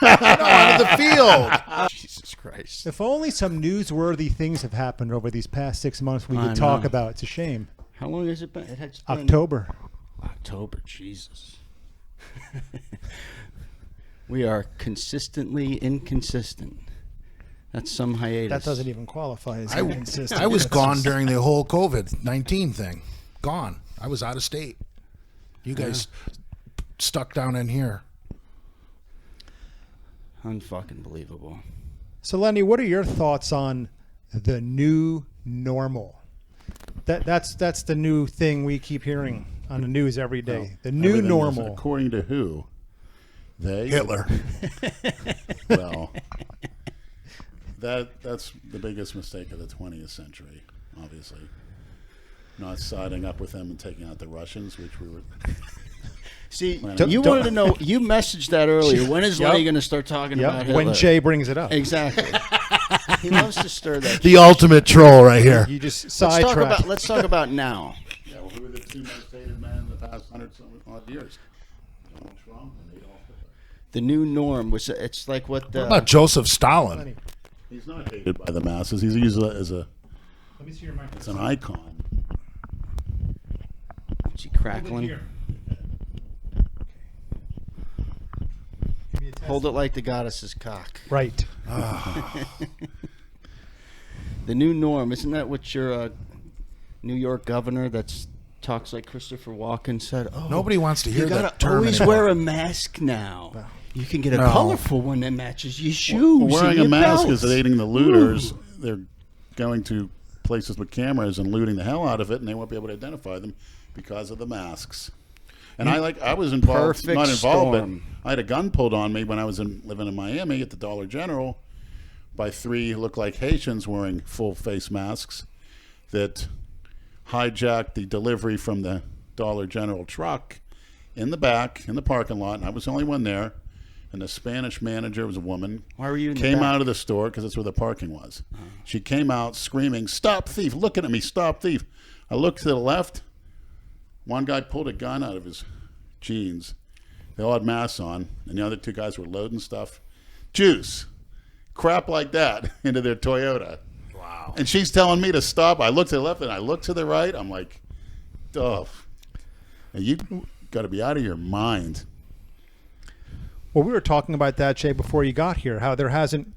Out of the field. Jesus Christ. If only some newsworthy things have happened over these past 6 months we could talk about. It's a shame. How long has it been? It has been October. October, Jesus. We are consistently inconsistent. That's some hiatus. That doesn't even qualify as inconsistent. I was gone during the whole COVID-19 thing. Gone. I was out of state. You guys stuck down in here. Unfucking believable. So, Lenny, what are your thoughts on the new normal? That's the new thing we keep hearing on the news every day. The new normal. According to who? They? Hitler. Well, that's the biggest mistake of the 20th century, obviously. Not siding up with them and taking out the Russians, which we were... See, you wanted to know, you messaged that earlier. When is Lenny going to start talking about Hitler? When Jay brings it up. Exactly. He loves to stir that. The ultimate troll right here. You just sidetrack. Let's talk about now. Yeah, well, who were the two most hated men in the past 100-some-odd years? Donald Trump and Adolf Hitler. The new norm was, it's like what... What about Joseph Stalin? He's not hated by the masses. He's used as a... Let me see your microphone. It's an icon. Is he crackling? Hold it like the goddess's cock. Right. The new norm, isn't that what your New York governor that's talks like Christopher Walken said? Oh, Nobody wants to hear that term always anymore. wear a mask now. Wow. You can get a colorful one that matches your shoes. Well, wearing and a your mask belts. is aiding the looters. Ooh. They're going to places with cameras and looting the hell out of it, and they won't be able to identify them because of the masks. And I was involved, not involved, but I had a gun pulled on me when I was living in Miami at the Dollar General by three look-like Haitians wearing full face masks that hijacked the delivery from the Dollar General truck in the back in the parking lot, and I was the only one there. And the Spanish manager was a woman. Why were you in came the back? Out of the store because that's where the parking was. She came out screaming, "Stop thief, looking at me, stop thief." I looked to the left. One guy pulled a gun out of his jeans. They all had masks on, and the other two guys were loading stuff. Juice. Crap like that into their Toyota. Wow. And she's telling me to stop. I looked to the left and I looked to the right. I'm like, oh. And you got to be out of your mind. Well, we were talking about that, Jay, before you got here, how there hasn't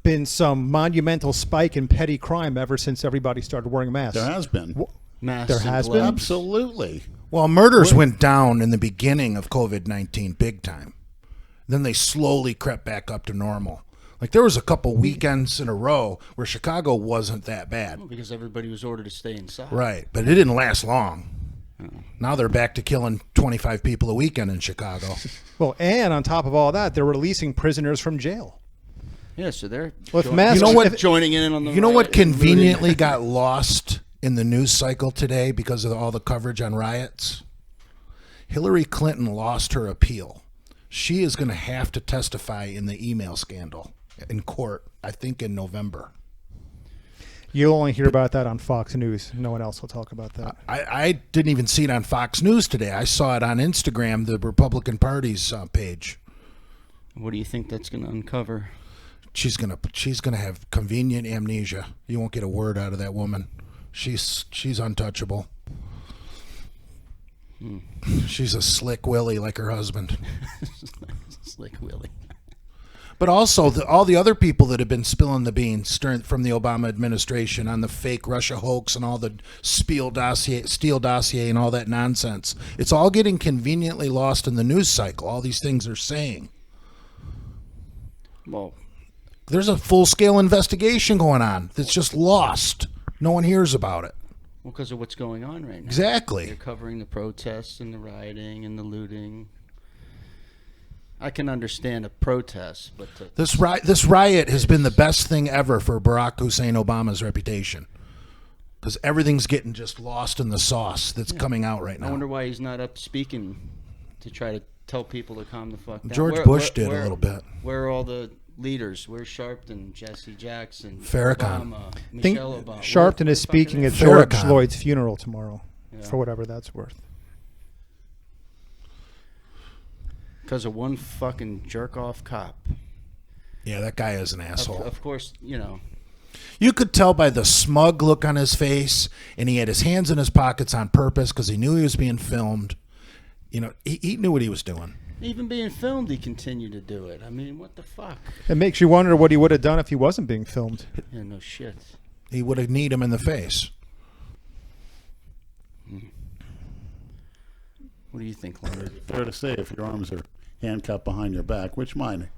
been some monumental spike in petty crime ever since everybody started wearing masks. There has been. There has been? Absolutely. Well, murders went down in the beginning of COVID-19 big time. Then they slowly crept back up to normal. Like there was a couple weekends in a row where Chicago wasn't that bad. Well, because everybody was ordered to stay inside. Right, but it didn't last long. Now they're back to killing 25 people a weekend in Chicago. Well, and on top of all that, they're releasing prisoners from jail. Yeah, so they're joining in on the You know what conveniently got lost in the news cycle today because of all the coverage on riots? Hillary Clinton lost her appeal. She is going to have to testify in the email scandal in court, I think in November. You'll only hear about that on Fox News. No one else will talk about that. I didn't even see it on Fox News today. I saw it on Instagram, the Republican Party's page. What do you think that's going to uncover? She's gonna have convenient amnesia. You won't get a word out of that woman. She's untouchable. She's a slick Willie like her husband. Slick Willie. But also, all the other people that have been spilling the beans from the Obama administration on the fake Russia hoax and all the Steele dossier and all that nonsense. It's all getting conveniently lost in the news cycle, all these things they're saying. Well, there's a full-scale investigation going on that's just lost. No one hears about it. Well, because of what's going on right now. Exactly. They're covering the protests and the rioting and the looting. I can understand a protest, but this riot has been the best thing ever for Barack Hussein Obama's reputation, because everything's getting just lost in the sauce that's coming out right now. I wonder why he's not up speaking to try to tell people to calm the fuck down. George Bush did a little bit. Where are all the leaders? Where's Sharpton, Jesse Jackson, Farrakhan? Obama, I think Michelle Obama? Sharpton is speaking at George Floyd's funeral tomorrow, for whatever that's worth. Because of one fucking jerk-off cop. Yeah, that guy is an asshole. Of course, you know. You could tell by the smug look on his face, and he had his hands in his pockets on purpose because he knew he was being filmed. You know, he knew what he was doing. Even being filmed, he continued to do it. I mean, what the fuck? It makes you wonder what he would have done if he wasn't being filmed. Yeah, no shit. He would have kneed him in the face. What do you think, Leonard? Fair to say, if your arms are handcuffed behind your back, which mine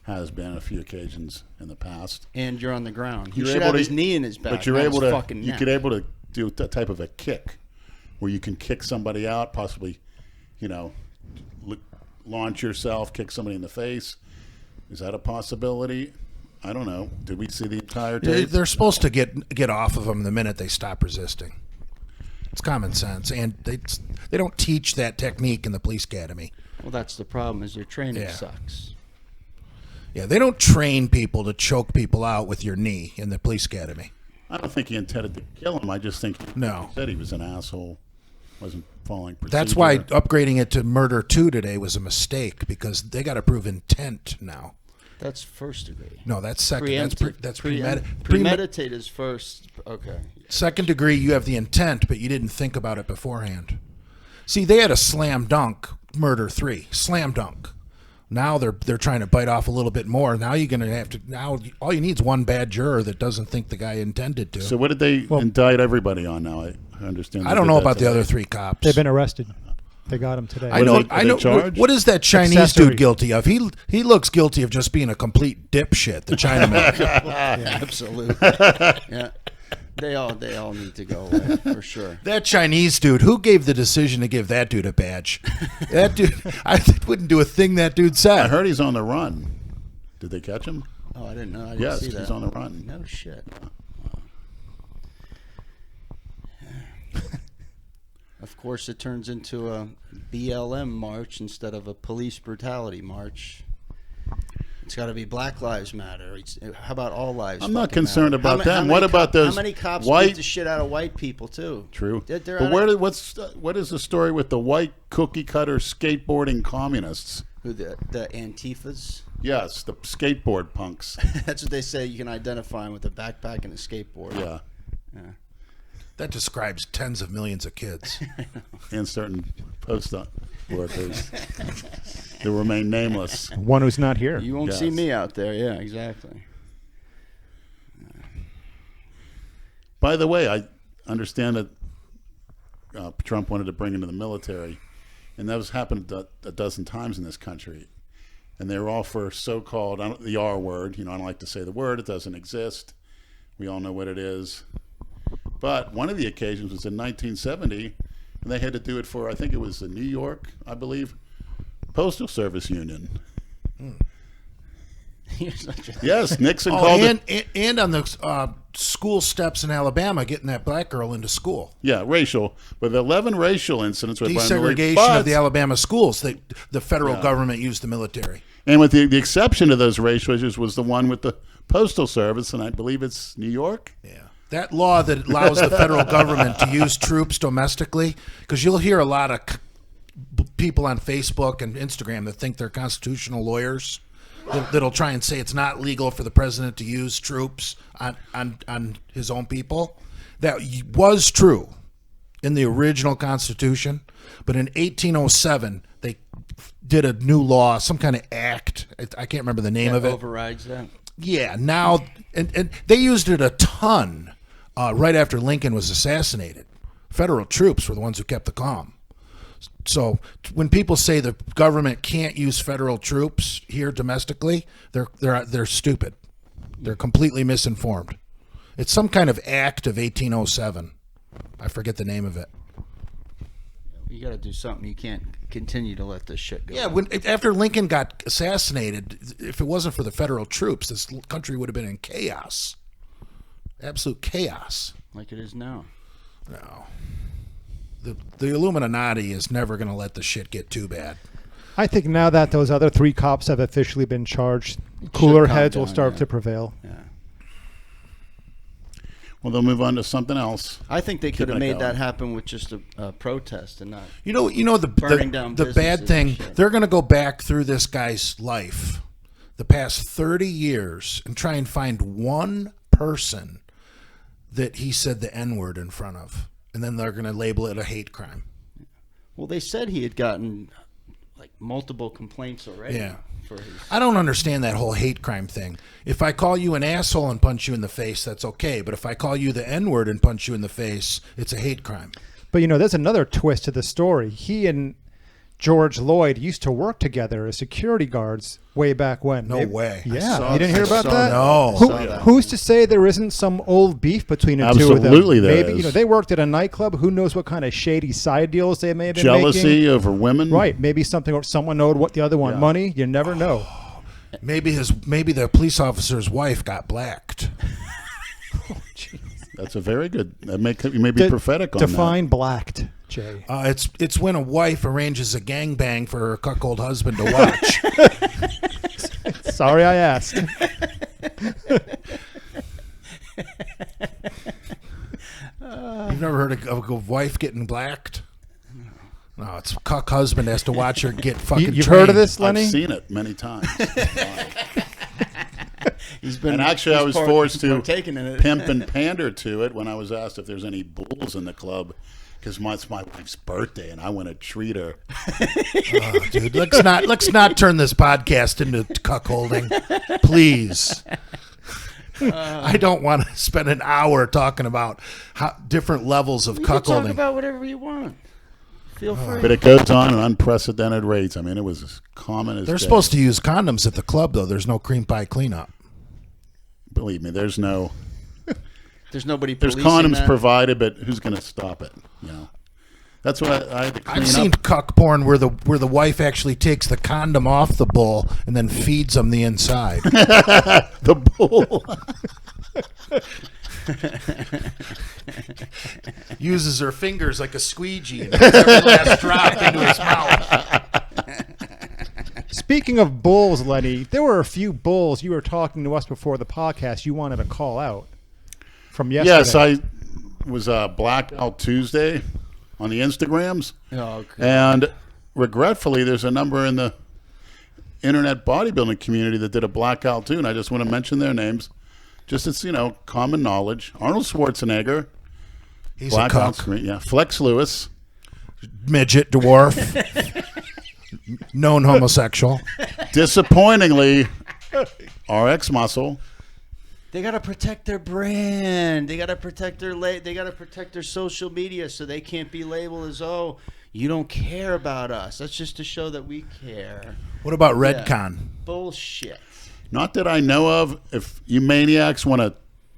has been on a few occasions in the past, And you're on the ground. He You're should able have to- his knee in his back. but you're not able his to fucking you neck. could able to do that type of a kick, where you can kick somebody out, possibly, you know, launch yourself, kick somebody in the face. Is that a possibility? I don't know. Did we see the entire tape? They're supposed to get off of him the minute they stop resisting. It's common sense, and they don't teach that technique in the police academy. Well, that's the problem. Is their training Yeah. sucks. Yeah, they don't train people to choke people out with your knee in the police academy. I don't think he intended to kill him. I just think he No. said he was an asshole, wasn't following procedure. That's why upgrading it to murder 2 today was a mistake, because they got to prove intent now. That's first degree. No, that's second. That's premeditated. Premeditate is first. Okay. Second degree, you have the intent, but you didn't think about it beforehand. See, they had a slam dunk murder 3, slam dunk. Now they're trying to bite off a little bit more. Now you're going to have to. Now all you need is one bad juror that doesn't think the guy intended to. So what did they indict everybody on now? I understand. I they don't did know that about the today. other 3 cops. They've been arrested. They got him today. I know. Are they charged? What is that Chinese Accessory. dude guilty of? He looks guilty of just being a complete dipshit. The Chinaman. Absolutely. Yeah. They all need to go away for sure. That Chinese dude. Who gave the decision to give that dude a badge? That dude. I wouldn't do a thing that dude I said. heard he's on the run. Did they catch him? Oh, I didn't know. I didn't Yes, see that. he's on the run. No shit. Of course, it turns into a BLM march instead of a police brutality march. It's got to be Black Lives Matter. How about all lives? I'm not fucking concerned matter? about How them. many What about those How many cops white- beat the shit out of white people too? True. They're But out of- what is the story with the white cookie cutter skateboarding communists? Who the Antifas? Yes, the skateboard punks. That's what they say. You can identify them with a backpack and a skateboard. Yeah, That describes tens of millions of kids. and certain post workers that remain nameless. One who's not here. You won't Yes. see me out there. Yeah, exactly. By the way, I understand that Trump wanted to bring into the military, and that has happened a dozen times in this country. And they were all for so-called, the R word. You know, I don't like to say the word. It doesn't exist. We all know what it is. But one of the occasions was in 1970, and they had to do it for, I think it was the New York, I believe, Postal Service Union. You're such a- Yes, Nixon Oh, called it. and on the school steps in Alabama, getting that black girl into school. Yeah, racial. With 11 racial incidents with Desegregation of the Alabama schools. The federal government used the military. And with the exception of those racial issues was the one with the Postal Service, and I believe it's New York. Yeah. That law that allows the federal government to use troops domestically, because you'll hear a lot of people on Facebook and Instagram that think they're constitutional lawyers that'll try and say it's not legal for the president to use troops on his own people. That was true in the original Constitution, but in 1807 they did a new law, some kind of act. I can't remember the name of it. Overrides that. Yeah, now and they used it a ton right after Lincoln was assassinated. Federal troops were the ones who kept the calm. So when people say the government can't use federal troops here domestically, they're stupid. They're completely misinformed. It's some kind of act of 1807. I forget the name of it. You got to do something. You can't continue to let this shit go. Yeah, after Lincoln got assassinated, if it wasn't for the federal troops, this country would have been in chaos. Absolute chaos. Like it is now. No. The Illuminati is never going to let the shit get too bad. I think now that those other 3 cops have officially been charged, cooler calm heads will down, start yeah. to prevail. Yeah. Well, they'll move on to something else. I think they could have Keeping it made going. that happen with just a protest and not. You know Burning down the businesses bad and thing. shit. They're going to go back through this guy's life. the past 30 years and try and find one person that he said the N-word in front of, and then they're going to label it a hate crime. Well, they said he had gotten like multiple complaints already. Yeah. For his... I don't understand that whole hate crime thing. If I call you an asshole and punch you in the face, that's okay. But if I call you the N-word and punch you in the face, it's a hate crime. But, you know, there's another twist to the story. He and George Lloyd used to work together as security guards way back when. No way. Yeah. You didn't hear about that? No. Who's to say there isn't some old beef between the two of them? Absolutely there Maybe, is. you know, they worked at a nightclub. Who knows what kind of shady side deals they may have been Jealousy making. over women. Right. Maybe someone owed what the other one money. You never know. Maybe the police officer's wife got blacked. That's a very good. That you may be prophetic on Define blacked, Jay. It's when a wife arranges a gangbang for her cuckold husband to watch. Sorry I asked. You've never heard of a wife getting blacked? No, it's cuck husband has to watch her get fucking You've trained. heard of this, that. Lenny? I've seen it many times. He's been, And actually, I was forced to partaking in it. pimp and pander to it when I was asked if there's any bulls in the club, because it's my wife's birthday and I want to treat her. Oh, dude, let's not turn this podcast into cuckolding, please. I don't want to spend an hour talking about different levels of You can talk cuckolding. about whatever you want. Feel free. But it goes on at unprecedented rates. I mean, it was as common as They're day. supposed to use condoms at the club, though. There's no cream pie cleanup. Believe me, there's There's nobody. There's policing condoms that. provided, but who's going to stop it? You know, that's what I had to clean I've seen up. cuck porn where the wife actually takes the condom off the bull and then feeds him the inside. The bull. Uses her fingers like a squeegee and puts every last drop into his mouth. Speaking of bulls, Lenny, there were a few bulls you were talking to us before the podcast you wanted to call out from yesterday. Yes, I was Blackout Tuesday on the Instagrams, Oh, okay. and regretfully, there's a number in the internet bodybuilding community that did a blackout too, and I just want to mention their names. Just it's common knowledge. Arnold Schwarzenegger, He's a blackout cuck. screen. Yeah, Flex Lewis, Midget, dwarf, known homosexual. disappointingly, RX Muscle. They gotta protect their brand. They gotta protect they gotta protect their social media, so they can't be labeled as you don't care about us. That's just to show that we care. What about Redcon? Bullshit. Not that I know of. If you maniacs want to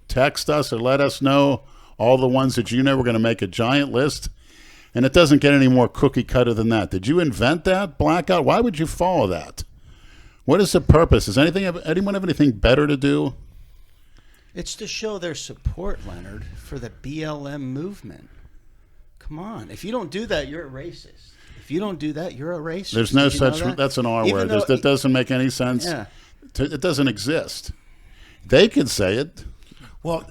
text us or let us know all the ones that you know, we're going to make a giant list. And it doesn't get any more cookie cutter than that. Did you invent that blackout? Why would you follow that? What is the purpose? Does anyone have anything better to do? It's to show their support, Leonard, for the BLM movement. Come on. If you don't do that, you're a racist. If you don't do that, you're a racist. There's no Did you know such. that? That's an R Even word. though- That doesn't make any sense. Yeah. It doesn't exist. They could say it. Well,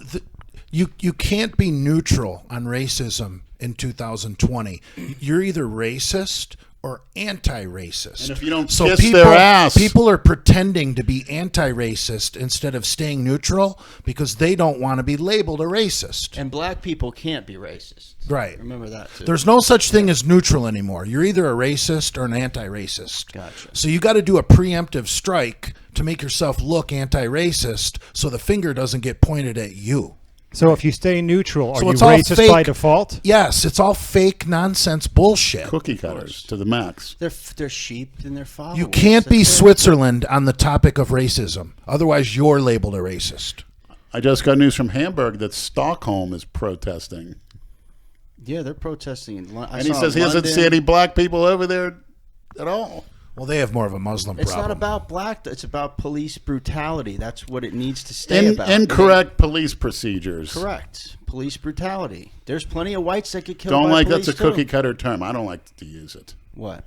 you can't be neutral on racism in 2020. You're either racist or anti-racist. And if you don't kiss their ass. people are pretending to be anti-racist instead of staying neutral because they don't want to be labeled a racist. And black people can't be racist. Right. Remember that, too. There's no such thing as neutral anymore. You're either a racist or an anti-racist. Gotcha. So you got to do a preemptive strike to make yourself look anti-racist so the finger doesn't get pointed at you. So if you stay neutral, are So you it's all racist fake. by default? Yes, it's all fake nonsense bullshit. Cookie cutters to the max. They're sheep and they're followers. You can't be That's it. Switzerland on the topic of racism. Otherwise, you're labeled a racist. I just got news from Hamburg that Stockholm is protesting. Yeah, they're protesting. And he says he doesn't see any black people over there at all. Well, they have more of a Muslim It's problem. not about black. It's about police brutality. That's what it needs to stay about. Incorrect police procedures. Correct. Police brutality. There's plenty of whites that get killed Don't by like police that's a too. cookie cutter term. I don't like to use it. What?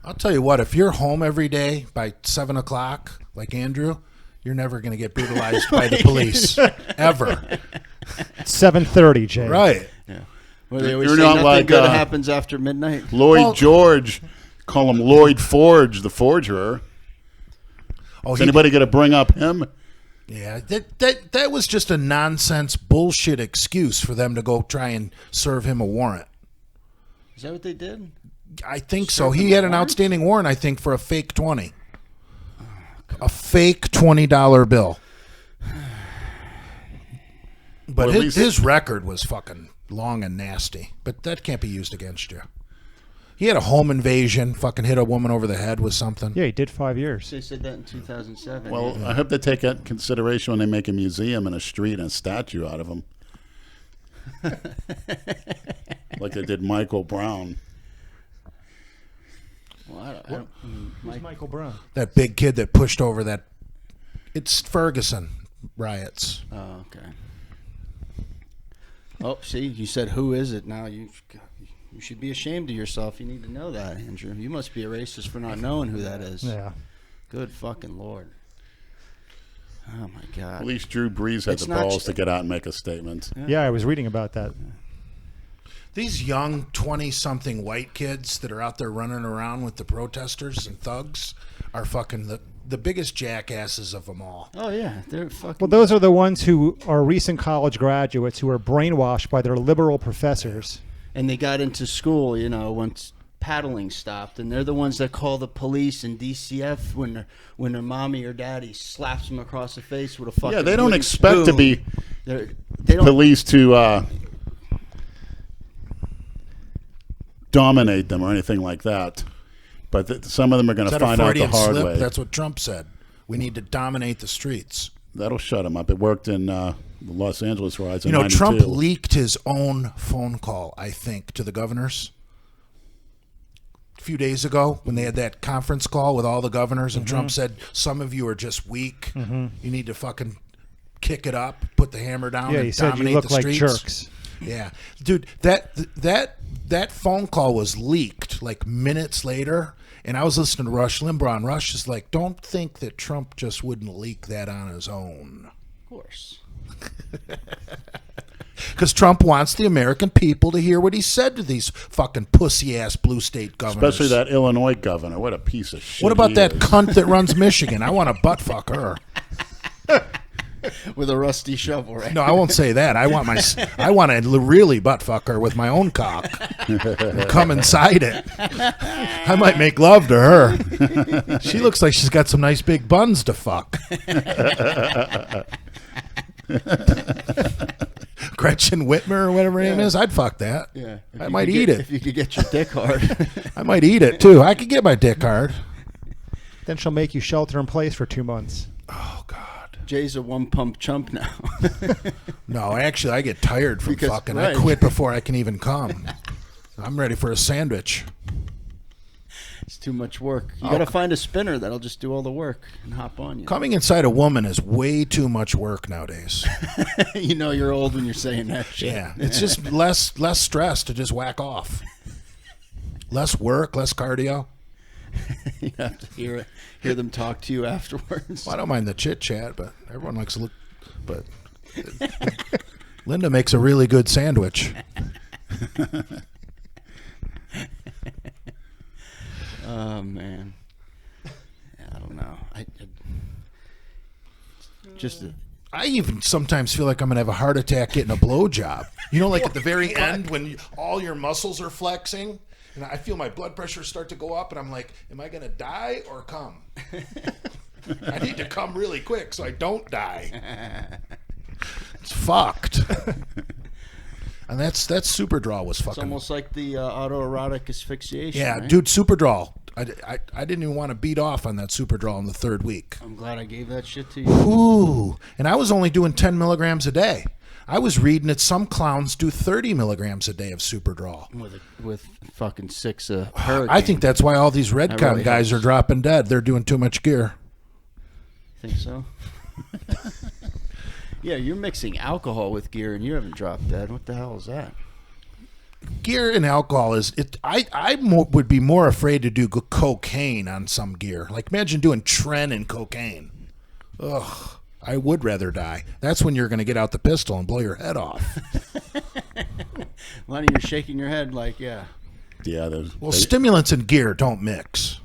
I'll tell you what, if you're home every day by 7 o'clock, like Andrew, you're never going to get brutalized by the police. Ever. 7:30, Jay. Right. Yeah. Well, they always You're say not nothing like, good happens after midnight. Lloyd Well- George, call him Lloyd Forge, the forger. Oh, Is anybody going to bring up him? Yeah, that was just a nonsense bullshit excuse for them to go try and serve him a warrant. Is that what they did? I think so. Serve him He a had an warrant? outstanding warrant, I think, for a fake 20. A fake $20 bill. But Well, at his, least- his record was fucking long and nasty. But that can't be used against you. He had a home invasion, fucking hit a woman over the head with something. Yeah, he did 5 years. They said that in 2007. Well, I hope they take that into consideration when they make a museum and a street and a statue out of him. Like they did Michael Brown. Well, I don't Who's Michael Brown? That big kid that pushed over that. It's Ferguson riots. Oh, okay. Oh, see, you said who is it now? You should be ashamed of yourself. You need to know that, Andrew. You must be a racist for not knowing who that is. Yeah. Good fucking Lord. Oh, my God. At least Drew Brees had It's the not balls ju- to get out and make a statement. Yeah, I was reading about that. These young 20-something white kids that are out there running around with the protesters and thugs are fucking the biggest jackasses of them all. Oh, yeah. They're fucking... Well, those are the ones who are recent college graduates who are brainwashed by their liberal professors. And they got into school, once paddling stopped, and they're the ones that call the police and DCF when their mommy or daddy slaps them across the face with a fucking Yeah, they don't wooden expect to spoon. be They don't. police to dominate them or anything like that. But some of them are going Is to that a find out the Freudian hard slip? way. That's what Trump said. We need to dominate the streets. That'll shut them up. It worked in the Los Angeles riots in You know, 92. Trump leaked his own phone call, I think, to the governors a few days ago when they had that conference call with all the governors, and Trump said, some of you are just weak. You need to fucking kick it up, put the hammer down, Yeah, and he said dominate you look the like streets. jerks. Yeah, dude, that phone call was leaked like minutes later, and I was listening to Rush Limbaugh, and Rush is like, "Don't think that Trump just wouldn't leak that on his own, Of course. because Trump wants the American people to hear what he said to these fucking pussy ass blue state governors. Especially that Illinois governor. What a piece of shit. What about he that is. cunt that runs Michigan? I want to butt fuck her. With a rusty shovel, right? No, I won't say that. I want to really butt fuck her with my own cock. And come inside it. I might make love to her. She looks like she's got some nice big buns to fuck. Gretchen Whitmer or whatever her name is. I'd fuck that. Yeah. If I you might could eat get- it. If you could get your dick hard. I might eat it too. I could get my dick hard. Then she'll make you shelter in place for 2 months. Oh God. Jay's a one-pump chump now. No, actually, I get tired from Because- fucking. right. I quit before I can even come. I'm ready for a sandwich. It's too much work. You got to find a spinner that'll just do all the work and hop on you. Coming inside a woman is way too much work nowadays. You know you're old when you're saying that shit. Yeah, it's just less stress to just whack off. Less work, less cardio. You have to hear them talk to you afterwards. Well, I don't mind the chit chat, but everyone likes to look. But Linda makes a really good sandwich. Oh man, I don't know. I just I even sometimes feel like I'm gonna have a heart attack getting a blowjob. You know, like at the very end when all your muscles are flexing, and I feel my blood pressure start to go up, and I'm like, "Am I gonna die or come?" I need to come really quick so I don't die. It's fucked. And that's Superdraw was it's fucking. almost like the autoerotic asphyxiation. Yeah, right? dude, Superdraw. I didn't even want to beat off on that Superdraw in the third week. I'm glad I gave that shit to you. Ooh, and I was only doing 10 milligrams a day. I was reading that some clowns do 30 milligrams a day of Superdraw. With fucking 6 hurricane. I think that's why all these Redcon That really guys helps. are dropping dead. They're doing too much gear. Think so? Yeah, you're mixing alcohol with gear and you haven't dropped dead. What the hell is that? Gear and alcohol is it. Would be more afraid to do cocaine on some gear. Like imagine doing Tren and cocaine. Ugh, I would rather die. That's when you're going to get out the pistol and blow your head off. Lenny, you're shaking your head like, yeah. Yeah, Well, stimulants and gear don't mix.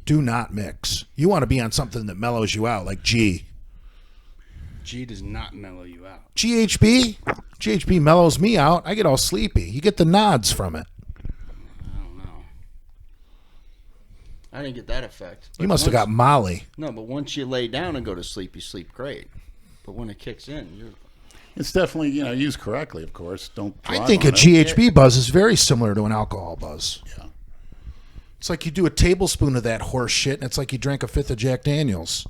Do not mix. You want to be on something that mellows you out, like G. G does not mellow you out. GHB? GHB mellows me out. I get all sleepy. You get the nods from it. I don't know. I didn't get that effect. You must have got Molly. No, but once you lay down and go to sleep, you sleep great. But when it kicks in, you're... It's definitely, used correctly, of course. Don't drive I think a on it. GHB buzz is very similar to an alcohol buzz. Yeah. It's like you do a tablespoon of that horse shit, and it's like you drank a fifth of Jack Daniels.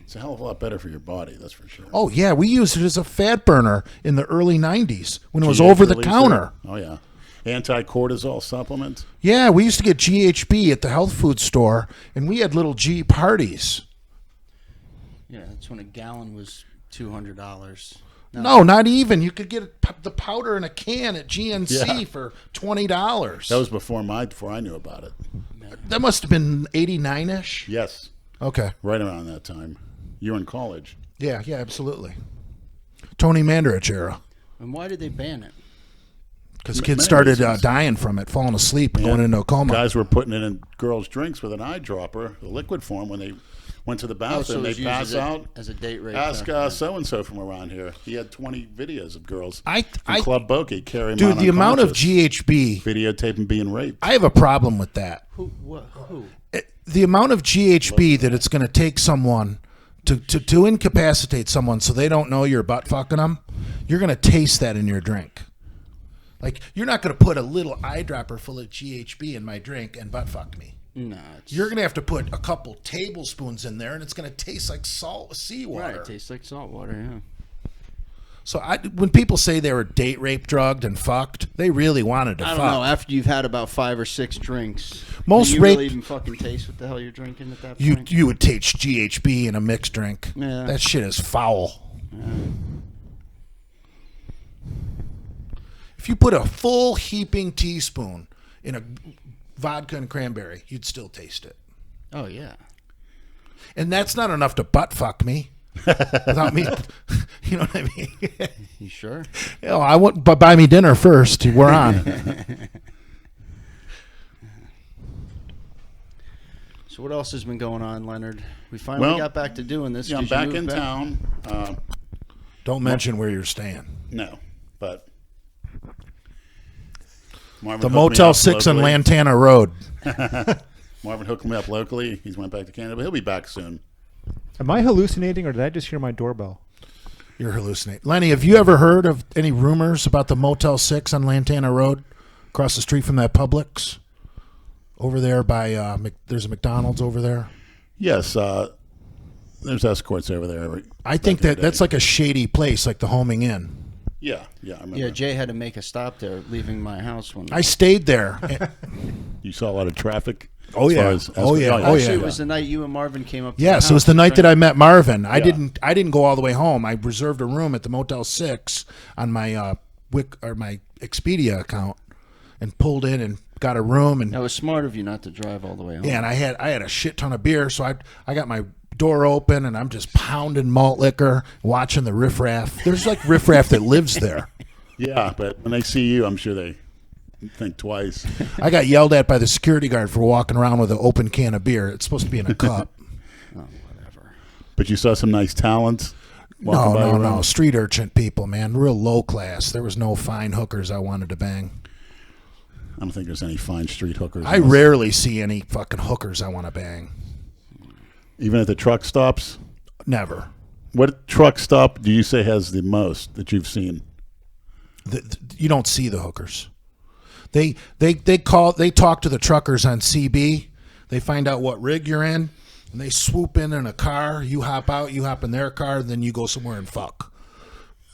It's a hell of a lot better for your body, that's for sure. Oh, yeah, we used it as a fat burner in the early 90s when it was GH over the release counter. there? Oh, yeah. Anti-cortisol supplement. Yeah, we used to get GHB at the health food store, and we had little G parties. Yeah, that's when a gallon was $200. No, not even. You could get the powder in a can at GNC Yeah. for $20. That was before I knew about it. That must have been 89-ish. Yes, Okay. right around that time. You were in college. Yeah, absolutely. Tony Mandarich era. And why did they ban it? Because kids Many started reasons. dying from it, falling asleep, and going into a coma. Guys were putting it in girls' drinks with an eyedropper, the liquid form, when they went to the bathroom. so it they was used pass as a- out. as a date rape. Ask yeah. so-and-so from around here. He had 20 videos of girls I from Club Bokeh carrying dude, on the amount of unconscious, GHB, videotape him being raped. I have a problem with that. Who? What? Who? The amount of GHB that it's going to take someone to incapacitate someone so they don't know you're butt fucking them, you're going to taste that in your drink. Like, you're not going to put a little eyedropper full of GHB in my drink and butt fuck me. No, it's... You're going to have to put a couple tablespoons in there, and it's going to taste like seawater. Right, it tastes like salt water, yeah. So when people say they were date rape, drugged, and fucked, they really wanted to I fuck. don't know. After you've had about 5 or 6 drinks, Most can you rape- really even fucking taste what the hell you're drinking at that You point? you would taste GHB in a mixed drink. Yeah. That shit is foul. If you put a full heaping teaspoon in a vodka and cranberry, you'd still taste it. Oh yeah. And that's not enough to butt fuck me. Without me, you know what I mean? You sure? I want, but buy me dinner first. We're on. So what else has been going on, Leonard? We finally got back to doing this. Yeah, I'm 'cause you back moved in town. Don't mention where you're staying. No, but Marvin The hooked me Motel up 6 on locally. Lantana Road. Marvin hooked me up locally. He's went back to Canada, but he'll be back soon. Am I hallucinating, or did I just hear my doorbell? You're hallucinating. Lenny, have you ever heard of any rumors about the Motel 6 on Lantana Road, across the street from that Publix? Over there by, there's a McDonald's over there. Yes, there's escorts over there. I think that's like a shady place, like the Homing Inn. Yeah, I remember. Yeah, Jay had to make a stop there, leaving my house one. I stayed there. You saw a lot of traffic. Oh, as yeah. far as Oh, yeah. escorts. Oh, Actually, yeah. it was the night you and Marvin came up. To Yes, the it was house the night that I drank. met Marvin. I Yeah. didn't go all the way home. I reserved a room at the Motel 6 on my my Expedia account and pulled in and got a room, and That was smart of you not to drive all the way home. yeah, and I had a shit ton of beer, so I got my door open and I'm just pounding malt liquor, watching the riffraff. There's like riffraff that lives there. Yeah, but when they see you, I'm sure they think twice. I got yelled at by the security guard for walking around with an open can of beer. It's supposed to be in a cup. Oh, whatever. But you saw some nice talents. walking by your No. room? Street urchin people, man. Real low class. There was no fine hookers I wanted to bang. I don't think there's any fine street hookers. I rarely see any fucking hookers I want to bang. Even at the truck stops? Never. What truck stop do you say has the most that you've seen? You don't see the hookers. They talk to the truckers on CB. They find out what rig you're in, and they swoop in a car. You hop out, you hop in their car, then you go somewhere and fuck.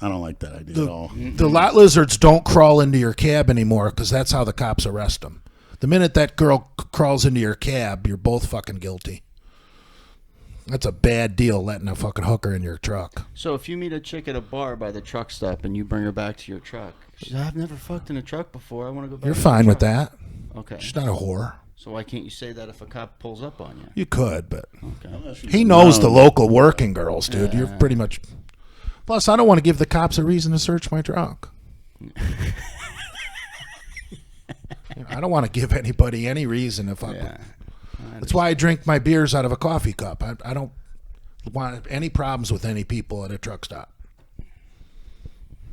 I don't like that idea at all. The lot lizards don't crawl into your cab anymore because that's how the cops arrest them. The minute that girl crawls into your cab, you're both fucking guilty. That's a bad deal, letting a fucking hooker in your truck. So if you meet a chick at a bar by the truck stop and you bring her back to your truck, she's like, I've never fucked in a truck before. I want to go back. You're to the fine with truck." that. Okay. She's not a whore. So why can't you say that if a cop pulls up on you? You could, but Okay. he knows the local working girls, dude. You're Yeah. pretty much. Plus, I don't want to give the cops a reason to search my truck. I don't want to give anybody any reason if I. Yeah. That's why I drink my beers out of a coffee cup. I don't want any problems with any people at a truck stop.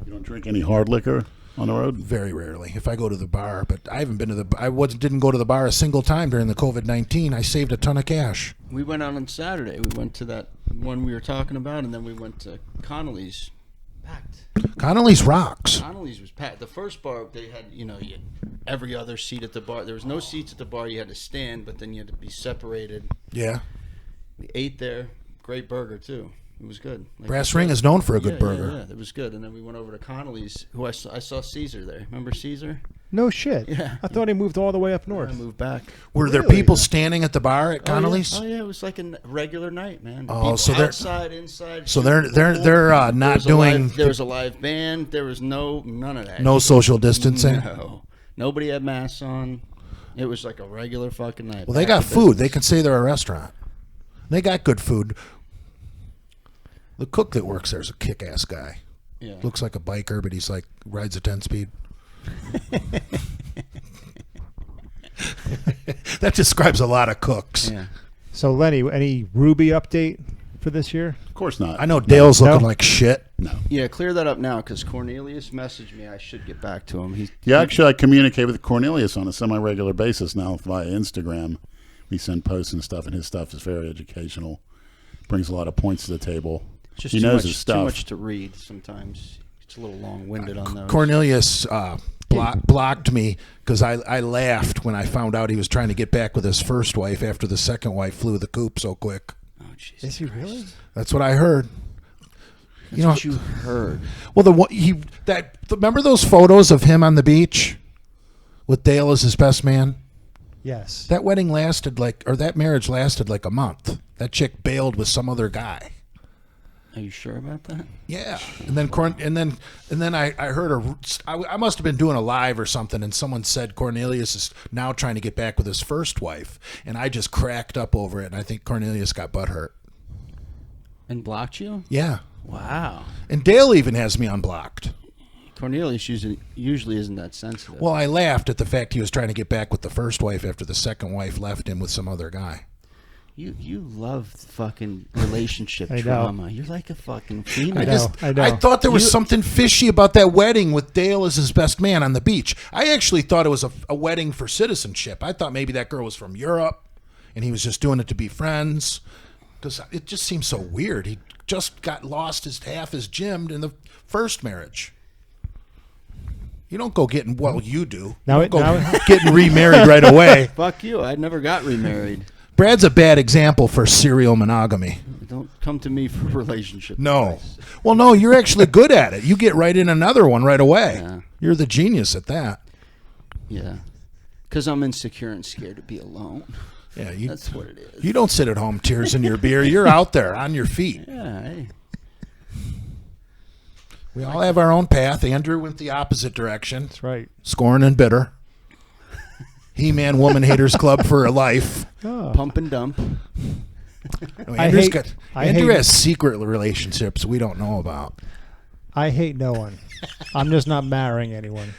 You don't drink any hard liquor on the road? Very rarely. If I go to the bar, but I haven't been to didn't go to the bar a single time during the COVID-19. I saved a ton of cash. We went out on Saturday. We went to that one we were talking about, and then we went to Connolly's. Packed. Connolly's rocks. Connolly's was packed. The first bar, they had, you had every other seat at the bar. There was no seats at the bar. You had to stand, but then you had to be separated. Yeah. We ate there. Great burger, too. It was good. Brass Ring is known for a good burger. Yeah, it was good. And then we went over to Connolly's, who I saw Caesar there. Remember Caesar? No shit. Yeah. I thought he moved all the way up north. I moved back. Were there Really? people standing at the bar at Connolly's? Oh yeah, it was like a regular night, man. Oh, People so they're- outside, inside. So they're not doing There was a live band. There was none of that. no social distancing. No. Nobody had masks on. It was like a regular fucking night. Well, they Back got to food. business. They can say they're a restaurant. They got good food. The cook that works there is a kick-ass guy. Yeah. Looks like a biker, but he's like rides a 10-speed. That describes a lot of cooks. Yeah. So, Lenny, any Ruby update for this year? Of course not. I know Dale's No. looking like shit. No. Yeah, clear that up now because Cornelius messaged me. I should get back to him. Yeah, actually, I communicate with Cornelius on a semi-regular basis now via Instagram. We send posts and stuff, and his stuff is very educational. Brings a lot of points to the table. Just He too knows much, his stuff. Too much to read sometimes. It's a little long-winded on those. Cornelius blocked me because I laughed when I found out he was trying to get back with his first wife after the second wife flew the coop so quick. Oh, Jesus Is he Christ. really? That's what I heard. That's what you heard. Well, remember those photos of him on the beach with Dale as his best man? Yes. That that marriage lasted like a month. That chick bailed with some other guy. Are you sure about that? Yeah, and then I heard I must have been doing a live or something, and someone said Cornelius is now trying to get back with his first wife, and I just cracked up over it, and I think Cornelius got butthurt. And blocked you? Yeah, Wow. and Dale even has me unblocked. Cornelius usually isn't that sensitive. Well, I laughed at the fact he was trying to get back with the first wife after the second wife left him with some other guy. You love fucking relationship I know. trauma. You're like a fucking female. I know. I thought there was something fishy about that wedding with Dale as his best man on the beach. I actually thought it was a wedding for citizenship. I thought maybe that girl was from Europe, and he was just doing it to be friends. Because it just seems so weird. He just got lost half his gym in the first marriage. You don't go getting, well, you do. Now You don't it- go getting remarried right away. Fuck you. I never got remarried. Brad's a bad example for serial monogamy. Don't come to me for relationship No. advice. Well, no, you're actually good at it. You get right in another one right away. Yeah. You're the genius at that. Yeah. Because I'm insecure and scared to be alone. Yeah, That's what it is. you don't sit at home tears in your beer. You're out there on your feet. Yeah. Hey. We all have our own path. Andrew went the opposite direction. That's right. Scorn and bitter. He-Man Woman Haters Club for life. Oh. Pump and dump. No, I Andrew hate- has secret relationships we don't know about. I hate no one. I'm just not marrying anyone.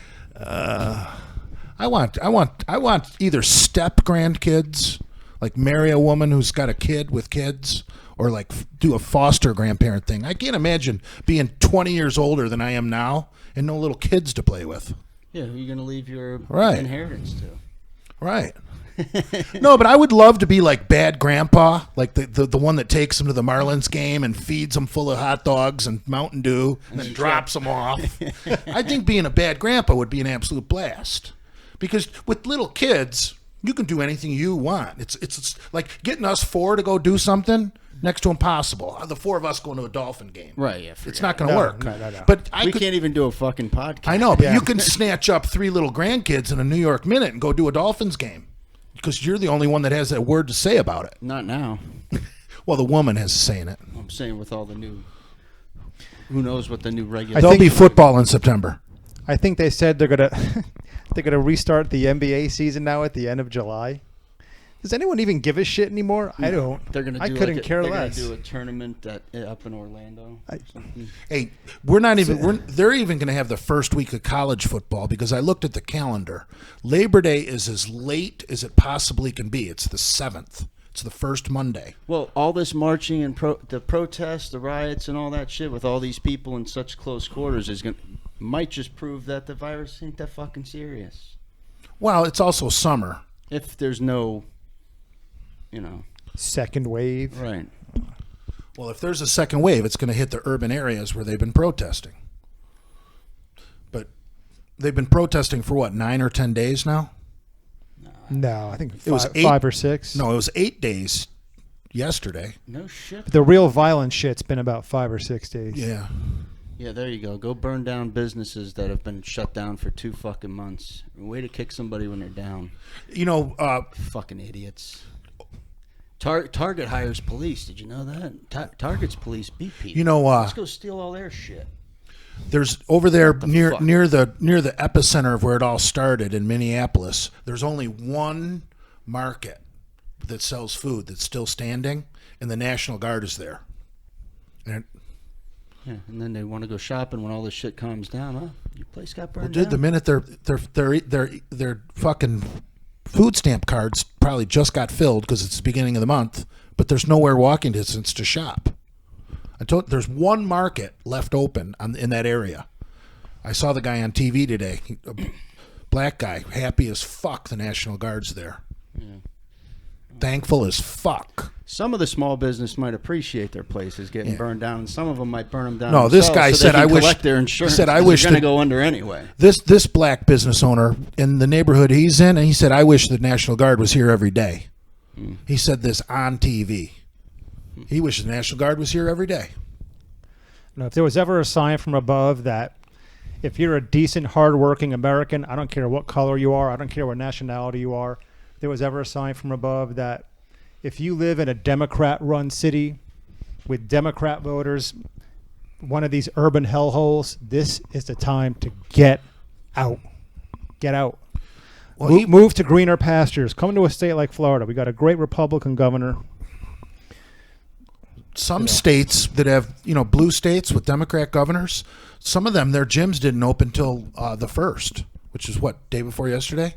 I want either step grandkids, like marry a woman who's got a kid with kids, or like do a foster grandparent thing. I can't imagine being 20 years older than I am now and no little kids to play with. Yeah, who are you going to leave your Right. inheritance to? Right. No, but I would love to be like bad grandpa, like the one that takes them to the Marlins game and feeds them full of hot dogs and Mountain Dew and then drops them off. I think being a bad grandpa would be an absolute blast. Because with little kids, you can do anything you want. It's like getting us four to go do something next to impossible. The four of us going to a Dolphin game. Right, yeah. It's not going to No, work. no. But We can't even do a fucking podcast. I know, but Yeah. you can snatch up three little grandkids in a New York minute and go do a Dolphins game. Because you're the only one that has that word to say about it. Not now. Well, the woman has saying it. I'm saying with all the new... Who knows what the new I regular... There'll think- be football in September. I think they said they're gonna restart the NBA season now at the end of July. Does anyone even give a shit anymore? I don't. They're gonna. I Do couldn't like care they're less. Gonna do a tournament up in Orlando. Or something. Hey, we're not even. They're even going to have the first week of college football because I looked at the calendar. Labor Day is as late as it possibly can be. It's the 7th. It's the first Monday. Well, all this marching and the protests, the riots, and all that shit with all these people in such close quarters might just prove that the virus ain't that fucking serious. Well, it's also summer. If there's no, Second wave. right. Well, if there's a second wave, it's going to hit the urban areas where they've been protesting. But they've been protesting for what, 9 or 10 days now? No, I think It was 5 or 6. No, it was 8 days yesterday. No shit. The real violent shit's been about 5 or 6 days. Yeah. Yeah, there you go. Go burn down businesses that have been shut down for 2 fucking months. Way to kick somebody when they're down. Fucking idiots. Target hires police. Did you know that? Target's police beat people. Let's go steal all their shit. There's over there near fuck? near the epicenter of where it all started in Minneapolis. There's only one market that sells food that's still standing, and the National Guard is there. And Yeah, and then they want to go shopping when all this shit calms down. Huh? Your place got burned dude, down. the minute their fucking food stamp cards probably just got filled because it's the beginning of the month, but there's nowhere walking distance to shop. There's one market left open in that area. I saw the guy on TV today, a black guy, happy as fuck. The National Guard's there. Yeah. Thankful as fuck. Some of the small business might appreciate their places getting burned down, and some of them might burn them down. No, this themselves guy so said, they can "I wish." collect their insurance. He said, "I 'cause wish they're going to that- go under anyway." This black business owner in the neighborhood he's in, and he said, "I wish the National Guard was here every day." He said this on TV. He wishes the National Guard was here every day. Now, if there was ever a sign from above that if you're a decent, hardworking American, I don't care what color you are, I don't care what nationality you are, if there was ever a sign from above that if you live in a Democrat-run city with Democrat voters, one of these urban hellholes, this is the time to get out. Get out. Well, Move to greener pastures. Come to a state like Florida. We got a great Republican governor. Some states that have, blue states with Democrat governors, some of them, their gyms didn't open till the 1st, which is what, day before yesterday?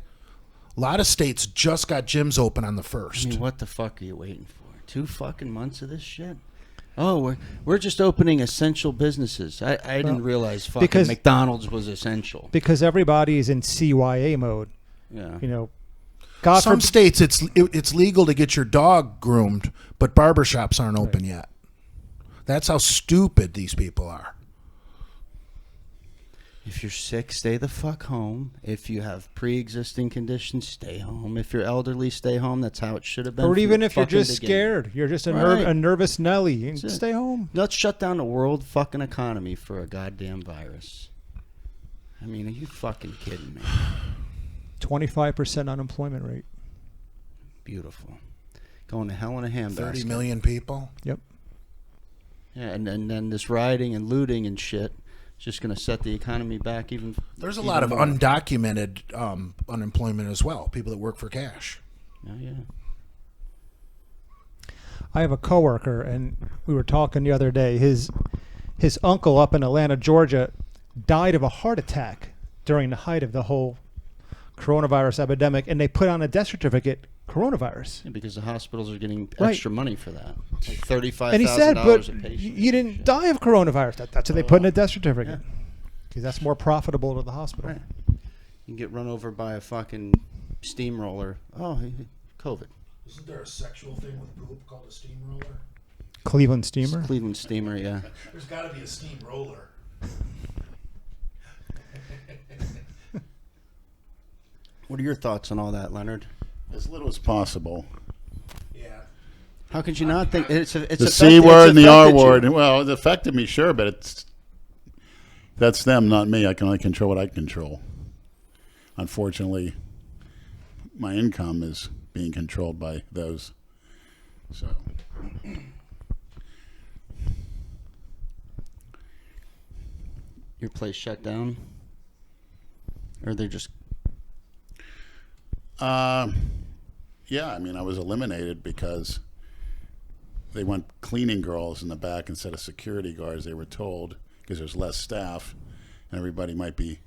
A lot of states just got gyms open on the 1st. I mean, what the fuck are you waiting for? 2 fucking months of this shit? Oh, we're just opening essential businesses. I didn't realize fucking McDonald's was essential. Because everybody is in CYA mode. Yeah. Some states it's legal to get your dog groomed, but barbershops aren't open yet. That's how stupid these people are. If you're sick, stay the fuck home. If you have pre-existing conditions, stay home. If you're elderly, stay home. That's how it should have been. Or even from if you're fucking just beginning. scared, you're just a Right. nervous Nelly, stay home. Let's shut down the world fucking economy for a goddamn virus. I mean, are you fucking kidding me? 25% unemployment rate. Beautiful. Going to hell in a handbasket. 30 million people. Yep. Yeah, and then this rioting and looting and shit is just going to set the economy back even. There's a even lot of more. undocumented unemployment as well, people that work for cash. Oh, yeah. I have a coworker, and we were talking the other day. His uncle up in Atlanta, Georgia, died of a heart attack during the height of the whole coronavirus epidemic, and they put on a death certificate, coronavirus. Yeah, because the hospitals are getting Right. extra money for that. Like $35,000 And he said, but a patient. you didn't die of coronavirus. That's what they put in a death certificate. Because that's more profitable to the hospital. Right. You can get run over by a fucking steamroller. Oh, COVID. Isn't there a sexual thing with poop called a steamroller? Cleveland Steamer. Cleveland Steamer, yeah. There's got to be a steamroller. What are your thoughts on all that, Leonard? As little as possible. Yeah. How could you not think it's The C word and the R word. Well, it affected me, sure, but that's them, not me. I can only control what I control. Unfortunately, my income is being controlled by those. So. Your place shut down? Or they're just... Yeah, I mean, I was eliminated because they want cleaning girls in the back instead of security guards, they were told, because there's less staff, and everybody might be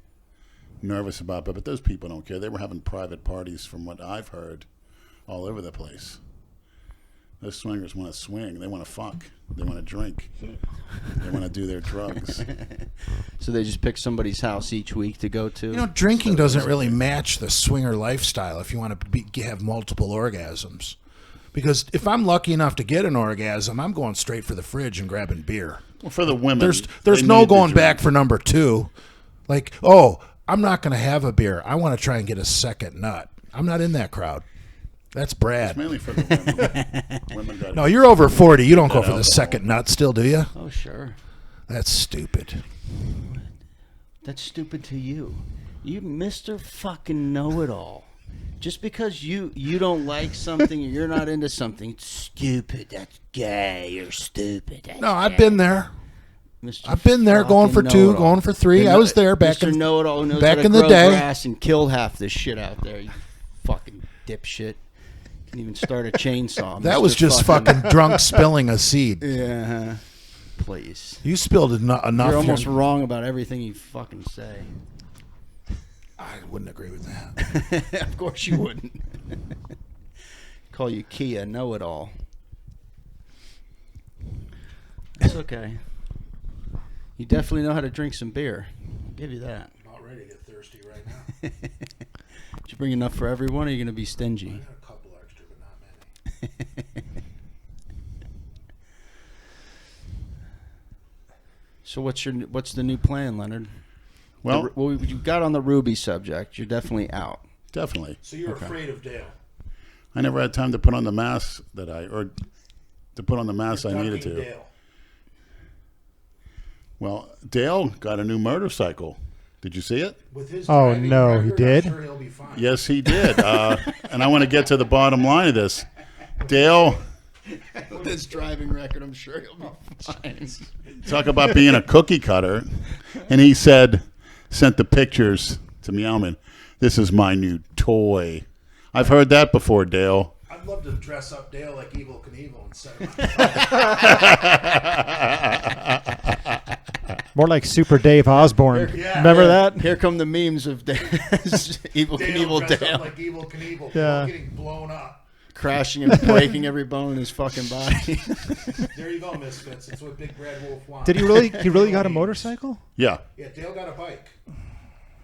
nervous about it. But those people don't care. They were having private parties, from what I've heard, all over the place. Those swingers want to swing. They want to fuck. They want to drink. They want to do their drugs. So they just pick somebody's house each week to go to? You know, drinking doesn't really match the swinger lifestyle if you want to have multiple orgasms. Because if I'm lucky enough to get an orgasm, I'm going straight for the fridge and grabbing beer. Well, for the women, there's no going back for number 2. Like, oh, I'm not going to have a beer. I want to try and get a second nut. I'm not in that crowd. That's Brad. It's mainly for the women. No, you're over 40. You don't go for the second nut still, do you? Oh, sure. That's stupid. That's stupid to you. You Mr. fucking know-it-all. Just because you don't like something or you're not into something, it's stupid. That's gay. You're stupid. That's No, I've gay. been there. Mr. I've been there, going for 2, going for 3. I was there back Mr. in Know-it-all knows back how to in the grow day. grass and kill half this shit out there. You fucking dipshit. Can't even start a chainsaw. That Mr. was just fucking drunk spilling a seed. Yeah. Please. You spilled enough. You're almost wrong about everything you fucking say. I wouldn't agree with that. Of course you wouldn't. Call you Kia know-it-all. It's okay. You definitely know how to drink some beer. I'll give you that. I'm not ready to get thirsty right now. Did you bring enough for everyone, or are you going to be stingy? I got a couple extra, but not many. So what's the new plan, Leonard? Well, You got on the Ruby subject. You're definitely out. definitely. So you're afraid of Dale? I never had time to put on the mask I needed to. Dale. Well, Dale got a new motorcycle. Did you see it? With his Oh, driving no, record, he I'm did? sure he'll be fine. Yes, he did. And I want to get to the bottom line of this. Dale, With his driving record, I'm sure he'll be fine. talk about being a cookie cutter. And he sent the pictures to Meowman. This is my new toy. I've heard that before, Dale. I'd love to dress up Dale like Evel Knievel and set him on More like Super Dave Osborne. Yeah. Remember that? Here come the memes of Evil Knievel dressed Dale up like Evel Knievel, Yeah. getting blown up. crashing and breaking every bone in his fucking body. There you go, Misfits. It's what Big Brad Wolf wants. Did he really? He really got a motorcycle? Yeah. Yeah, Dale got a bike.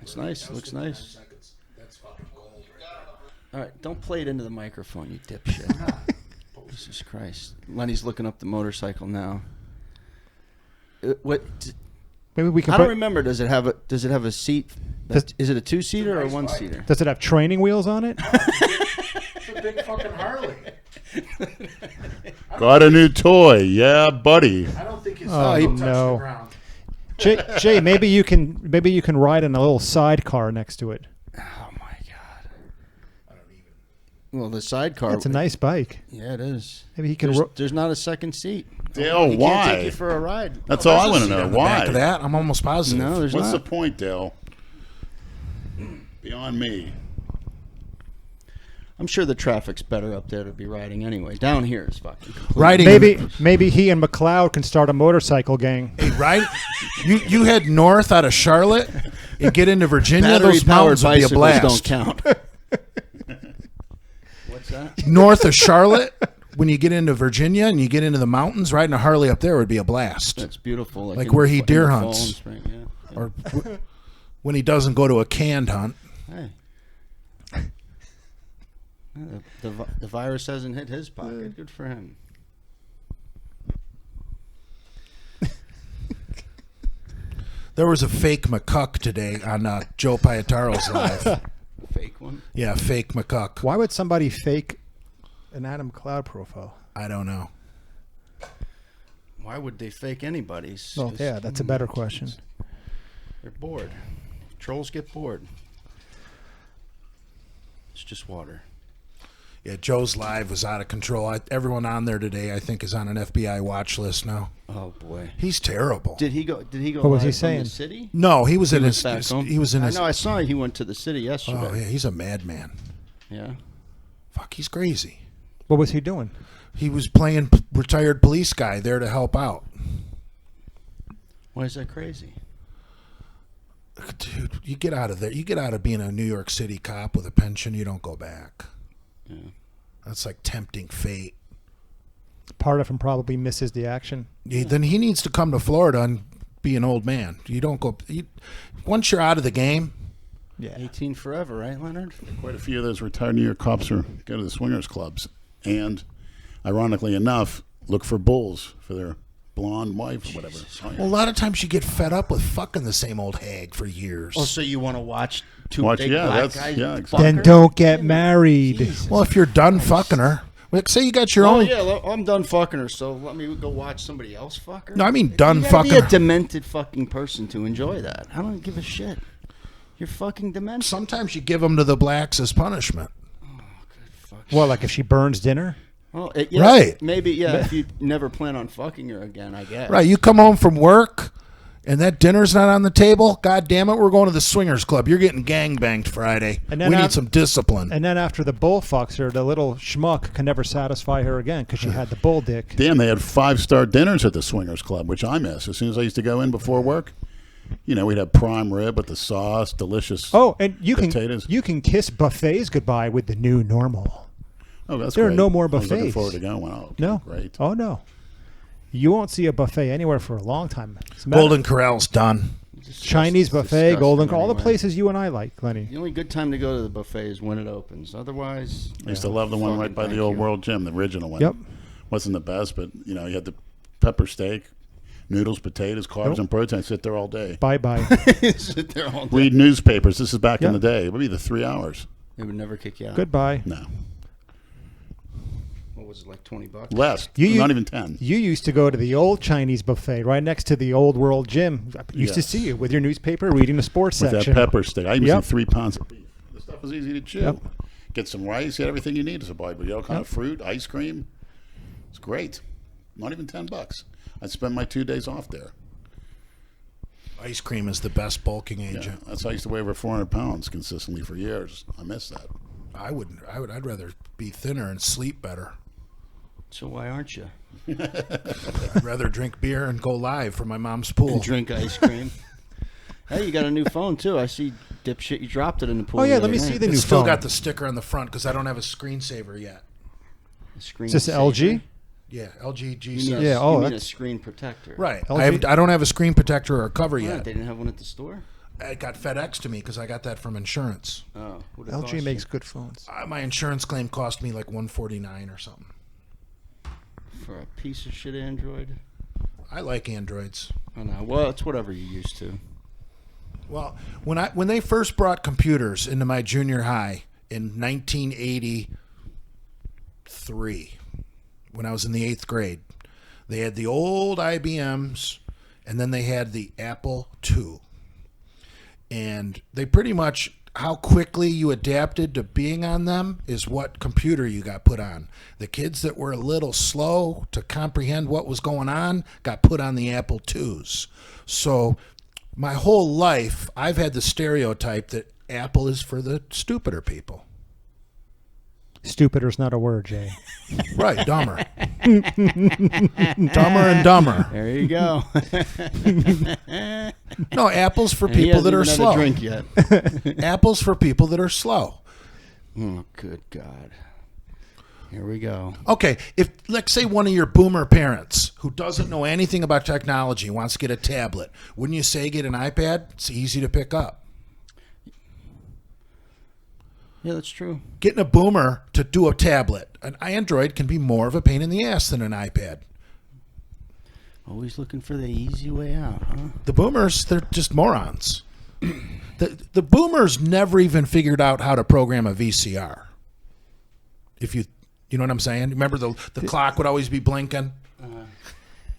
It's nice. That was Looks 59 nice. seconds. That's fucking gold right All right, don't play it into the microphone, you dipshit. Jesus Christ. Lenny's looking up the motorcycle now. What? Maybe we can. I don't remember. Does it have a seat? Is it a 2-seater or a nice 1-seater? Does it have training wheels on it? It's a big fucking Harley. Got a new toy. Yeah, buddy. I don't think his Oh, feet will touch no. the ground. Jay, maybe you can ride in a little sidecar next to it. Oh my God. I don't even. Well, the sidecar. It's a nice bike. Yeah, it is. Maybe he can. There's not a second seat. Dale, He why? can't take you for a ride. That's all I There's a want to seat know. on the back Why? of that? I'm almost positive. No, there's What's not. the point, Dale? Beyond me. I'm sure the traffic's better up there to be riding anyway. Down here is fucking. completely- Riding. Maybe he and McLeod can start a motorcycle gang. Hey, right? You head north out of Charlotte and get into Virginia. Those Battery-powered mountains would be a bicycles blast. don't count. What's that? North of Charlotte, when you get into Virginia and you get into the mountains, riding a Harley up there would be a blast. That's beautiful. Like in where the he in deer the hunts. fall and spring, yeah. Or when he doesn't go to a canned hunt. Hey. The virus hasn't hit his pocket. Good for him. There was a fake McCuck today on Joe Pietaro's live. Fake one. Yeah, fake McCuck. Why would somebody fake an Adam McLeod profile? I don't know. Why would they fake anybody's? Well, 'Cause yeah, that's a better question. They're bored. Trolls get bored. It's just water. Yeah, Joe's live was out of control. Everyone on there today, I think, is on an FBI watch list now. Oh boy. He's terrible. Did he go? What was he live from saying? The city? No, he was in went his. back home? He was in I his. know. I saw he went to the city yesterday. Oh yeah, he's a madman. Yeah. Fuck, he's crazy. What was he doing? He was playing retired police guy there to help out. Why is that crazy? Dude, you get out of there. You get out of being a New York City cop with a pension, you don't go back. Yeah. That's like tempting fate. Part of him probably misses the action. Yeah, then he needs to come to Florida and be an old man. You don't go. Once you're out of the game. Yeah. 18 forever, right, Leonard? Quite a few of those retired New York cops go to the swingers clubs, and ironically enough, look for bulls for their blonde wife or whatever. Well, a lot of times you get fed up with fucking the same old hag for years. Oh, so you want to watch two big black guys? Yeah, fuck Then her? don't get married. Jesus. Well, if you're done fucking her, like, say you got your Oh own. yeah, I'm done fucking her. So let me go watch somebody else fuck her. No, I mean done you gotta fucking be a her. demented fucking person to enjoy that. I don't give a shit. You're fucking demented. Sometimes you give them to the blacks as punishment. Well, like if she burns dinner? Well, yeah, Right. Maybe, yeah, if you never plan on fucking her again, I guess. Right, you come home from work and that dinner's not on the table. God damn it, we're going to the swingers club. You're getting gangbanged Friday. And We then need some discipline. And then after the bull fucks her, the little schmuck can never satisfy her again because she had the bull dick. Damn, they had 5-star dinners at the swingers club, which I miss. As soon as I used to go in before work, we'd have prime rib with the sauce, delicious. Oh, and you potatoes. can kiss buffets goodbye with the new normal. Oh, that's there are great. no more I was looking buffets. forward to going. Oh, okay, No. great. Oh, no. You won't see a buffet anywhere for a long time. As a matter- Golden Corral's done. Chinese buffet, Disgusting Golden, all the anyway. places you and I like, Lenny. The only good time to go to the buffet is when it opens. Otherwise, I used to love the one fucking right by the thank old you. World Gym, the original one. Yep. Wasn't the best, but you had the pepper steak, noodles, potatoes, carbs, Yep. and protein. Sit there all day. Bye-bye. Sit there all day. Read newspapers. This is back in Yep. the day. It would be the 3 hours. They would never kick you out. Goodbye. No, What was it, like $20? less. You- Not even 10. You used to go to the old Chinese buffet right next to the old World Gym. I used to Yes. see you with your newspaper reading the sports With section. that pepper steak. I even Yep. see 3 pounds of beef. The stuff was easy to chew. Yep. Get some rice. You had everything you need as a boy. But all kind of fruit, ice cream. It's great. Not even $10. I'd spend my 2 days off there. Ice cream is the best bulking Yeah, agent. that's how I used to weigh over 400 pounds consistently for years. I miss that. I'd rather be thinner and sleep better. So why aren't you? I'd rather drink beer and go live from my mom's pool. And drink ice cream. Hey, you got a new phone, too. I see, dipshit, you dropped it in the pool. Oh, yeah, the let other me night. see the new It's still phone. got the sticker on the front because I don't have a screensaver yet. Screen Is this saver. LG? Yeah, LG You mean, G7. Yeah, you mean a that's- screen protector. Right. LG? I don't have a screen protector or a cover Why not? yet. They didn't have one at the store? It got FedEx to me because I got that from insurance. Oh. What'd it cost LG you? makes good phones. My insurance claim cost me like $149 or something. For a piece of shit Android? I like Androids. I know. Well, it's whatever you're used to. Well, when they first brought computers into my junior high in 1983, when I was in the 8th grade, they had the old IBMs, and then they had the Apple II. And they pretty much, how quickly you adapted to being on them is what computer you got put on. The kids that were a little slow to comprehend what was going on got put on the Apple IIs. So my whole life, I've had the stereotype that Apple is for the stupider people. Stupider's not a word, Jay. Right, dumber. Dumber and dumber. There you go. No, Apple's for And he people that hasn't are even had slow. a drink yet. Apple's for people that are slow. Oh, good God. Here we go. Okay, if let's say one of your boomer parents who doesn't know anything about technology wants to get a tablet, wouldn't you say get an iPad? It's easy to pick up. Yeah, that's true. Getting a boomer to do a tablet, an Android can be more of a pain in the ass than an iPad. Always looking for the easy way out, huh? The boomers, they're just morons. The boomers never even figured out how to program a VCR. If you know what I'm saying? Remember the clock would always be blinking?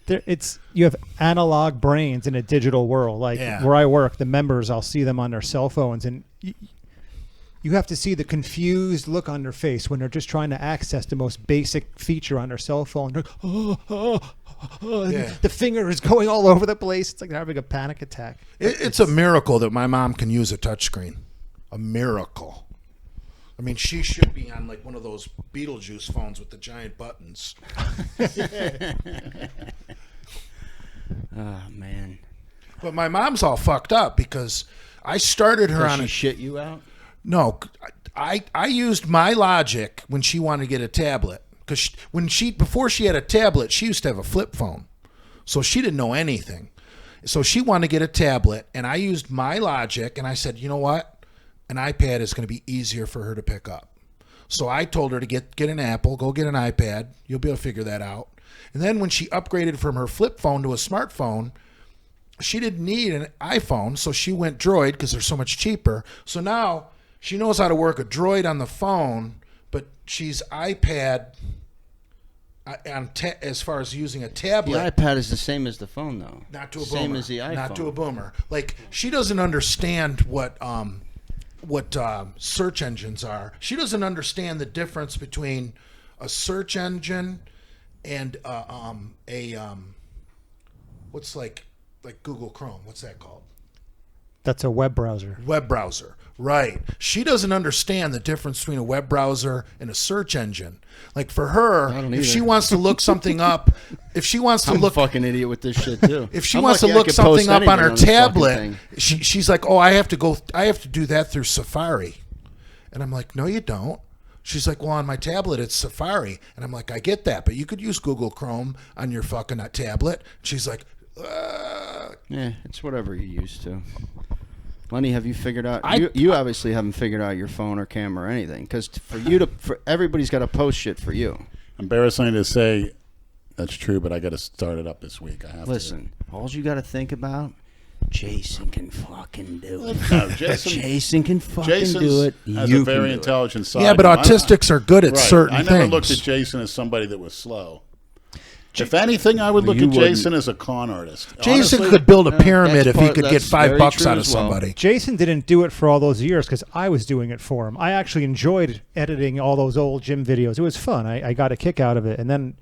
You have analog brains in a digital world. Like Yeah. where I work, the members, I'll see them on their cell phones, and you have to see the confused look on their face when they're just trying to access the most basic feature on their cell phone. They're, and Yeah. the finger is going all over the place. It's like they're having a panic attack. It's a miracle that my mom can use a touchscreen. A miracle. I mean, she should be on like one of those Beetlejuice phones with the giant buttons. Oh man. But my mom's all fucked up because I started her Does on she a shit you out? No, I used my logic when she wanted to get a tablet because before she had a tablet, she used to have a flip phone, so she didn't know anything. So she wanted to get a tablet, and I used my logic, and I said, you know what, an iPad is going to be easier for her to pick up. So I told her to get an Apple, go get an iPad. You'll be able to figure that out. And then when she upgraded from her flip phone to a smartphone, she didn't need an iPhone, so she went Droid because they're so much cheaper. So now she knows how to work a Droid on the phone, but she's iPad as far as using a tablet. The iPad is the same as the phone, though. Not to a boomer. Same as the iPhone. Not to a boomer. Like, she doesn't understand what search engines are. She doesn't understand the difference between a search engine and what's like Google Chrome. What's that called? That's a web browser. Web browser. Right. She doesn't understand the difference between a web browser and a search engine. Like for her, if she wants to look something up, if she wants to I'm look a fucking idiot with this shit too. If she wants to look something up on her tablet, she's like, "Oh, I have to do that through Safari." And I'm like, "No, you don't." She's like, "Well, on my tablet it's Safari." And I'm like, "I get that, but you could use Google Chrome on your fucking tablet." She's like, yeah, it's whatever you're used to. Lenny, have you figured out? You obviously haven't figured out your phone or camera or anything, because for everybody's got to post shit for you. Embarrassing to say, that's true, but I got to start it up this week. I have Listen, all you got to think about, Jason can fucking do it. No, Jason can fucking Jason's do it. has You a very can do intelligent side. "Yeah, but to him. autistics are good at Right. certain I things." never looked at Jason as somebody that was slow. If anything, I would look at Jason as a con artist. Jason Honestly, could build a pyramid if he could get that's $5 very out true of as well. somebody. Jason didn't do it for all those years because I was doing it for him. I actually enjoyed editing all those old gym videos. It was fun. I got a kick out of it. And then,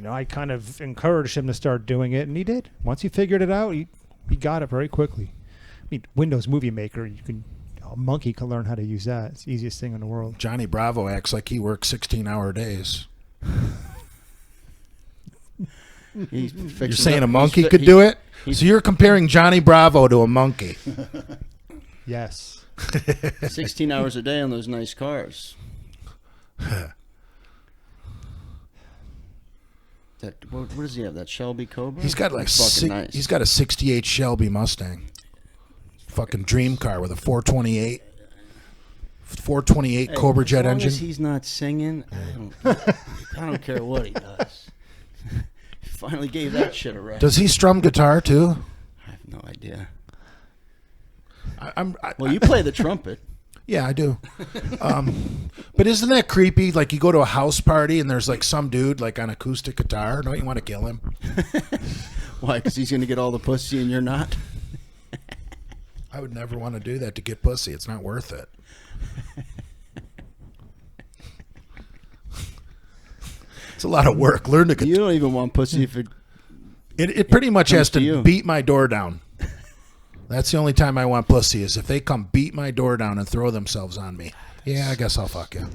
I kind of encouraged him to start doing it, and he did. Once he figured it out, he got it very quickly. I mean, Windows Movie Maker, a monkey can learn how to use that. It's the easiest thing in the world. Johnny Bravo acts like he works 16-hour days. You're saying a monkey could do it? So you're comparing Johnny Bravo to a monkey. Yes. 16 hours a day on those nice cars. What does he have? That Shelby Cobra? He's got nice. He's got a 68 Shelby Mustang. Fucking dream car with a 428 Cobra jet engine. As long as he's not singing, I don't care what he does. Finally gave that shit a rest. Does he strum guitar too? I have no idea. Well, you play the trumpet. Yeah, I do. But isn't that creepy? Like you go to a house party and there's like some dude like on acoustic guitar. Don't you want to kill him? Why? Because he's going to get all the pussy and you're not? I would never want to do that to get pussy. It's not worth it. It's a lot of work. Learn to You don't even want pussy if it pretty much has to you. beat my door down. That's the only time I want pussy is if they come beat my door down and throw themselves on me. Yeah, I guess I'll fuck you.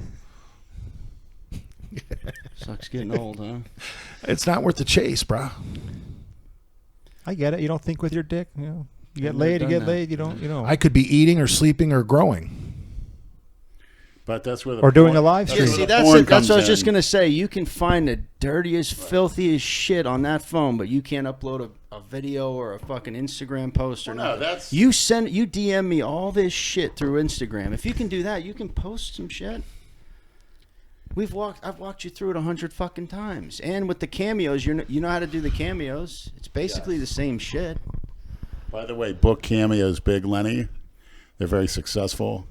Sucks getting old, huh? It's not worth the chase, bro. I get it. You don't think with your dick. You get I've laid, you done get that. laid. You don't. I could be eating or sleeping or growing. But that's where the Or doing porn- a live that's stream. Yeah, where see, the that's porn it. That's what I was comes just in. going to say. You can find the dirtiest, filthiest shit on that phone, but you can't upload a video or a fucking Instagram post or Well, no, nothing. that's- You DM me all this shit through Instagram. If you can do that, you can post some shit. I've walked you through it 100 fucking times. And with the cameos, you know how to do the cameos. It's basically the same shit. By the way, book Cameo's big, Lenny. They're very successful.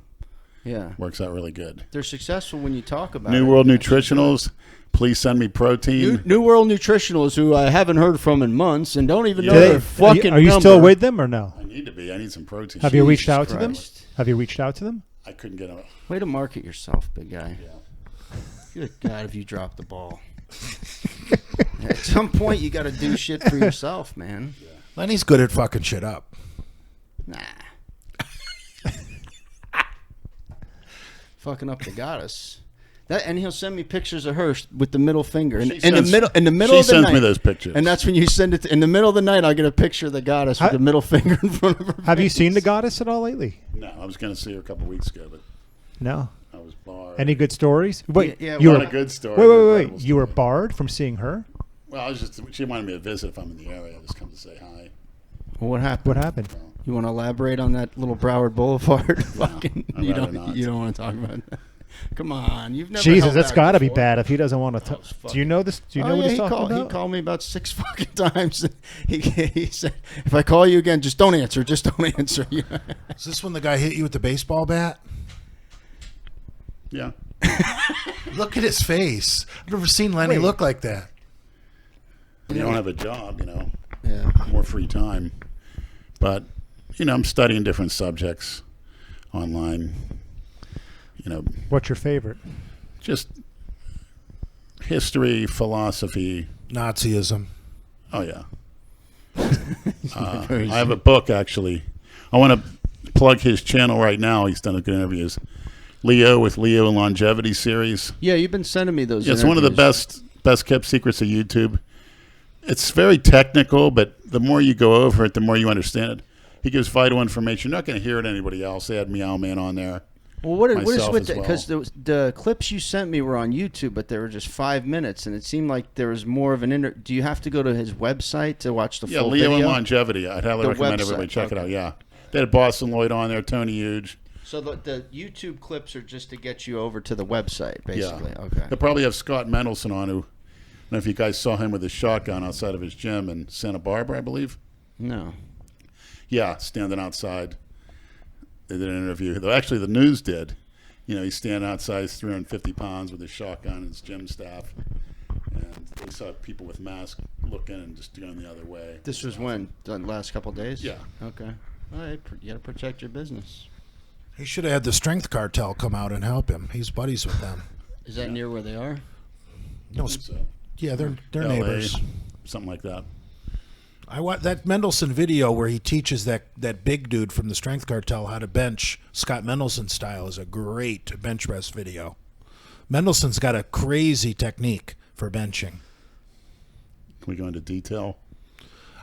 Yeah. Works out really good. They're successful when you talk about New it. World Nutritionals, please send me protein. New World Nutritionals, who I haven't heard from in months and don't even know Yeah. their fucking Are you number. still with them or no? I need to be. I need some protein. Have you reached Jesus out to them? Christ. Have you reached out to them? I couldn't get them. Way to market yourself, big guy. Yeah. Good God, if you drop the ball. At some point, you got to do shit for yourself, man. Lenny's good at fucking shit up. Nah. fucking up the goddess. And he'll send me pictures of her with the middle finger in the sends- middle of the night. She sends me those pictures. And that's when you send it in the middle of the night. I'll get a picture of the goddess with the middle finger in front of her. Have you face. seen the goddess at all lately? No, I was going to see her a couple weeks ago, but No. I was barred. Any good stories? Wait, Yeah, you Not were a good story. wait. Incredible You were story. barred from seeing her? Well, she wanted me to visit if I'm in the area. I just come to say hi. Well, what happened? What happened? You want to elaborate on that little Broward Boulevard? Fucking, I'd you rather don't. not. You don't want to talk about that. Come on, you've never. Jesus, held that's back got to be before. bad if he doesn't want to That talk. was Do you know this? Do you know what he's talking He about? called me about 6 fucking times. He said, "If I call you again, just don't answer. Just don't answer." Is this when the guy hit you with the baseball bat? Yeah. Look at his face. I've never seen Lenny look like that. You don't have a job, Yeah. more free time. But, I'm studying different subjects online. What's your favorite? Just history, philosophy. Nazism. Oh, yeah. I have a book, actually. I want to plug his channel right now. He's done a good interviews. Leo with Leo Longevity series. Yeah, you've been sending me those. Yeah, it's one of the best kept secrets of YouTube. It's very technical, but the more you go over it, the more you understand it. He gives vital information. You're not going to hear it anybody else. They had Meow Man on there. Well, what is myself with as that? Because the clips you sent me were on YouTube, but they were just 5 minutes, and it seemed like there was more of an Do you have to go to his website to watch the Yeah, full Leo and video? Longevity. I'd highly The recommend website, everybody check it okay. out. Yeah, they had Boston Lloyd on there, Tony Huge. So the YouTube clips are just to get you over to the website, basically. Yeah. Okay. They'll probably have Scott Mendelssohn on, who, I don't know if you guys saw him with his shotgun outside of his gym in Santa Barbara, I believe. No. Yeah, standing outside. They did an interview. Though actually, the news did. He's standing outside. He's 350 pounds with his shotgun and his gym staff. And they saw people with masks looking and just going the other way. This was when? The last couple of days? Yeah. Okay. All right. You got to protect your business. He should have had the Strength Cartel come out and help him. He's buddies with them. Is that near where they are? No, So, yeah, they're LA, neighbors. something like that. I want that Mendelssohn video where he teaches that big dude from the Strength Cartel how to bench Scott Mendelssohn style is a great bench press video. Mendelssohn's got a crazy technique for benching. Can we go into detail?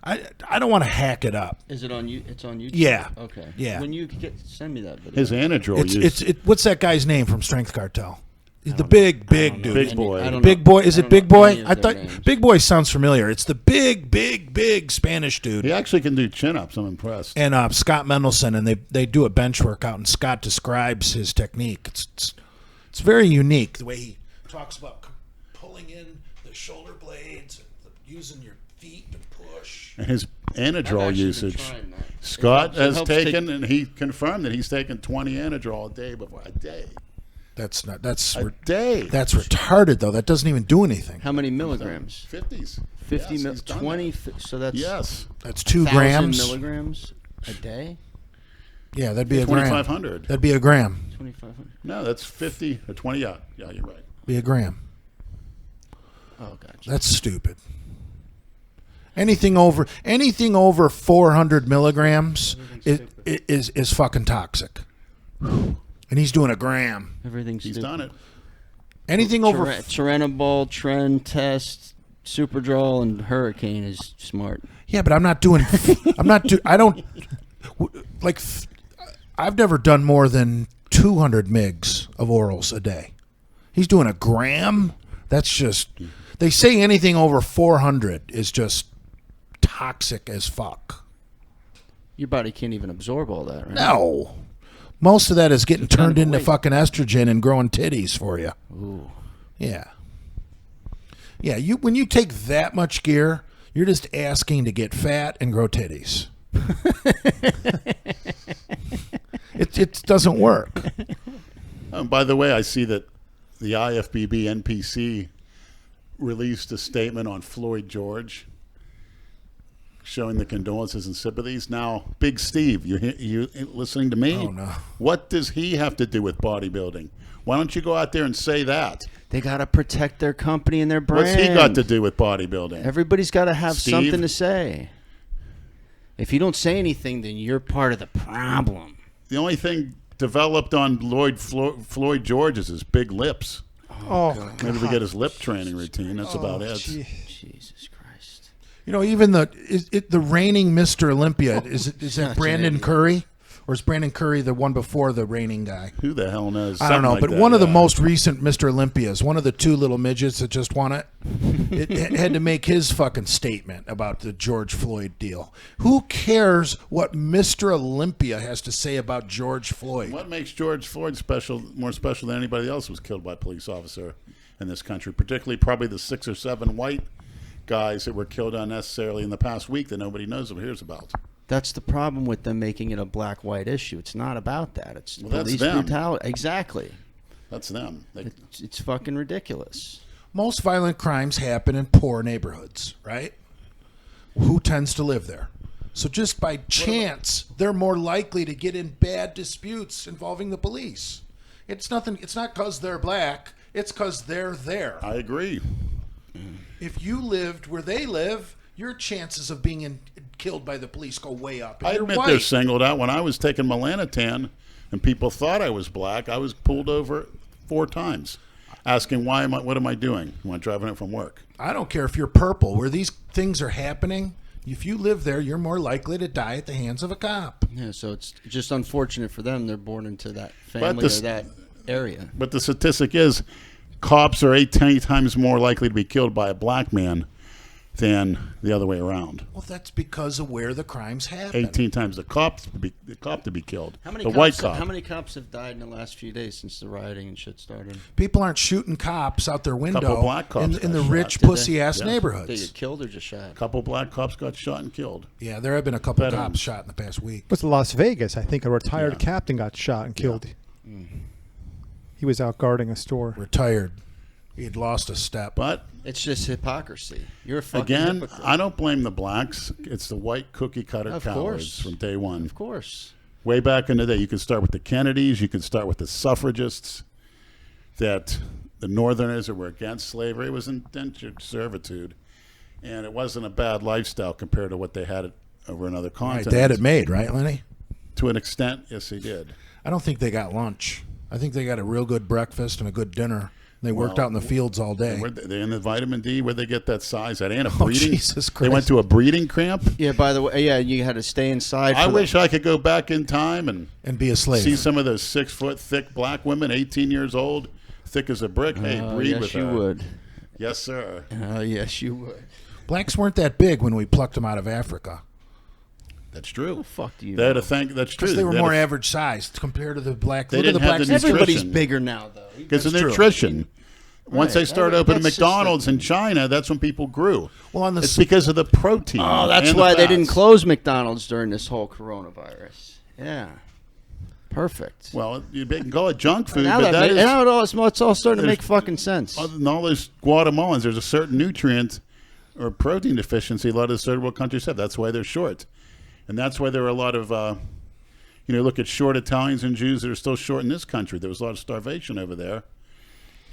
I don't want to hack it up. Is it on you? It's on YouTube. Yeah. Okay. Yeah. When you send me that video. His Anadrol use. What's that guy's name from Strength Cartel? He's the big dude. Big boy. I don't Big know- boy. Is I it don't Big know Boy? any of I their thought names. Big Boy sounds familiar. It's the big Spanish dude. He actually can do chin-ups. I'm impressed. And Scott Mendelssohn, and they do a bench workout, and Scott describes his technique. It's very unique the way he talks about pulling in the shoulder blades and using your feet to push. And his I've Anadrol actually been usage. trying that. Scott It has helps taken, and he confirmed that he's taken 20 Anadrol a day before. A day. That's A day. retarded though. That doesn't even do anything. How many milligrams? 50s. 50 Yes, he's done 20. that. So that's Yes. That's 2 1,000 grams. milligrams a day. Yeah, that'd be a gram. 2,500. That'd be a gram. 2,500. No, that's 50 or 20. Yeah, you're right. Be a gram. Oh, gotcha. That's stupid. Anything over 400 milligrams is fucking toxic. And he's doing a gram. Everything's He's stupid. done it. Anything over Tyranobol, Tren Test, Superdrol, and Hurricane is smart. Yeah, but I'm not doing. I don't like. I've never done more than 200 mgs of orals a day. He's doing a gram. That's just. They say anything over 400 is just toxic as fuck. Your body can't even absorb all that, right? No, most of that is getting turned into weight. fucking estrogen and growing titties for you. Ooh. Yeah. Yeah. When you take that much gear, you're just asking to get fat and grow titties. It doesn't work. By the way, I see that the IFBB NPC released a statement on Floyd George showing the condolences and sympathies. Now, Big Steve, you listening to me? Oh, no. What does he have to do with bodybuilding? Why don't you go out there and say that? They got to protect their company and their brand. What's he got to do with bodybuilding? Everybody's got to have Steve? something to say. If you don't say anything, then you're part of the problem. The only thing developed on Floyd George's his big lips. Oh, Maybe we get his lip training routine. That's about it. Jesus Christ. You know, even the reigning Mr. Olympia, is that Brandon Curry? Or is Brandon Curry the one before the reigning guy? Who the hell knows? I don't know, Something but like that, one of the yeah. most recent Mr. Olympias, one of the two little midgets that just won it, it had to make his fucking statement about the George Floyd deal. Who cares what Mr. Olympia has to say about George Floyd? What makes George Floyd more special than anybody else who was killed by a police officer in this country, particularly probably the 6 or 7 white guys that were killed unnecessarily in the past week that nobody knows or hears about? That's the problem with them making it a black-white issue. It's not about that. It's police them. brutality. Exactly. That's them. It's fucking ridiculous. Most violent crimes happen in poor neighborhoods, right? Who tends to live there? So just by chance, they're more likely to get in bad disputes involving the police. It's nothing. It's not because they're black. It's because they're there. I agree. If you lived where they live, your chances of being killed by the police go way up. I admit they're singled out. When I was taking Melanotan and people thought I was black, I was pulled over 4 times asking, what am I doing? Am I driving it from work? I don't care if you're purple. Where these things are happening, if you live there, you're more likely to die at the hands of a cop. Yeah, so it's just unfortunate for them. They're born into that family or that area. But the statistic is cops are 18 times more likely to be killed by a black man than the other way around. Well, that's because of where the crimes happen. 18 times the cop to be killed. How many white cop. How many cops have died in the last few days since the rioting and shit started? People aren't shooting cops out their window Couple black cops in the got rich, Did they? pussy-ass Did they neighborhoods. get killed or just shot? A couple black cops got shot and killed. Yeah, there have been a couple Veterans. cops shot in the past week. it was Las Vegas. I think a retired Yeah. captain got shot and killed. He was out guarding a store. Retired. He'd lost a step. But It's just hypocrisy. You're a fucking again, hypocrite. I don't blame the blacks. It's the white cookie cutter Of cowards course. from day one. Of course. Way back in the day, you could start with the Kennedys, you could start with the suffragists, that the Northerners that were against slavery. It was indentured servitude, and it wasn't a bad lifestyle compared to what they had over in other Right, continents. they had it made, right, Lenny? To an extent, yes, they did. I don't think they got lunch. I think they got a real good breakfast and a good dinner. They worked Well, out in the fields all day. They in the vitamin D, where'd they get that size? That ain't a Oh, breeding. Jesus They went Christ. to a breeding camp. Yeah, by the way, yeah, you had to stay inside. I for wish I could go back in time and And be a slave. see some of those 6-foot thick black women, 18 years old, thick as a brick. Hey, breed yes, with you her. would. Yes, sir. Yes, you would. Blacks weren't that big when we plucked them out of Africa. That's true. The fuck do you They had know? to thank. That's true. Because they were had more to- average sized compared to the black. They Look at the didn't have blacks. the nutrition. Everybody's bigger now, though. Because of That's true. nutrition. Once Right. they started opening That's just McDonald's in China, that's when people grew. Well, on the It's because of the protein. Oh, that's and the why they didn't fats. close McDonald's during this whole coronavirus. Yeah. Perfect. Well, you can call it junk food, now but that is now it's all starting to there's- make fucking sense. in all those Guatemalans. There's a certain nutrient or protein deficiency a lot of third world countries have. That's why they're short, and that's why there are a lot of look at short Italians and Jews that are still short in this country. There was a lot of starvation over there,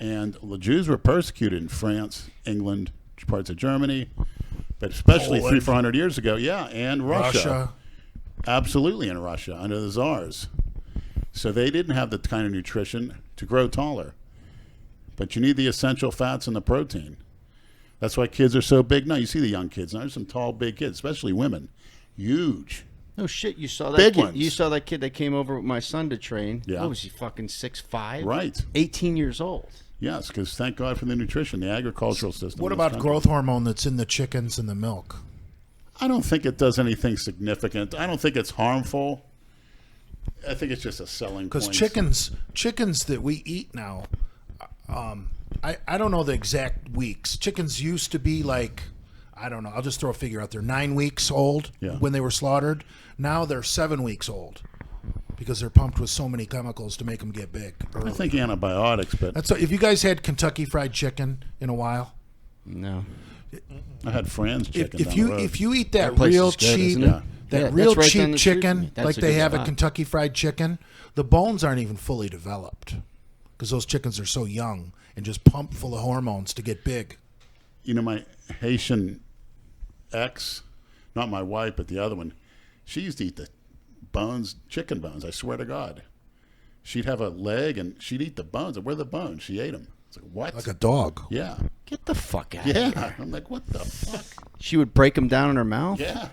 and the Jews were persecuted in France, England, parts of Germany, but especially Poland. 300-400 years ago. Yeah, and Russia. Absolutely, in Russia under the czars. So they didn't have the kind of nutrition to grow taller. But you need the essential fats and the protein. That's why kids are so big now. You see the young kids now. There's some tall, big kids, especially women. Huge. No shit, you saw that Big kid. ones. You saw that kid that came over with my son to train. Yeah. What was he, fucking 6'5"? Right. 18 years old. Yes, because thank God for the nutrition, the agricultural system. What in this about country. growth hormone that's in the chickens and the milk? I don't think it does anything significant. I don't think it's harmful. I think it's just a selling point. Because chickens that we eat now, I don't know the exact weeks. Chickens used to be like, I don't know, I'll just throw a figure out there, 9 weeks old Yeah. when they were slaughtered. Now they're 7 weeks old because they're pumped with so many chemicals to make them get big. I think antibiotics, but That's if you guys had Kentucky Fried Chicken in a while. No. I had Fran's chicken down the road. If you eat that place real is good, cheap isn't it? Yeah. that Yeah, real that's right down cheap the street from chicken me. That's like a they good have at spot. Kentucky Fried Chicken, the bones aren't even fully developed because those chickens are so young and just pumped full of hormones to get big. You know, my Haitian ex, not my wife, but the other one, she used to eat the bones, chicken bones, I swear to God. she'd have a leg and she'd eat the bones. Where are the bones? She ate them. It's like, what? Like a dog. Yeah. Get the fuck out of Yeah. here. I'm like, what the fuck? She would break them down in her mouth? Yeah.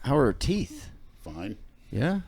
How are her teeth? Fine. Yeah?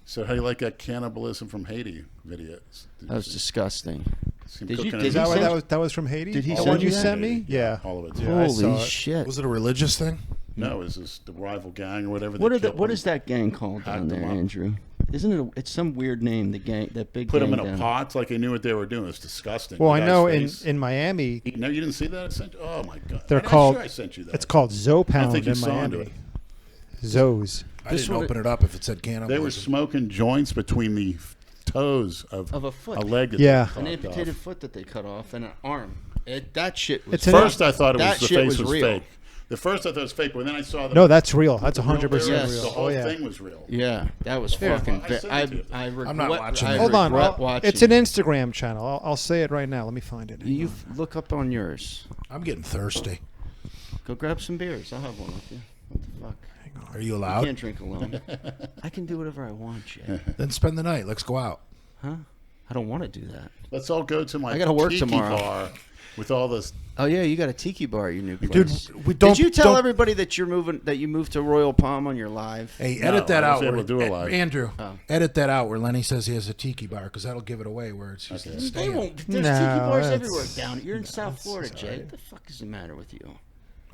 So how do you like that cannibalism from Haiti videos? That was disgusting. See him Did you- cooking did Is it? that send- what that was from Haiti? Did he the send one you you that? sent me? Yeah. All of it. Yeah, I saw Holy it. shit. Was it a religious thing? No, it was this, the rival gang or whatever. What they are the, killed what them. is that gang called down Hacked there, them up. Andrew? Isn't it? It's some weird name. The gang, that big. Put gang them in a down. pot like they knew what they were doing. It's disgusting. Well, The I guy's know face. in Miami, No, you didn't see that? I sent you? Oh my god! They're I'm called- Sure I sent you that. it's called Zopound think you in saw into Miami. it. Zoes. I This didn't one- open it up if it said cannibalism. They were smoking joints between the toes of Of a foot. a leg. That Yeah. they An chopped amputated off. foot that they cut off and an arm. That shit was. It's an- First, I thought it was that the shit face was real. fake. The first I thought it was fake, but then I saw the No, that's real. That's real 100% there, Yes. real. The whole Oh yeah. thing was real. Yeah, that was fucking. I sent it to you. I regret. I'm not watching I it. Hold on. regret watching. It's an Instagram channel. I'll say it right now. Let me find it. You look up on yours. I'm getting thirsty. Go grab some beers. I'll have one with you. What the fuck? Are you I allowed? can't drink alone. I can do whatever I want, Jay. Then spend the night. Let's go out. Huh? I don't want to do that. Let's all go to my I gotta work tiki tomorrow. bar with all this. Oh yeah, you got a tiki bar at your new place. Dude, we don't. Did you tell don't- everybody that you're moving? That you moved to Royal Palm on your live? Hey, No, edit that I was out. able where- to do a live. Andrew, Oh. edit that out where Lenny says he has a tiki bar because that'll give it away where it's used to They stay. won't. There's No, tiki bars that's- everywhere down. You're in South Florida, Jay. What the fuck is the matter with you?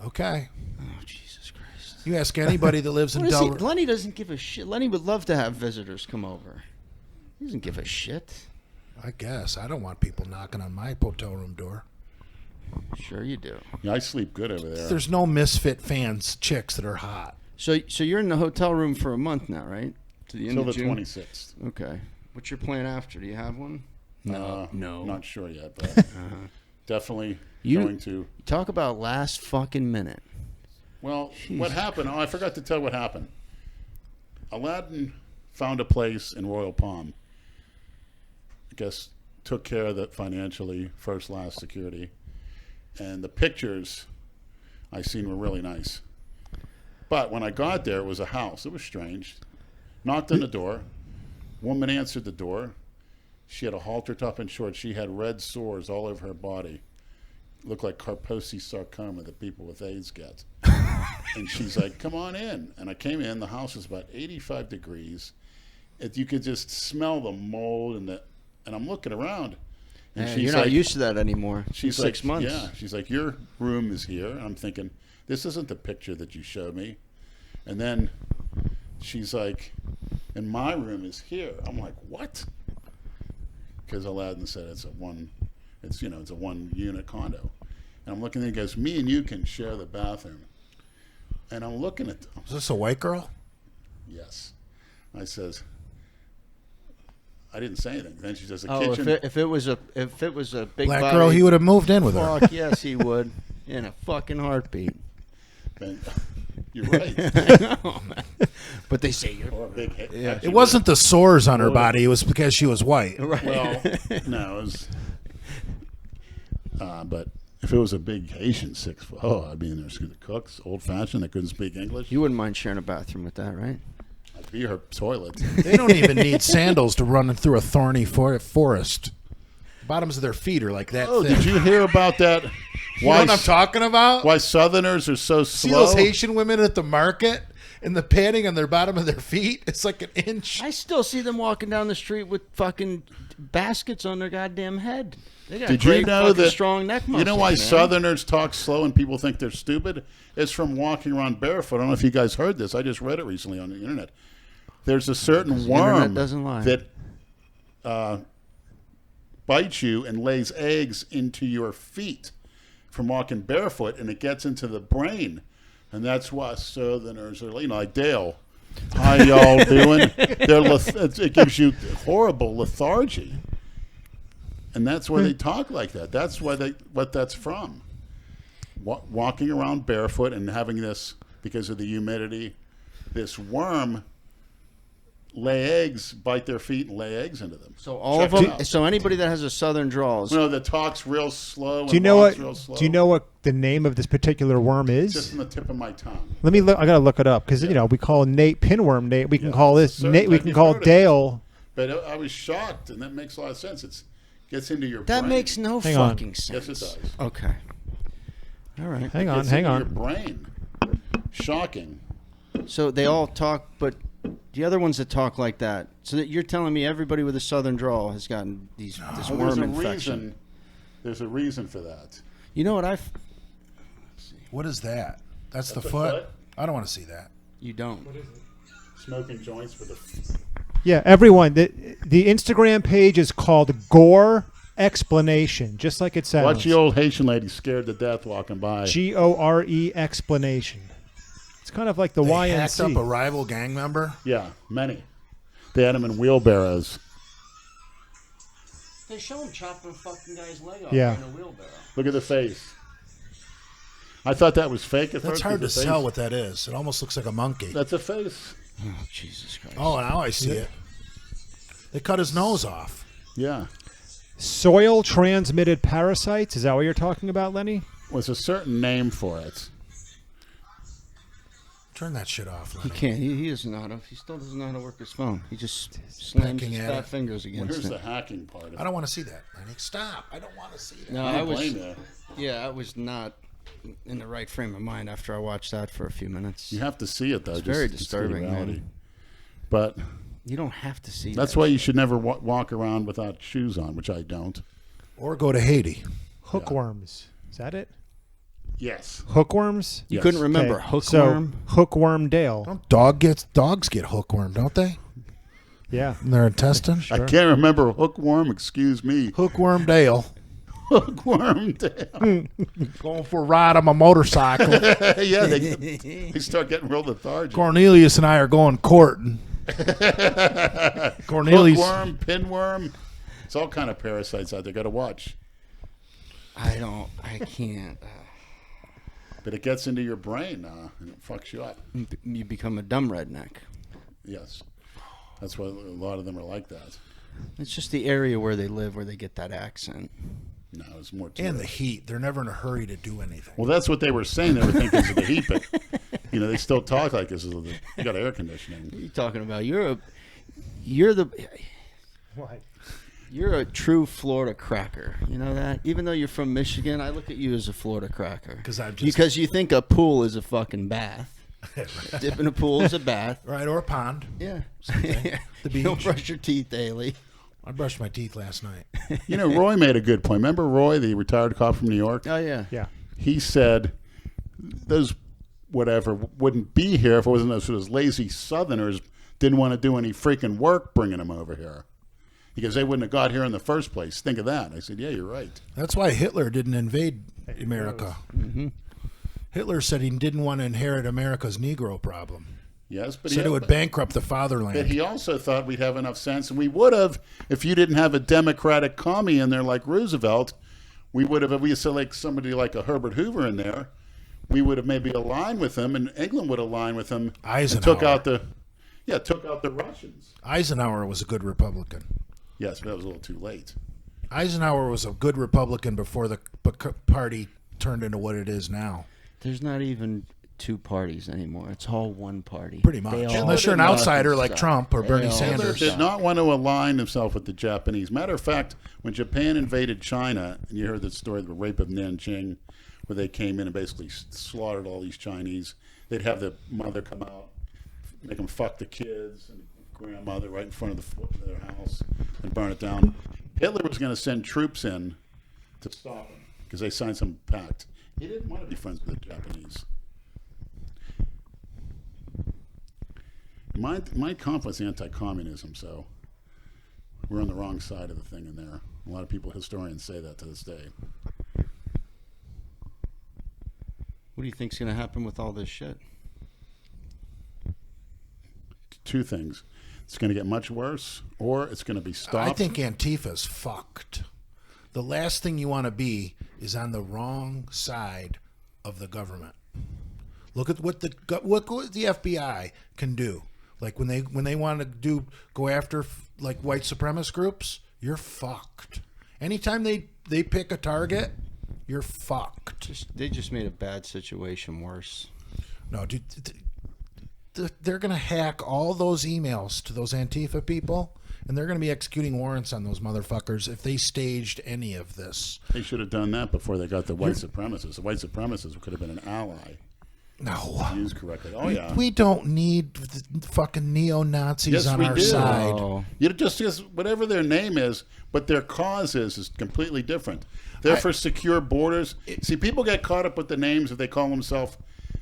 Okay. Oh Jesus Christ! You ask anybody that lives in What is he? Delray. Lenny doesn't give a shit. Lenny would love to have visitors come over. He doesn't give a shit. I guess I don't want people knocking on my hotel room door. Sure you do. Yeah, I sleep good over there. There's no Misfit fans, chicks that are hot. So you're in the hotel room for a month now, right? To the end Until of the June. 26th. Okay. What's your plan after? Do you have one? No. Not sure yet, but definitely You- going to. Talk about last fucking minute. Well, Jesus what happened? Oh, I forgot to tell what happened. Aladdin found a place in Royal Palm. I guess took care of that financially, first, last security. And the pictures I seen were really nice. But when I got there, it was a house. It was strange. Knocked on the door. Woman answered the door. She had a halter top and shorts. She had red sores all over her body. Looked like Kaposi sarcoma that people with AIDS get. And she's like, come on in. And I came in. The house was about 85 degrees. You could just smell the mold and I'm looking around. And Man, she's you're not like, used to that anymore. she's in 6 like, months. Yeah. She's like, your room is here. And I'm thinking, this isn't the picture that you showed me. And then she's like, and my room is here. I'm like, what? Because Aladdin said it's a one unit condo. And I'm looking and he goes, me and you can share the bathroom. And I'm looking at Is this a white girl? yes. I says, I didn't say anything. Then she says, the Oh, kitchen. if it was a big Black body, girl, he would have moved in with her. Fuck yes, he would. In a fucking heartbeat. And, you're right. But they say you're Or a big head. Yeah. It wasn't the sores on her body. It was because she was white. right. Well, no, it was. But if it was a big Haitian 6 foot, I'd be in there with the cooks, old fashioned, that couldn't speak English. You wouldn't mind sharing a bathroom with that, right? I'd be her toilet. They don't even need sandals to run through a thorny forest. Bottoms of their feet are like that Oh, thin. did you hear about that? You know what I'm talking about? Why Southerners are so See slow? those Haitian women at the market and the padding on their bottom of their feet? It's like an inch. I still see them walking down the street with fucking baskets on their goddamn head. They got Did great you know fucking that? strong neck muscles, You know why man. Southerners talk slow and people think they're stupid? It's from walking around barefoot. I don't know if you guys heard this. I just read it recently on the internet. There's a certain The internet worm doesn't lie. that bites you and lays eggs into your feet from walking barefoot, and it gets into the brain, and that's why Southerners are, like Dale. How y'all doing? It gives you horrible lethargy, and that's why they talk like that. That's why what that's from. Walking around barefoot and having this, because of the humidity, this worm lay eggs, bite their feet, and lay eggs into them. So all Check of it them. out. So anybody that has a southern drawl is That talks real slow. Do you and know walks what? real slow. Do you know what the name of this particular worm Just is? on the tip of my tongue. Let me look. I gotta look it up because we call Nate pinworm Nate. We can call this certain Nate. We type can you've call heard of. Dale. But I was shocked, and that makes a lot of sense. It gets into your that brain. makes no Hang on. fucking sense. Yes, it does. Okay. All right. Hang on. Gets Hang into on. your brain. Shocking. So they all talk, but the other ones that talk like that. So that you're telling me everybody with a southern drawl has gotten this Well, worm infection. There's a reason for that. You know what What is that? That's the the foot? foot? I don't want to see that. You don't. Smoking joints with a. Yeah, everyone. The Instagram page is called Gore Explanation, just like it sounds. Watch the old Haitian lady scared to death walking by. GORE Explanation. It's kind of like the They hacked up a YNC. rival gang member. Yeah, many. They had them in wheelbarrows. They show him chopping a fucking guy's leg off Yeah. in a wheelbarrow. Look at the face. I thought that was fake at That's first. hard to with the tell face. what that is. It almost looks like a monkey. That's a face. Oh, Jesus Christ. Oh, now I see it. They cut his nose off. Yeah. Soil transmitted parasites. Is that what you're talking about, Lenny? Was a certain name for it. Turn that shit off, He Lenny. can't. He doesn't know how to. He still doesn't know how to work his phone. He just slams Pecking his at fat it. fingers Well, against here's it. the hacking part of it. I don't want to see that, Lenny. Stop. I don't want to see that. No, I I don't was. blame you. Yeah, I was not in the right frame of mind after I watched that for a few minutes. You have to see it, though. It's just very to see disturbing, reality. man. But You don't have to see. that's that why you shit. should never walk around without shoes on, which I don't. Or go to Haiti. Hookworms. Is that it? Yes. Hookworms? You Yes. couldn't remember Okay, hookworm. So, hookworm Dale. Dogs get hookworm, don't they? Yeah. In their intestine. I can't remember hookworm. Excuse me. Hookworm Dale. Hookworm. Damn. Going for a ride on my motorcycle. Yeah, they start getting real lethargic. Cornelius and I are going courting. Cornelius. Hookworm, pinworm. It's all kind of parasites out there. Got to watch. I can't. But it gets into your brain and it fucks you up. You become a dumb redneck. Yes. That's why a lot of them are like that. It's just the area where they live where they get that accent. No, it's more to And it. the heat. They're never in a hurry to do anything. Well, that's what they were saying. They were thinking it's the heat, but they still talk like this. You got air conditioning. What are you talking about? You're a true Florida cracker. You know that? Even though you're from Michigan, I look at you as a Florida cracker. Because you think a pool is a fucking bath. Dip in a pool is a bath. Right, or a pond. Yeah. The You don't beach. brush your teeth daily. I brushed my teeth last night. Roy made a good point. Remember Roy, the retired cop from New York? Oh, yeah. Yeah. He said those whatever wouldn't be here if it wasn't those lazy Southerners didn't want to do any freaking work bringing them over here. Because they wouldn't have got here in the first place. Think of that. I said, yeah, you're right. That's why Hitler didn't invade America. Mm-hmm. Hitler said he didn't want to inherit America's Negro problem. Yes, but Said it would bankrupt the fatherland. But he also thought we'd have enough sense, and we would have if you didn't have a Democratic commie in there like Roosevelt. We would have, if we said like somebody like a Herbert Hoover in there, we would have maybe aligned with him, and England would align with him. Eisenhower. And took out the Russians. Eisenhower was a good Republican. Yes, but that was a little too late. Eisenhower was a good Republican before the party turned into what it is now. There's not even two parties anymore. It's all one party. Pretty much. They all Unless you're an fucking outsider like suck. Trump or They Bernie all Sanders. Hitler suck. did not want to align himself with the Japanese. Matter of fact, when Japan invaded China, and you heard the story of the rape of Nanjing, where they came in and basically slaughtered all these Chinese, they'd have the mother come out, make them fuck the kids and grandmother right in front of their house and burn it down. Hitler was going to send troops in to stop them because they signed some pact. He didn't want to be friends with the Japanese. My conflict's anti-communism, so we're on the wrong side of the thing in there. A lot of people, historians, say that to this day. What do you think's going to happen with all this shit? Two things. It's going to get much worse, or it's going to be stopped. I think Antifa's fucked. The last thing you want to be is on the wrong side of the government. Look at what the FBI can do. Like when they want to go after like white supremacist groups, you're fucked. Anytime they pick a target, you're fucked. They just made a bad situation worse. No, dude, they're gonna hack all those emails to those Antifa people, and they're gonna be executing warrants on those motherfuckers if they staged any of this. They should have done that before they got the white supremacists. The white supremacists could have been an ally. No. Used correctly. Oh, yeah. We don't need the fucking neo-Nazis Yes, on we our do. side. Oh. You just whatever their name is, but their cause is completely different. They're for secure borders. See, people get caught up with the names if they call themselves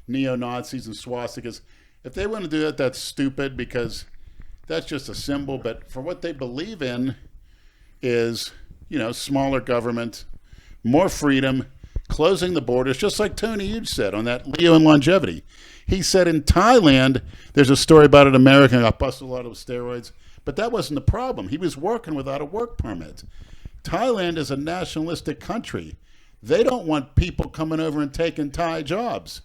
neo-Nazis and swastikas. If they want to do that, that's stupid because that's just a symbol. But for what they believe in is, smaller government, more freedom, closing the borders, just like Tony Hughes said on that Leo and Longevity. He said in Thailand, there's a story about an American who got busted a lot of steroids, but that wasn't the problem. He was working without a work permit. Thailand is a nationalistic country. They don't want people coming over and taking Thai jobs.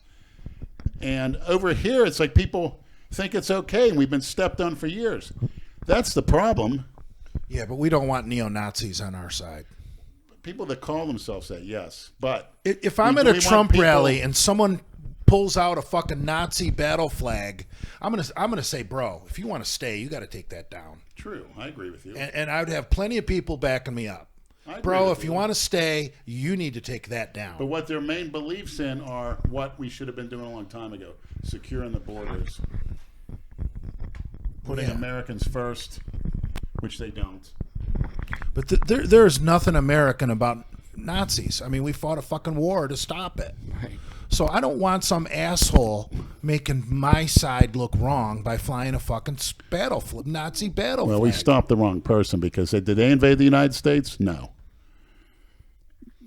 And over here, it's like people think it's okay, and we've been stepped on for years. That's the problem. Yeah, but we don't want neo-Nazis on our side. People that call themselves that, yes. But If I'm at a Trump rally and someone pulls out a fucking Nazi battle flag, I'm gonna say, bro, if you want to stay, you got to take that down. True, I agree with you. And I would have plenty of people backing me up. Bro, if you want to stay, you need to take that down. But what their main beliefs in are what we should have been doing a long time ago: securing the borders, putting Americans first, which they don't. But there's nothing American about Nazis. I mean, we fought a fucking war to stop it. Right. So I don't want some asshole making my side look wrong by flying a fucking Nazi battle Well, flag. we stopped the wrong person because did they invade the United States? No.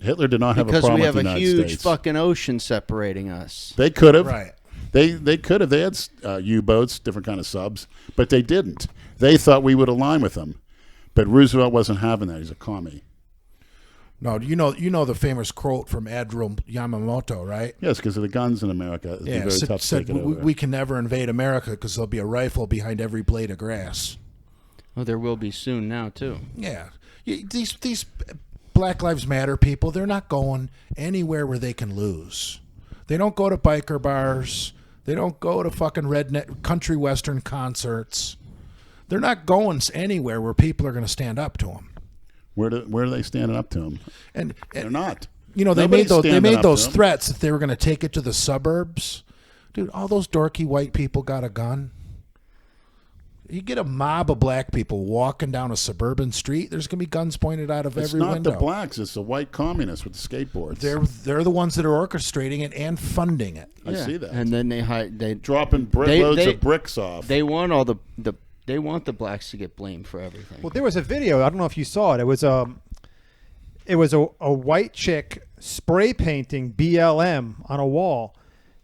Hitler did not have a problem with the United States. Because we have a huge fucking ocean separating us. They could have. Right. They could have. They had U-boats, different kind of subs, but they didn't. They thought we would align with them. But Roosevelt wasn't having that. He's a commie. No, you know the famous quote from Admiral Yamamoto, right? Yes, because of the guns in America. It'd be very tough to take it over. We can never invade America because there'll be a rifle behind every blade of grass. Oh, there will be soon now, too. Yeah. These Black Lives Matter people, they're not going anywhere where they can lose. They don't go to biker bars. They don't go to fucking redneck country western concerts. They're not going anywhere where people are going to stand up to them. Where are they standing up to them? And They're not. They made those threats that they were going to take it to the suburbs. Dude, all those dorky white people got a gun. You get a mob of black people walking down a suburban street, there's going to be guns pointed out of every window. It's not the blacks. It's the white communists with the skateboards. They're the ones that are orchestrating it and funding it. I see that. And then they dropping loads of bricks off. They want all they want the blacks to get blamed for everything. Well, there was a video. I don't know if you saw it. It was a white chick spray painting BLM on a wall,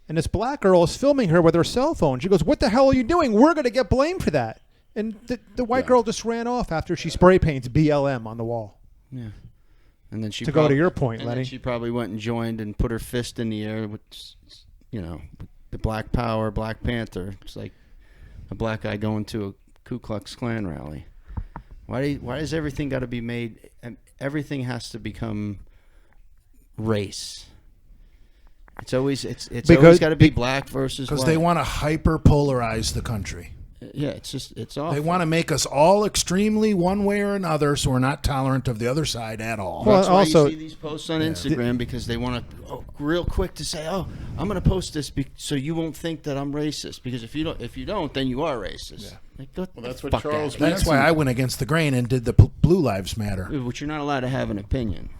and this black girl is filming her with her cell phone. She goes, "What the hell are you doing? We're going to get blamed for that." And the white girl just ran off after she spray paints BLM on the wall. Yeah. And then she go to your point, and Lenny. then she probably went and joined and put her fist in the air with, the Black Power, Black Panther. It's like a black guy going to a Ku Klux Klan rally. Why does everything got to be made? Everything has to become race. It's always got to be black versus white. Because they want to hyper polarize the country. Yeah, it's awful. They want to make us all extremely one way or another, so we're not tolerant of the other side at all. Well, That's why also, you see these posts on Instagram because they want to real quick to say, "Oh, I'm going to post this so you won't think that I'm racist." Because if you don't, then you are racist. Yeah. Like, that's what Charles. That's why I went against the grain and did the Blue Lives Matter. But you're not allowed to have an opinion.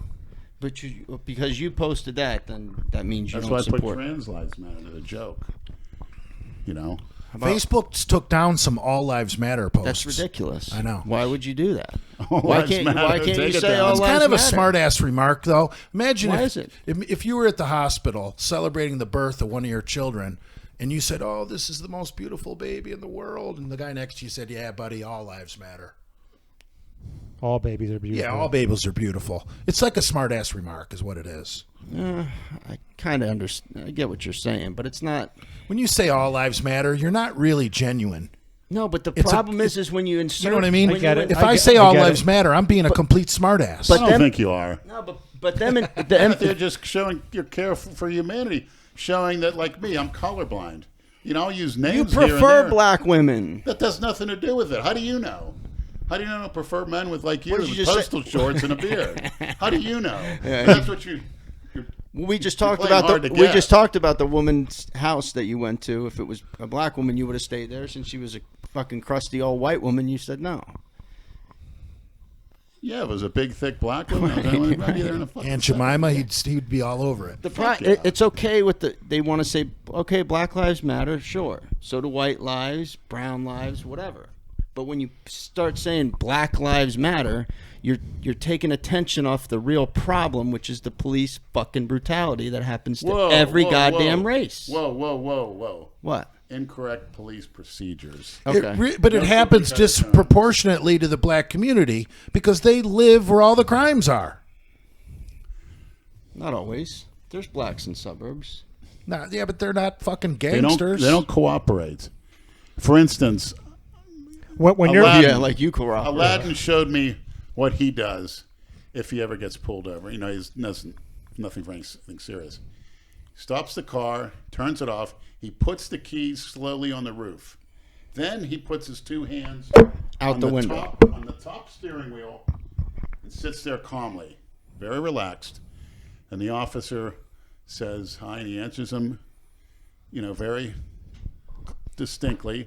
But because you posted that, then that means you don't support. That's why I put trans lives matter as a joke. Facebook took down some All Lives Matter posts. That's ridiculous. I know. Why would you do that? Why can't you say all It's lives kind of a matter? smart-ass remark, though. Imagine Why is it? if you were at the hospital celebrating the birth of one of your children, and you said, "Oh, this is the most beautiful baby in the world," and the guy next to you said, "Yeah, buddy, all lives matter." all babies are beautiful. Yeah, all babies are beautiful. It's like a smart-ass remark is what it is. I kind of understand. I get what you're saying, but it's not. When you say all lives matter, you're not really genuine. No, but the It's a- problem is when you insert. You know what I mean? when I get you it. If I I get- say I all get lives it. matter, I'm being a complete smartass. but I don't them- think you are. No, but them and And if they're just showing your care for humanity, showing that, like me, I'm colorblind. You know, I'll use you names here and prefer there. black women. That has nothing to do with it. How do you know? How do you know I prefer men with like you What did with you just postal say? shorts and a beard? How do you know? That's what you're We just talked playing about hard the to we get. just talked about the woman's house that you went to. If it was a black woman, you would have stayed there. Since she was a fucking crusty old white woman, you said no. Yeah, if it was a big, thick black woman, I'd be there in a fucking Aunt second. Jemima, he'd be all over it. yeah. It's okay with they want to say, okay, Black Lives Matter, sure. So do white lives, brown lives, whatever. But when you start saying Black Lives Matter, you're taking attention off the real problem, which is the police fucking brutality that happens to every goddamn race. Whoa. What? Incorrect police procedures. Okay. But it No happens cookie cutter terms. disproportionately to the black community because they live where all the crimes are. Not always. There's blacks in suburbs. Yeah, but they're not fucking They gangsters. don't cooperate. For instance, When you're Aladdin- Yeah, like you cooperate. Aladdin showed me what he does if he ever gets pulled over. You know, he's nothing for anything serious. Stops the car, turns it off. He puts the keys slowly on the roof. Then he puts his two hands Out on the window. on the top steering wheel and sits there calmly, very relaxed. And the officer says hi, and he answers him, very distinctly.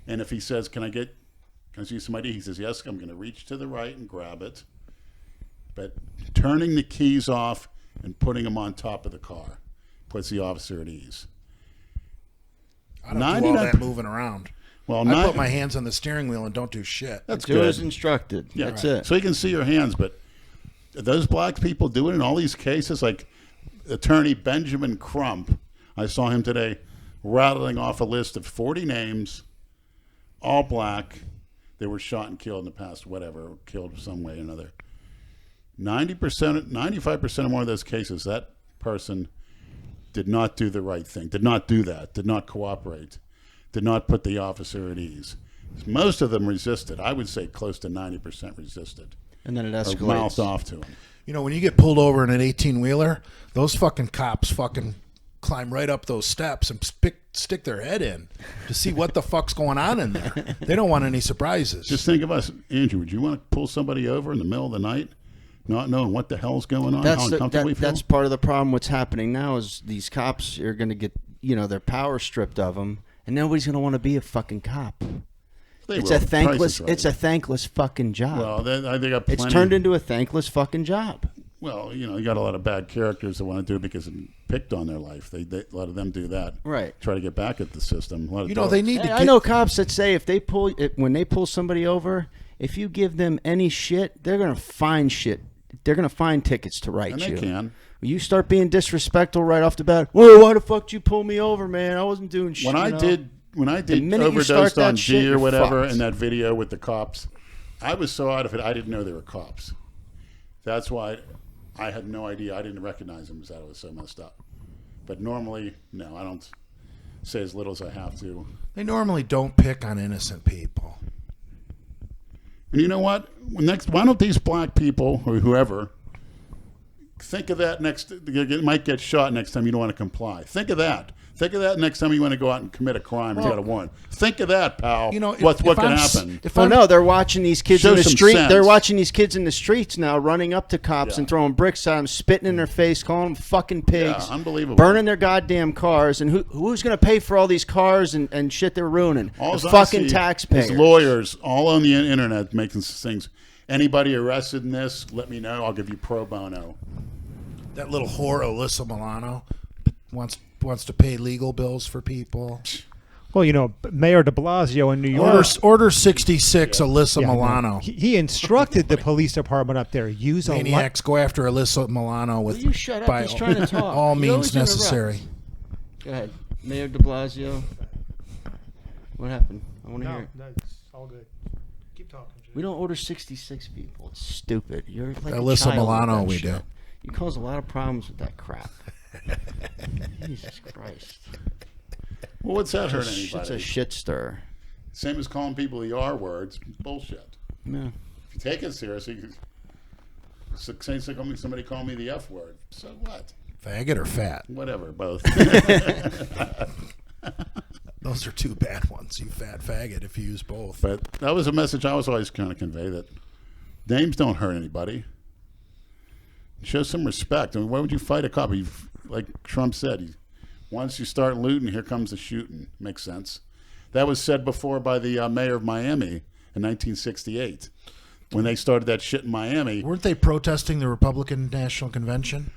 And if he says, "Can I see some ID?" He says, "Yes." I'm going to reach to the right and grab it. But turning the keys off and putting them on top of the car puts the officer at ease. I don't do all 99 that moving around. Well, I put my hands on the steering wheel and don't do shit. That's Do good. as instructed. Yeah. That's it. So you can see your hands, but those black people do it in all these cases. Like attorney Benjamin Crump, I saw him today rattling off a list of 40 names, all black. They were shot and killed in the past, whatever, killed some way or another. 95% or more of those cases, that person did not do the right thing, did not do that, did not cooperate, did not put the officer at ease. Most of them resisted. I would say close to 90% resisted. And then it Or escalates. mouthed off to him. You know, when you get pulled over in an 18-wheeler, those fucking cops fucking climb right up those steps and stick their head in to see what the fuck's going on in there. They don't want any surprises. Just think of us, Andrew. Would you want to pull somebody over in the middle of the night, not knowing what the hell's going on? That's how the, uncomfortable we feel? that's part of the problem. What's happening now is these cops are going to get their power stripped of them, and nobody's going to want to be a fucking cop. It's a thankless. It's a thankless fucking job. Well, they got plenty. It's turned into a thankless fucking job. Well, you got a lot of bad characters that want to do it because it picked on their life. They a lot of them do that. Right. Try to get back at the system. A lot of they dogs. need to I get, know cops that say when they pull somebody over, if you give them any shit, they're gonna find shit. They're gonna find tickets to write And you. they can. You start being disrespectful right off the bat. Well, why the fuck did you pull me over, man? I wasn't doing shit. When I did minute you start overdosed that on shit, G or you're whatever fucked. in that video with the cops, I was so out of it. I didn't know they were cops. That's why I had no idea. I didn't recognize them because I was so messed up. But normally, no, I don't say as little as I have to. they normally don't pick on innocent people. And you know what? Why don't these black people or whoever think of that you might get shot next time you don't want to comply. Think of that. Think of that next time you want to go out and commit a crime and you got a warrant. Think of that, pal. What can happen? No, they're watching these kids Show in the some street. sense. They're watching these kids in the streets now, running up to cops Yeah. and throwing bricks at them, spitting in their face, calling them fucking pigs, Yeah, unbelievable. burning their goddamn cars. And who's going to pay for all these cars and shit they're ruining? All The I fucking see taxpayers. is lawyers all on the internet making things. Anybody arrested in this, let me know. I'll give you pro bono. That little whore, Alyssa Milano, wants to pay legal bills for people. Well, Mayor de Blasio in New York. Order 66, Alyssa Yeah, no. Milano. He instructed the police department up there, use a Maniacs go after Alyssa Milano with Will you shut up? by He's trying to talk. all You means always interrupt. necessary. Go ahead. Mayor de Blasio. What happened? I want to hear it. that's all good. Keep talking. We don't order 66 people. It's stupid. You're like Alyssa a child Milano, with that we shit. do. You cause a lot of problems with that crap. Jesus Christ. Well, what's that hurt It's anybody? a shit stir. Same as calling people the R words. Bullshit. Yeah. If you take it seriously, somebody call me the F word. So what? Faggot or fat? Whatever, both. Those are two bad ones. You fat faggot if you use both. But that was a message I was always trying to convey, that names don't hurt anybody. Show some respect. I mean, why would you fight a cop? Like Trump said, once you start looting, here comes the shooting. Makes sense. That was said before by the mayor of Miami in 1968. When they started that shit in Miami. Weren't they protesting the Republican National Convention?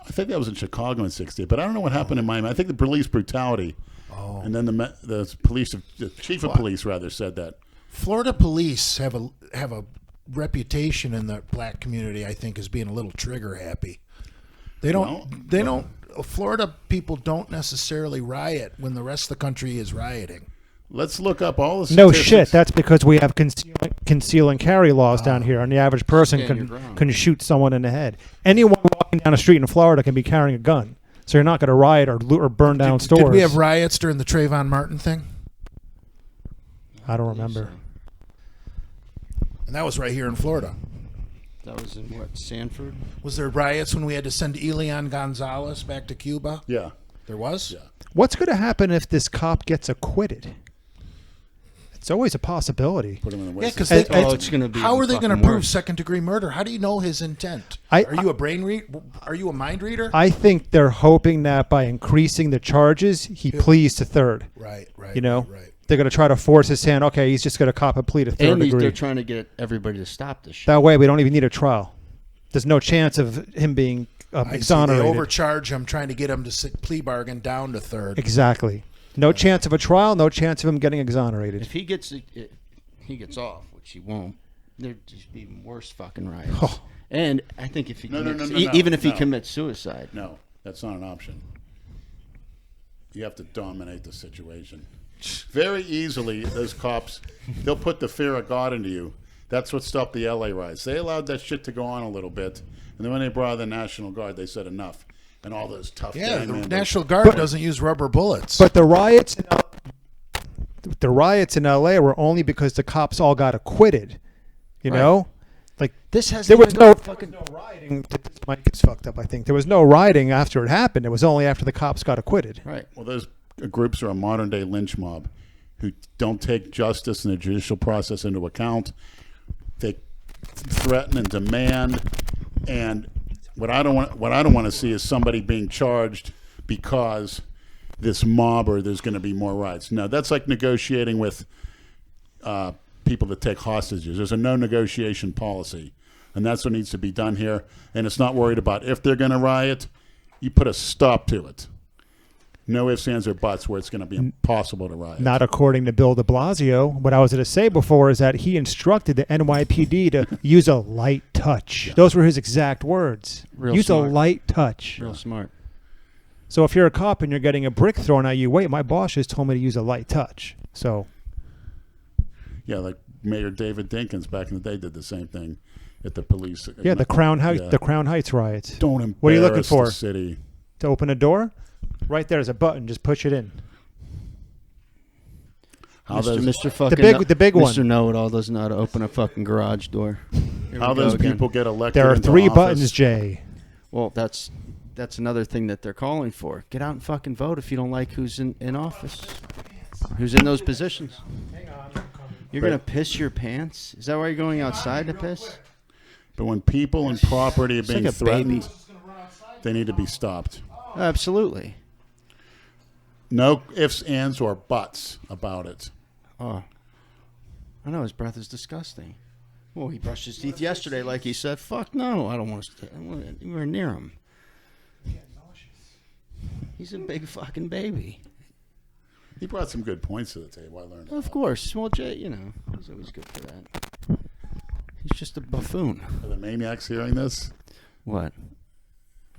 I think that was in Chicago in '68, but I don't know what happened in Miami. I think the police brutality. Oh. And then the chief of police rather said that. Florida police have a reputation in the black community, I think, as being a little trigger happy. Florida people don't necessarily riot when the rest of the country is rioting. Let's look up all the No statistics. shit. That's because we have conceal and carry laws down here, and the average person can shoot someone in the head. Anyone walking down the street in Florida can be carrying a gun, so you're not going to riot or burn down stores. Did we have riots during the Trayvon Martin thing? I don't remember. And that was right here in Florida. That was in what, Sanford? Was there riots when we had to send Elian Gonzalez back to Cuba? Yeah. There was? Yeah. What's going to happen if this cop gets acquitted? It's always a possibility. Put him in the Yeah, West. because it's going to be. how are they going to fucking prove worse. second-degree murder? How do you know his intent? Are you a mind reader? I think they're hoping that by increasing the charges, he pleads to third. Right. You know? Right. They're going to try to force his hand. Okay, he's just going to cop a plea to third And degree. they're trying to get everybody to stop this shit. That way, we don't even need a trial. There's no chance of him being I see. They exonerated. overcharge him, trying to get him to plea bargain down to third. Exactly. No chance of a trial. No chance of him getting exonerated. If he gets off, which he won't, there'd just be even worse fucking riots. Oh. And I think if he No, even if he no. commits suicide. No, that's not an option. You have to dominate the situation. Very easily, those cops, they'll put the fear of God into you. That's what stopped the LA riots. They allowed that shit to go on a little bit. And then when they brought in the National Guard, they said enough. And all those tough Yeah, gay the men- National Guard doesn't use rubber bullets. But the riots in LA were only because the cops all got acquitted. You know? Like This has there was no fucking rioting. This mic gets fucked up, I think. There was no rioting after it happened. It was only after the cops got acquitted. right. Well, those groups are a modern-day lynch mob who don't take justice and the judicial process into account. They threaten and demand, and what I don't want to see is somebody being charged because this mob or there's going to be more riots. No, that's like negotiating with people that take hostages. There's a no negotiation policy, and that's what needs to be done here. And it's not worried about if they're going to riot. You put a stop to it. No ifs, ands, or buts where it's going to be impossible to riot. Not according to Bill de Blasio. What I was going to say before is that he instructed the NYPD to use a light touch. Those were his exact words. Real Use smart. a light touch. Real smart. So if you're a cop and you're getting a brick thrown at you, wait, my boss just told me to use a light touch. So Yeah, like Mayor David Dinkins back in the day did the same thing at the police. yeah, the Crown Heights, Yeah. the Crown Heights riots. Don't embarrass What are you looking for? the city. To open a door, right there's a button. Just push it in. How Mr. those, Mr. fucking the big one. Mr. Know-it-all doesn't know how to open a fucking garage door. Here how we go those again. people get elected There are into 3 office. buttons, Jay. Well, that's another thing that they're calling for. Get out and fucking vote if you don't like who's in office, who's in those positions. You're gonna piss your pants? Is that why you're going outside to piss? But when people and property are It's being like a threatened, baby. they need to be stopped. Absolutely. No ifs, ands, or buts about it. Oh, I know his breath is disgusting. Well, he brushed his teeth yesterday, like he said. Fuck no, I don't want to stay anywhere near him. He's a big fucking baby. He brought some good points to the table. I learned. Of course. Well, Jay, he's always good for that. He's just a buffoon. Are the maniacs hearing this? What?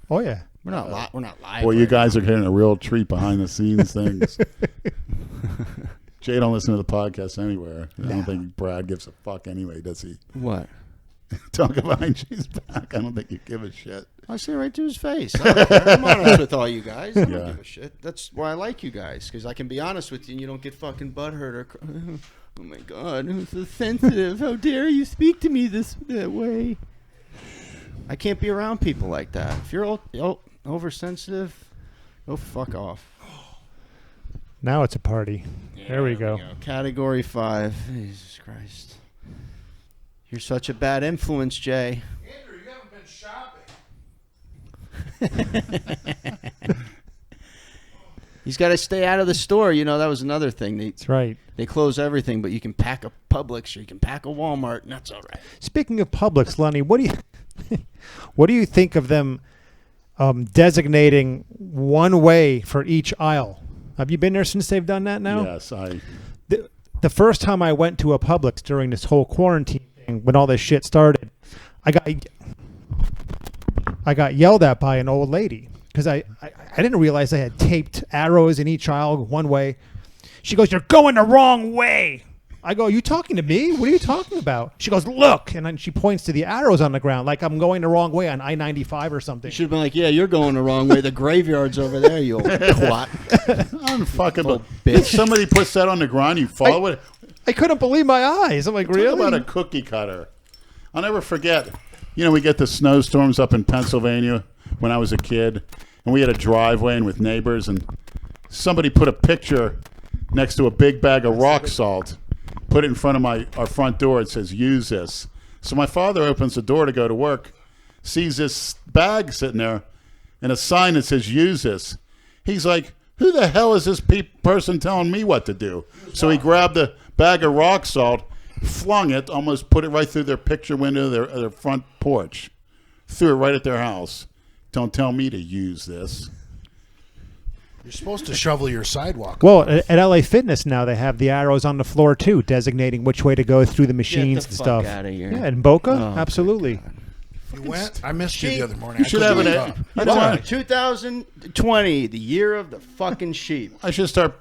Oh yeah. We're not live. Well, you right guys are getting a real treat behind the scenes things. Jay don't listen to the podcast anywhere. I don't think Brad gives a fuck anyway, does he? now. What? Talk behind Jay's back. I don't think you give a shit. I say it right to his face. I don't care. I'm honest with all you guys. I don't Yeah. give a shit. That's why I like you guys, because I can be honest with you and you don't get fucking butthurt or oh my God, I'm so sensitive. How dare you speak to me that way? I can't be around people like that. If you're oversensitive, go fuck off. Now it's a party. There we go. Category 5. Jesus Christ. You're such a bad influence, Jay. Andrew, you haven't been shopping. He's got to stay out of the store. You know, that was another thing. That's right. They close everything, but you can pack a Publix or you can pack a Walmart, and that's all right. Speaking of Publix, Lenny, what do you think of them designating one way for each aisle? Have you been there since they've done that now? Yes, The first time I went to a Publix during this whole quarantine thing, when all this shit started, I got yelled at by an old lady because I didn't realize they had taped arrows in each aisle one way. She goes, "You're going the wrong way." I go, "You talking to me? What are you talking about?" She goes, "Look," and then she points to the arrows on the ground like I'm going the wrong way on I-95 or something. You should have been like, yeah, you're going the wrong way. The graveyard's over there, you old twat. unfucking. bitch. If somebody puts that on the ground, you follow it. I couldn't believe my eyes. I'm like, Talk really? about a cookie cutter. I'll never forget. You know, we get the snowstorms up in Pennsylvania when I was a kid, and we had a driveway and with neighbors, and somebody put a picture next to a big bag of rock salt, put it in front of our front door. It says, "Use this." So my father opens the door to go to work, sees this bag sitting there, and a sign that says, "Use this." He's like, "Who the hell is this person telling me what to do?" So he grabbed a bag of rock salt, flung it, almost put it right through their picture window, their front porch, threw it right at their house. Don't tell me to use this. You're supposed to shovel your sidewalk. Well, at LA Fitness now they have the arrows on the floor too, designating which way to go through the machines and fuck stuff. outta here. Yeah, in Boca, Oh, absolutely. You went? I missed you the other morning. You I should couldn't have an. wake up. You know what? 2020, the year of the fucking sheep. I should start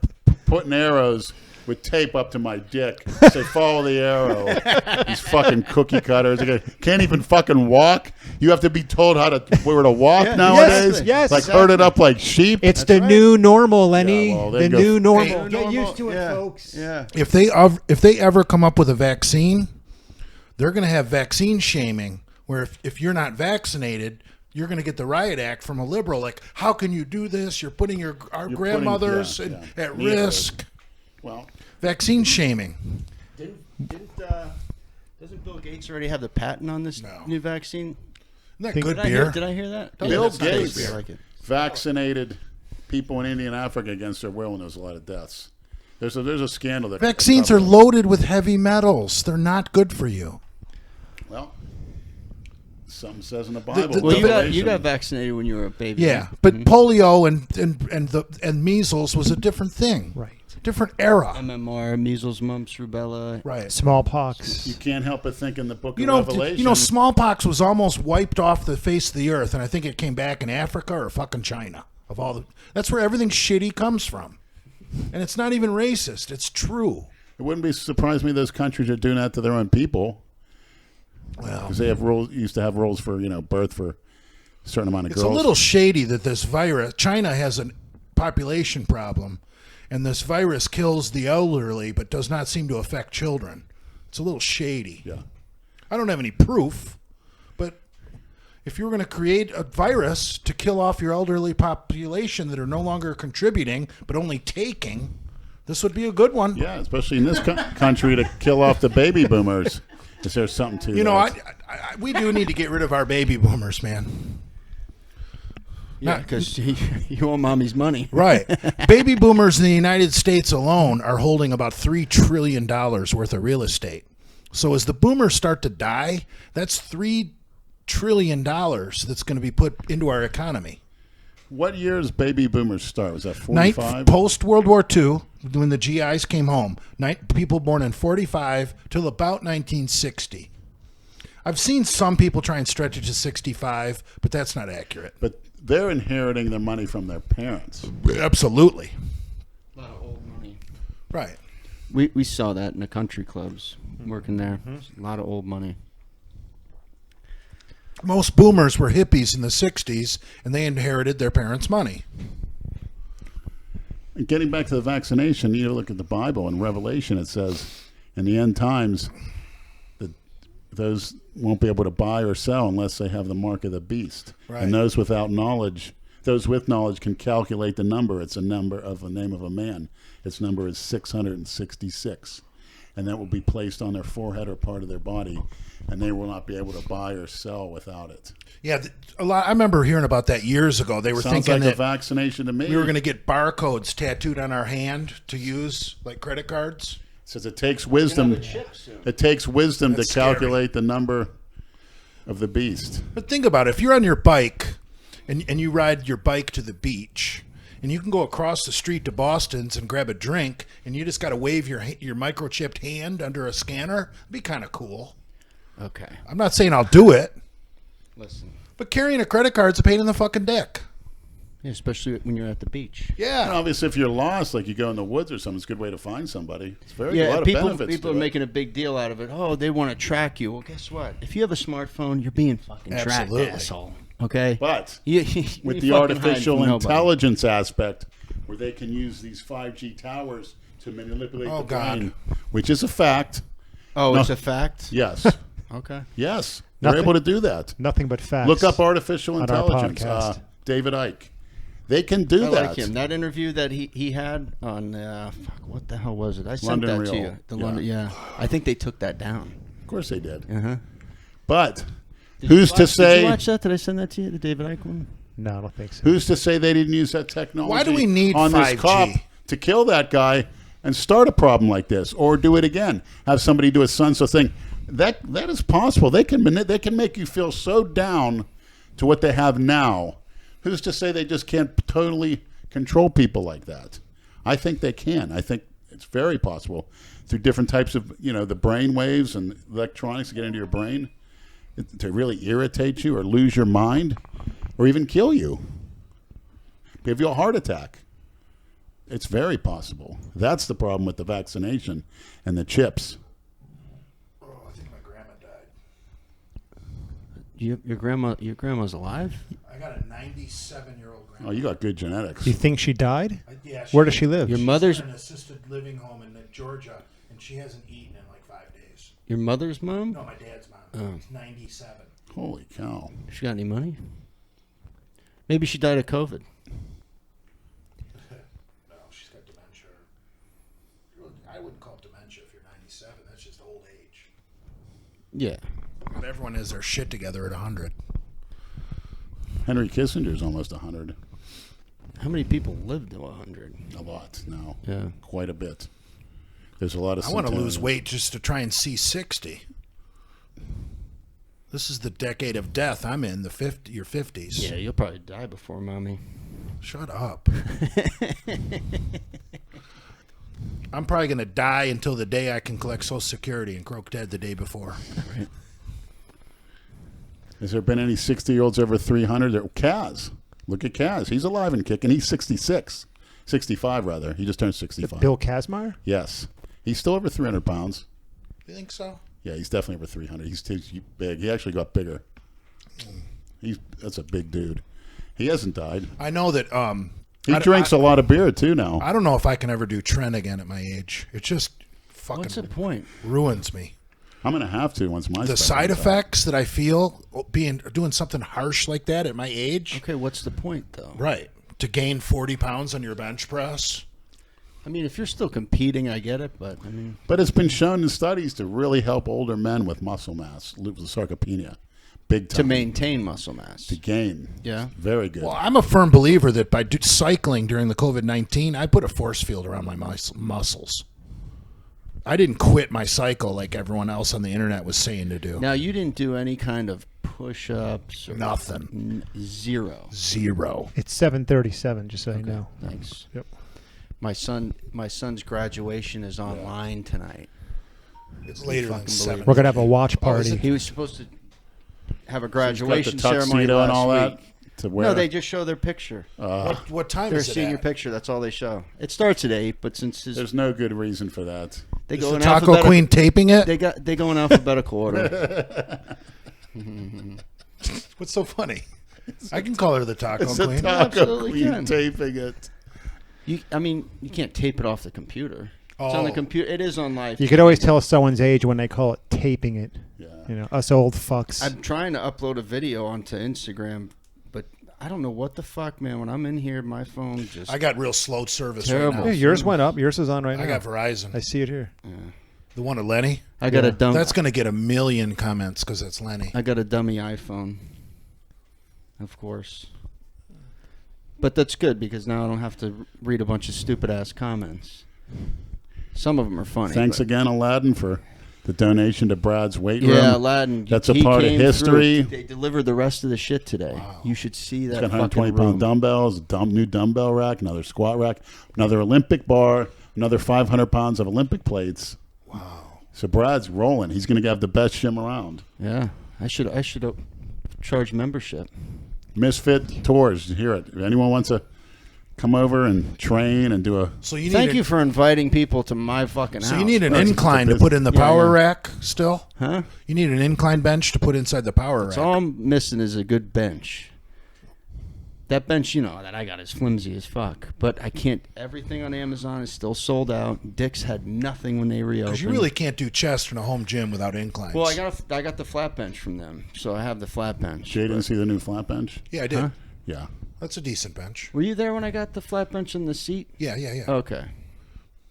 putting arrows with tape up to my dick. Say, follow the arrow. These fucking cookie cutters. They can't even fucking walk. You have to be told where to walk nowadays. yes, like exactly. herded up like sheep. It's the new normal, Lenny. Yeah, well, there the you go. new normal. Hey, Get used to it, Yeah. folks. Yeah. If they ever come up with a vaccine, they're going to have vaccine shaming, where if you're not vaccinated, you're going to get the riot act from a liberal. Like, how can you do this? You're putting our grandmothers at risk. Well, Vaccine shaming. Doesn't Bill Gates already have the patent on this new vaccine? Isn't that good Did beer? Did I hear that? Bill that's not good Gates beer. I like it. vaccinated people in India and Africa against their will, and there's a lot of deaths. There's a scandal that Vaccines are loaded with heavy metals. They're not good for you. Well, something says in the Bible. the- Well, you Revelation. got vaccinated when you were a baby. Yeah, right? but polio and measles was a different thing. Right. Different era. MMR, measles, mumps, rubella. Right. Smallpox. You can't help but think in the book You of know, Revelation. smallpox was almost wiped off the face of the earth, and I think it came back in Africa or fucking China. That's where everything shitty comes from, and it's not even racist. It's true. It wouldn't be surprised me those countries are doing that to their own people. Well, Because they have rules, used to have rules for birth for a certain amount of it's girls. a little shady that this virus. China has a population problem, and this virus kills the elderly, but does not seem to affect children. It's a little shady. Yeah. I don't have any proof, but if you were going to create a virus to kill off your elderly population that are no longer contributing but only taking, this would be a good one. Yeah, especially in this country to kill off the baby boomers. Is there something to You know, that? we do need to get rid of our baby boomers, man. Yeah, because you owe mommy's money. Right. Baby boomers in the United States alone are holding about $3 trillion worth of real estate. So as the boomers start to die, that's $3 trillion that's going to be put into our economy. What year does baby boomers start? Was that 45? Post World War II, when the GIs came home, people born in 45 till about 1960. I've seen some people try and stretch it to 65, but that's not accurate. But they're inheriting their money from their parents. Absolutely. A lot of old money. Right. We saw that in the country clubs working there. A lot of old money. Most boomers were hippies in the 60s, and they inherited their parents' money. And getting back to the vaccination, you look at the Bible and Revelation, it says in the end times that those won't be able to buy or sell unless they have the mark of the beast. Right. And those without knowledge, those with knowledge can calculate the number. It's a number of the name of a man. Its number is 666. And that will be placed on their forehead or part of their body, and they will not be able to buy or sell without it. Yeah, a lot. I remember hearing about that years ago. They were Sounds thinking like a that vaccination to me. we were going to get barcodes tattooed on our hand to use like credit cards. It says it takes wisdom. It takes wisdom That's to calculate the number of the beast. But think about it. If you're on your bike and you ride your bike to the beach, and you can go across the street to Boston's and grab a drink, and you just got to wave your microchipped hand under a scanner, it'd be kind of cool. Okay. I'm not saying I'll do it, Listen. but carrying a credit card's a pain in the fucking dick. Yeah, especially when you're at the beach. And Yeah. obviously, if you're lost, like you go in the woods or something, it's a good way to find somebody. It's very a Yeah, lot of people benefits are to it. making a big deal out of it. Oh, they want to track you. Well, guess what? If you have a smartphone, you're being fucking Absolutely. tracked, asshole. Okay? But You with you the fucking artificial hide from nobody. intelligence aspect, where they can use these 5G towers to manipulate Oh, the brain, God. which is a fact. Oh, No. it's a fact? Yes, Okay. yes, they're Nothing- able to do that. Nothing but facts. Look up artificial on our intelligence. podcast. David Icke. They can do I that. like him. That interview that he had on, what the hell was it? I sent London that to Real. you. The Yeah. London, yeah. I think they took that down. Of course they did. Uh-huh. But Did you who's to watch- say? Did you watch that? Did I send that to you, the David Icke one? No, I don't think so. Who's to say they didn't use that technology? Why do we need on 5G? this cop to kill that guy and start a problem like this, or do it again? Have somebody do a senseless thing. That is possible. They can make you feel so down to what they have now. Who's to say they just can't totally control people like that? I think they can. I think it's very possible through different types of the brain waves and electronics to get into your brain to really irritate you or lose your mind or even kill you. Give you a heart attack. It's very possible. That's the problem with the vaccination and the chips. Oh, I think my grandma died. Your grandma's alive? I got a 97-year-old grandma. Oh, you got good genetics. Do you think she died? Yeah, Where does she live? Your mother's in an assisted living home in Georgia, and she hasn't eaten in like 5 days. your mother's mom? No, my dad's mom. Oh. It's 97. Holy cow. She got any money? Maybe she died of COVID. No, she's got dementia. I wouldn't call it dementia if you're 97. That's just old age. Yeah. But everyone has their shit together at 100. Henry Kissinger's almost 100. How many people lived to 100? A lot now. Yeah. Quite a bit. There's a lot of I want to lose centenarians. weight just to try and see 60. This is the decade of death. I'm in your 50s. Yeah, you'll probably die before mommy. Shut up. I'm probably going to die until the day I can collect Social Security and croak dead the day before. Right. Has there been any 60-year-olds over 300? Kaz. Look at Kaz. He's alive and kicking. He's 66. 65, rather. He just turned 65. Bill Kazmaier? Yes. He's still over 300 pounds. You think so? Yeah, he's definitely over 300. He's big. He actually got bigger. That's a big dude. He hasn't died. I know that He drinks a lot of beer, too, now. I don't know if I can ever do Trent again at my age. It just What's the fucking point? ruins me. I'm going to have to once my The side effects that I feel doing something harsh like that at my age. Okay, what's the point, though? Right. To gain 40 pounds on your bench press. I mean, if you're still competing, I get it, but I mean, But it's been shown in studies to really help older men with muscle mass, with sarcopenia, big time. to maintain muscle mass. To gain. Yeah. Very good. Well, I'm a firm believer that by cycling during the COVID-19, I put a force field around my muscles. I didn't quit my cycle like everyone else on the internet was saying to do. Now, you didn't do any kind of push-ups or Nothing. Zero. Zero. It's 7:37, just so you know. Thanks. Yep. My son's graduation is online tonight. It's later than fucking 7. We're gonna have a watch party. He was supposed to have a Got graduation the ceremony tuxedo last and all week. that to wear. No, they just show their picture. What time Their is it senior at? picture. That's all they show. It starts at 8, but since There's no good reason for that. they Is go the in Taco alphabetical, Queen taping it? they go in alphabetical order. What's so funny? I can call her the taco It's queen. a taco absolutely queen can. taping it. You can't tape it off the computer. It's on the computer. It is on live. You could always tell someone's age when they call it taping it. Yeah. You know, us old fucks. I'm trying to upload a video onto Instagram, but I don't know what the fuck, man. When I'm in here, my phone just. I got real slow service Terrible. right Yeah, now. yours went up. Yours is on right now. I got Verizon. I see it here. The one of Lenny. I got a dumb. That's going to get 1 million comments because it's Lenny. I got a dummy iPhone. Of course. But that's good because now I don't have to read a bunch of stupid ass comments. Some of them are funny. Thanks but- again, Aladdin, for the donation to Brad's weight room. Yeah, Aladdin. That's a he part of came history. through. They delivered the rest of the shit today. Wow. You should see that. It's got fucking 120-pound room. dumbbells, new dumbbell rack, another squat rack, another Olympic bar, another 500 pounds of Olympic plates. Wow. So Brad's rolling. He's going to have the best gym around. Yeah, I should charge membership. Misfit tours. You hear it. If anyone wants to come over and train and do a... So you need Thank you for inviting people to my fucking house. So you need an It's a incline to business. put in the Yeah, power yeah. rack still? Huh? You need an incline bench to put inside the power That's rack. all I'm missing is a good bench. That bench, that I got is flimsy as fuck. But I can't. Everything on Amazon is still sold out. Dick's had nothing when they reopened. Because you really can't do chest in a home gym without inclines. Well, I got the flat bench from them, so I have the flat bench. Jay didn't see the new flat bench? Yeah, I did. Huh? Yeah. That's a decent bench. Were you there when I got the flat bench in the seat? Yeah. Okay.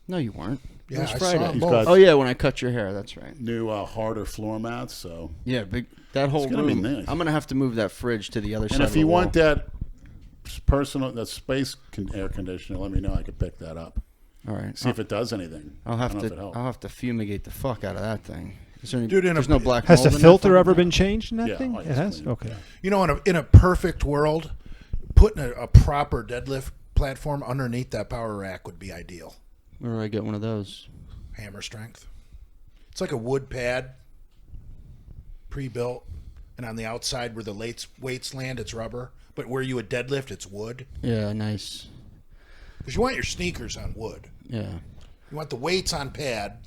No, you weren't. Yeah, it was I Friday. saw 'em He's both. got- Oh yeah, when I cut your hair. That's right. New harder floor mats, so... Yeah, that whole It's gonna be room. nice. I'm gonna have to move that fridge to the other side. And of if the you wall. want that space air conditioner, let me know. I could pick that up. All right. See if it does anything. I'll I have don't know if it to. helps. I'll have to fumigate the fuck out of that thing. Is there any, Dude, there's no black. Has the mold in that filter fucking ever thing? been changed in that Yeah, thing? oh, It it's has? clean. Okay. You know, in a perfect world, putting a proper deadlift platform underneath that power rack would be ideal. Where do I get one of those? Hammer strength. It's like a wood pad, pre-built, and on the outside where the weights land, it's rubber. But where you would deadlift, it's wood. Yeah, nice. Because you want your sneakers on wood. Yeah. You want the weights on pad,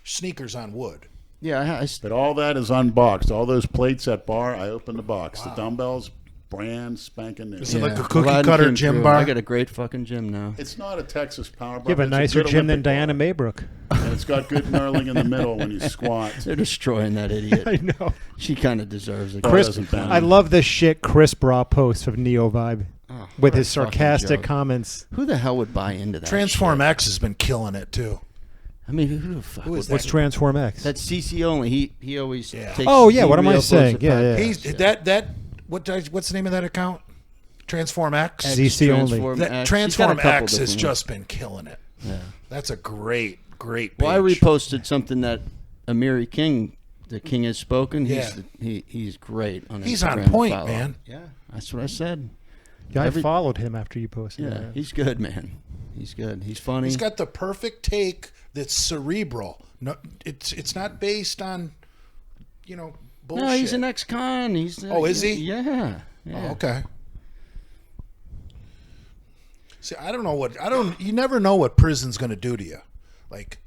sneakers on wood. Yeah, But all that is unboxed. All those plates at bar, I opened the box. The dumbbells, brand spanking new. Is it like yeah. a cookie Aladdin cutter came gym through. bar? I got a great fucking gym now. It's not a Texas power bar. You have a but it's nicer good gym than Olympic bar. Diana Maybrook. And it's got good knurling in the middle when you squat. They're destroying that idiot. I know. She kind of deserves it. Chris, doesn't bend. I love the shit Chris Bra posts of Neo Vibe Oh, with what a his fucking sarcastic joke. comments. Who the hell would buy into that? Transform shit? X has been killing it too. I mean, who the fuck? Who is What's Transform X? That's CC only. He always Yeah. takes. Oh, yeah, he what am I reuploads saying? the Yeah, yeah. podcast. He's what's the name of that account? Transform X. CC only. That X. Transform He's got a couple X has different just been killing it. ones. Yeah. That's a great page. Well, I reposted something that Amiri King, the King Has Spoken. Yeah. He's great on He's Instagram on to point, follow. man. Yeah, that's what I said. Yeah, I every- followed him after you posted Yeah, that. he's good, man. He's good. He's funny. He's got the perfect take that's cerebral. No, it's not based on, bullshit. no, he's an ex-con. He's Oh, is he? Yeah. Oh, okay. See, you never know what prison's going to do to you. Like,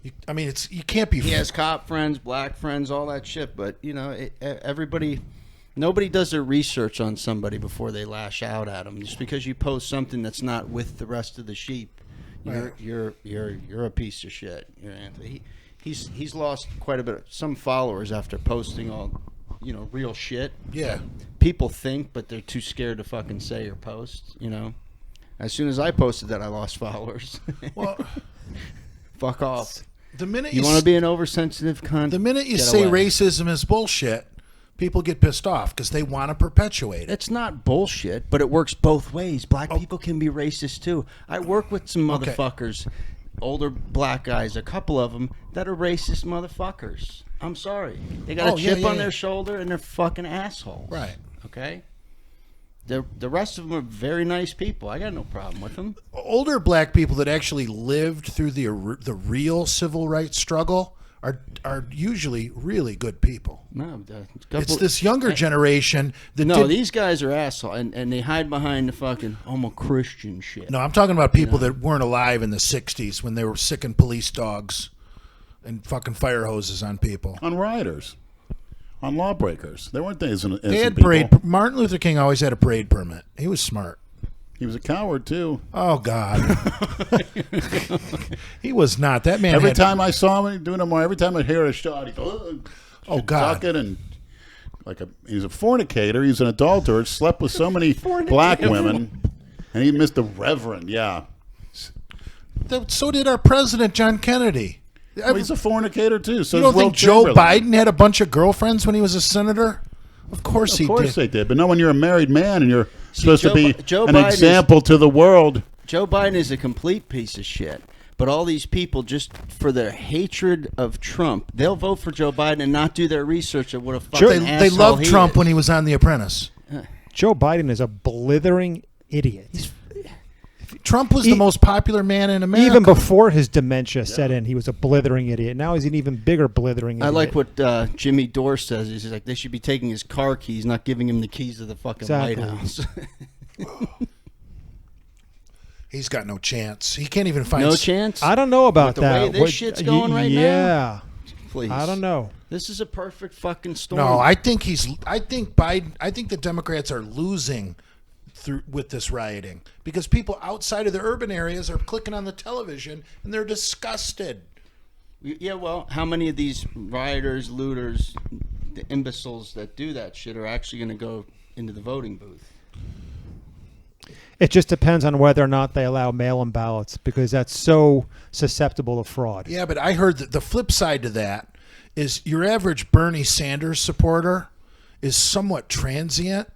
you can't be. He has cop friends, black friends, all that shit. But nobody does their research on somebody before they lash out at them. Just because you post something that's not with the rest of the sheep, you're a piece of shit. You're Anthony. He's lost quite a bit, some followers after posting all, real shit. Yeah. People think, but they're too scared to fucking say or post. As soon as I posted that, I lost followers. Well, Fuck off. the minute You want to be an oversensitive cunt? the minute you Get say away. racism is bullshit, people get pissed off because they want to perpetuate it. It's not bullshit, but it works both ways. Black people can be racist too. I work with some Okay. motherfuckers, older black guys, a couple of them that are racist motherfuckers. I'm sorry. They got Oh, a yeah, chip yeah, on yeah. their shoulder and they're fucking assholes. Right. Okay? The rest of them are very nice people. I got no problem with them. Older black people that actually lived through the real civil rights struggle are usually really good people. No, It's this younger generation that No, did, these guys are assholes, and they hide behind the fucking I'm a Christian shit. No, I'm talking about people that weren't alive in the 60s when they were sicking police dogs and fucking fire hoses on people. On rioters. on lawbreakers. They weren't innocent They had people. parade. Martin Luther King always had a parade permit. He was smart. He was a coward too. Oh God, he was not. That man. Every time I saw him doing it more, every time I hear a shot, he'd Oh, God. duck it and he's a fornicator. He's an adulterer. Slept with so many black women, and he missed the reverend. Yeah, So did our president John Kennedy. well, he's a fornicator too. So You is don't think Wilt Joe Chamberlain. Biden had a bunch of girlfriends when he was a senator? Of course he Of course did. they did, but no, when you're a married man and you're supposed to be Joe an Biden example to the world. Joe Biden is a complete piece of shit. But all these people, just for their hatred of Trump, they'll vote for Joe Biden and not do their research of what a fucking They asshole loved he Trump is. when he was on The Apprentice. Joe Biden is a blithering idiot. Trump was the most popular man in America. Even before his dementia set in, he was a blithering idiot. Now he's an even bigger blithering idiot. I like what Jimmy Dore says. He's like, they should be taking his car keys, not giving him the keys to the fucking Exactly. White House. He's got no chance. He can't even find No chance? I don't know about With the way that. this shit's going right now? Yeah. Please. I don't know. This is a perfect fucking storm. No, I think Biden. I think the Democrats are losing with this rioting because people outside of the urban areas are clicking on the television and they're disgusted. Yeah, well, how many of these rioters, looters, the imbeciles that do that shit are actually going to go into the voting booth? It just depends on whether or not they allow mail-in ballots because that's so susceptible to fraud. Yeah, but I heard that the flip side to that is your average Bernie Sanders supporter is somewhat transient,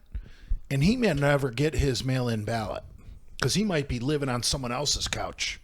and he may never get his mail-in ballot because he might be living on someone else's couch,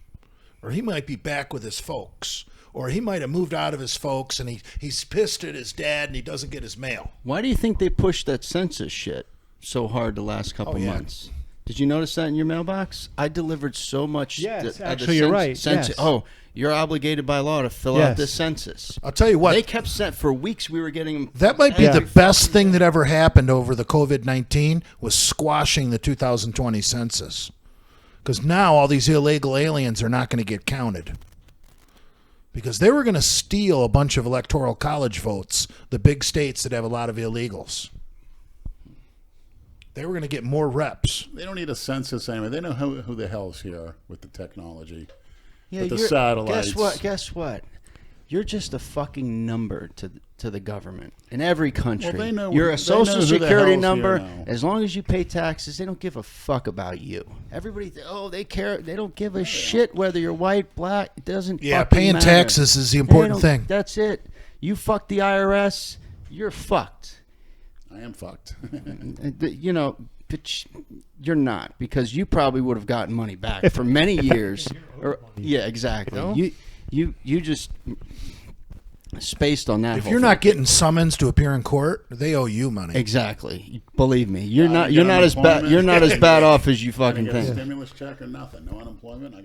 or he might be back with his folks, or he might have moved out of his folks and he's pissed at his dad and he doesn't get his mail. Why do you think they pushed that census shit so hard the last couple months? Did you notice that in your mailbox? I delivered so much. Yes, actually, you're right. Yes. Oh, you're obligated by law to fill out this census. I'll tell you what. They kept sent for weeks. We were getting them. That might be Yeah. the best thing that ever happened over the COVID-19 was squashing the 2020 census. Because now all these illegal aliens are not going to get counted. Because they were going to steal a bunch of electoral college votes, the big states that have a lot of illegals. They were going to get more reps. They don't need a census anyway. They know who the hell's here with the technology, Yeah, with the you're- satellites. Guess what? You're just a fucking number to the government in every country. Well, they know- you're they a social know who the security hell's number. here now. As long as you pay taxes, they don't give a fuck about you. Everybody, they care. They don't give a shit whether you're white, black. It doesn't. Yeah, fucking paying matter. taxes is the They important don't- thing. That's it. You fuck the IRS, you're fucked. I am fucked. You know, but you're not, because you probably would have gotten money back for many years. Yeah, exactly. You know? You just spaced on that. If whole you're thing. not getting summons to appear in court, they owe you money. Exactly. Believe me, you're I not. get You're not as bad. unemployment. You're not as bad off as you I fucking get a think. stimulus check or nothing. No unemployment. I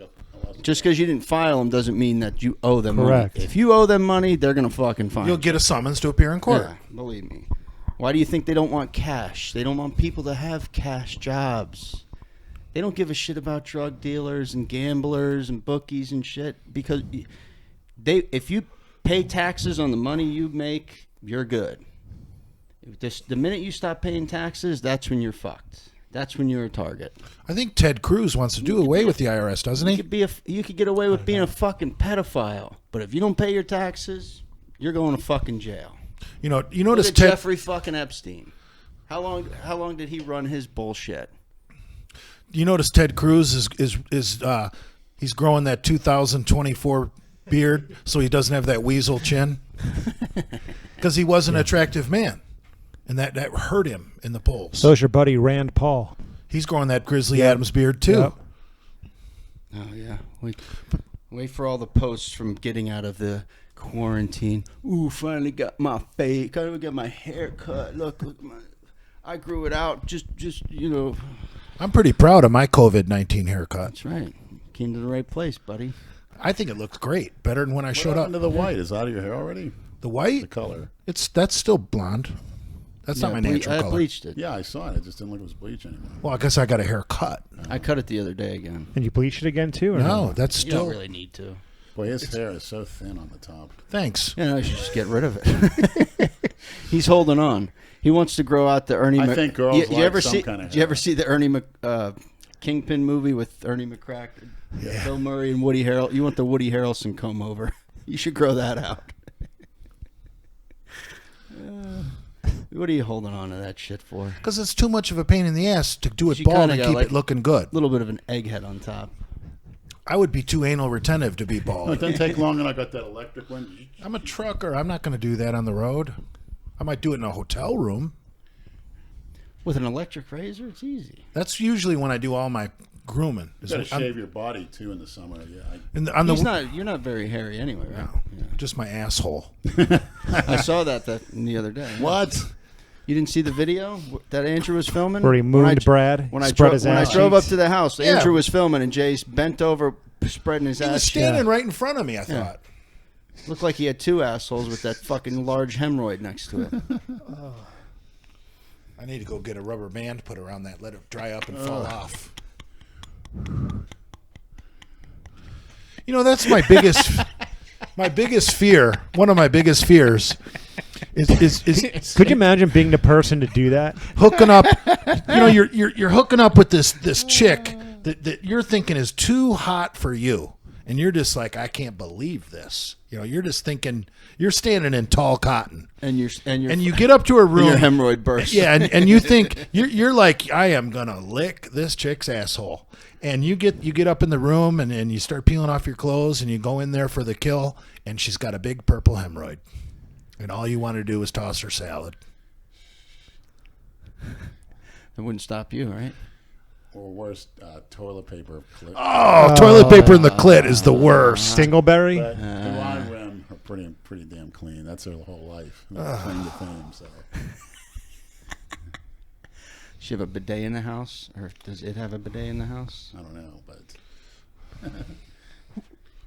lost Just because you didn't file them doesn't mean that you owe them Correct. money. If you owe them money, they're gonna fucking fine. You'll get a summons to appear in court. Yeah, believe me. Why do you think they don't want cash? They don't want people to have cash jobs. They don't give a shit about drug dealers and gamblers and bookies and shit, because if you pay taxes on the money you make, you're good. The minute you stop paying taxes, that's when you're fucked. That's when you're a target. I think Ted Cruz wants to do away with the IRS, doesn't he? You could get away with being a fucking pedophile, but if you don't pay your taxes, you're going to fucking jail. You Look notice at Ted. Jeffrey fucking Epstein. How long did he run his bullshit? You notice Ted Cruz is he's growing that 2024 beard so he doesn't have that weasel chin because he was an attractive man, and that hurt him in the polls. So's your buddy Rand Paul. He's growing that Grizzly Adams beard too. Yep. Oh yeah, wait for all the posts from getting out of the quarantine. Ooh, finally got my face. Finally got my hair cut. Look, I grew it out. Just I'm pretty proud of my COVID-19 haircut. That's right. Came to the right place, buddy. I think it looks great, better than when I What showed up. happened to the white? Is out of your hair already? The white, The color. that's still blonde. That's not my natural I color. bleached it. Yeah, I saw it. It just didn't look like it was bleach anymore. Well, I guess I got a haircut. I cut it the other day again. And you bleach it again too? Or No, that's You don't still. really need to. Boy, his hair is so thin on the top. Thanks. You know, I should just get rid of it. He's holding on. He wants to grow out the Ernie. I think girls you ever like some see? kind of Did you ever hair. see the Ernie Kingpin movie with Ernie McCrack, Bill Murray, and Woody Harrelson? You want the Woody Harrelson comb over? You should grow that out. What are you holding on to that shit for? Because it's too much of a pain in the ass to do it You bald kinda and got, keep like, it looking good. A little bit of an egghead on top. I would be too anal retentive to be It bald. doesn't take long, and I got that electric one. I'm a trucker. I'm not going to do that on the road. I might do it in a hotel room. With an electric razor, it's easy. That's usually when I do all my grooming. You got to shave your body too in the summer. Yeah, You're not very hairy anyway, right? No, Yeah. just my asshole. I saw that the other day. What? You didn't see the video that Andrew was filming? Where he mooned Brad, When I spread his ass drove up cheeks. to the house, Yeah. Andrew was filming, and Jay's bent over, spreading his He ass was cheeks. standing right in front of me, I thought. Looked like he had two assholes with that fucking large hemorrhoid next to it. I need to go get a rubber band, put around that, let it dry up and fall off. You know, that's my biggest fear. One of my biggest fears is Could you imagine being the person to do that? hooking up. You know, you're hooking up with this chick that you're thinking is too hot for you, and you're just like, I can't believe this. You know, you're just thinking you're standing in tall cotton, And you get up to her room, your hemorrhoid bursts. yeah, and you think you're like, I am gonna lick this chick's asshole, and you get up in the room and you start peeling off your clothes and you go in there for the kill, and she's got a big purple hemorrhoid, and all you want to do is toss her salad. It wouldn't stop you, right? Or worse, toilet paper clip. Oh, toilet paper in the clit is the worst. Dingleberry? But the line of them are pretty damn clean. That's their whole life. They're clean to fame. So Does she have a bidet in the house, or does it have a bidet in the house? I don't know, but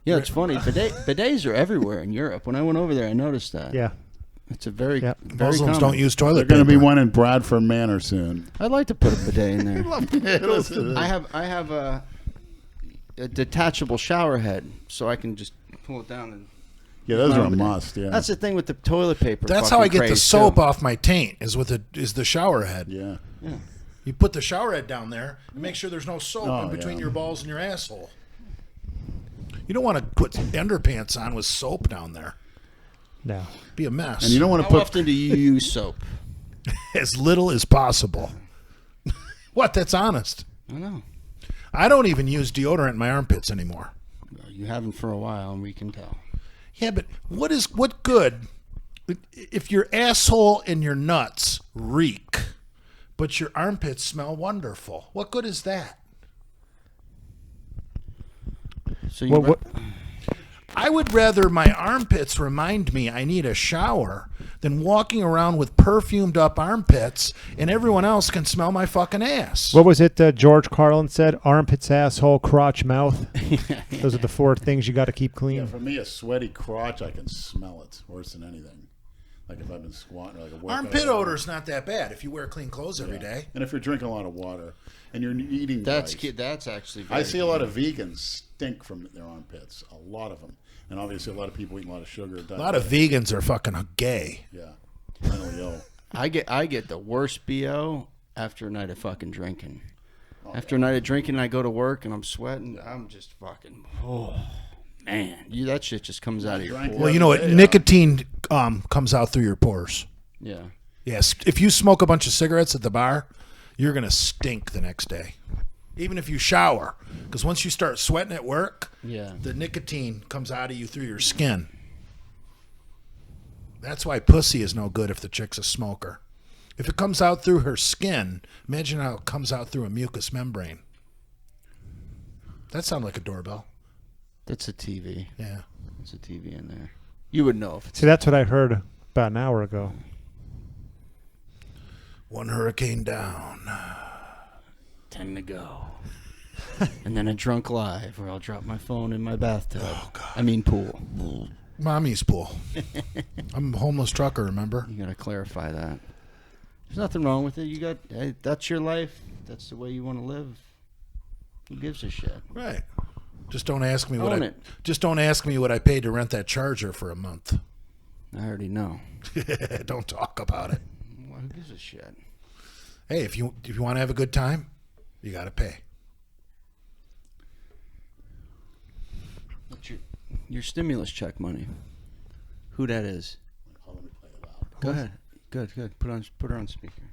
Yeah, it's funny. Bidets are everywhere in Europe. When I went over there, I noticed that. Yeah. It's a very, Yeah. very Muslims common. don't use there's toilet going to paper. be one in Bradford Manor soon. I'd like to put a bidet in there. I have a detachable shower head, so I can just pull it down and. Yeah, those are a bidet. must. Yeah, That's the thing with the toilet paper. That's how I fucking get the craze, soap too. off my taint is the shower head. yeah. Yeah. You put the shower head down there and make sure there's no soap Oh, in between yeah. your balls and your asshole. You don't want to put underpants on with soap down there. No. Be a mess. And you don't want to How put. often do you use soap? as little as possible. What? That's honest. I don't know. I don't even use deodorant in my armpits anymore. You haven't for a while, and we can tell. Yeah, but what good if your asshole and your nuts reek, but your armpits smell wonderful? What good is that? So you What? I would rather my armpits remind me I need a shower than walking around with perfumed up armpits and everyone else can smell my fucking ass. What was it George Carlin said? Armpits, asshole, crotch, mouth. Those are the four things you got to keep Yeah, clean. for me, a sweaty crotch, I can smell it worse than anything. Like if I've been squatting, or like a workout. Armpit odor's not that bad if you wear clean clothes every day. And if you're drinking a lot of water and you're eating, That's right. that's actually. I Very see a lot of vegans stink from their armpits. A lot of them, and obviously a lot of people eating a lot of sugar. A lot of vegans are fucking gay. Yeah, mentally ill. I get the worst BO after a night of fucking drinking. After a night of drinking, I go to work and I'm sweating. I'm just fucking. Oh man, that shit just comes out of your Drank pores. Well, you know what? Nicotine comes out through your pores. Yeah. Yes. If you smoke a bunch of cigarettes at the bar, you're going to stink the next day. Even if you shower. Because once you start sweating at work, Yeah. the nicotine comes out of you through your skin. That's why pussy is no good if the chick's a smoker. If it comes out through her skin, imagine how it comes out through a mucous membrane. That sounded like a doorbell. That's a TV. Yeah. There's a TV in there. You would know if it's. See, that's what I heard about an hour ago. One hurricane down. 10 to go. And then a drunk live where I'll drop my phone in my bathtub. Oh, God. I mean pool. Mommy's pool. I'm a homeless trucker, remember? You gotta clarify that. There's nothing wrong with it. You got that's your life. That's the way you want to live. Who gives a shit? Right. Just don't ask me Own it. just don't ask me what I paid to rent that charger for a month. I already know. Don't talk about it. Well, who gives a shit? Hey, if you want to have a good time, you got to pay. What's your stimulus check money? Who that is? Oh, let me play it loud. Go ahead. Good. Put her on speaker.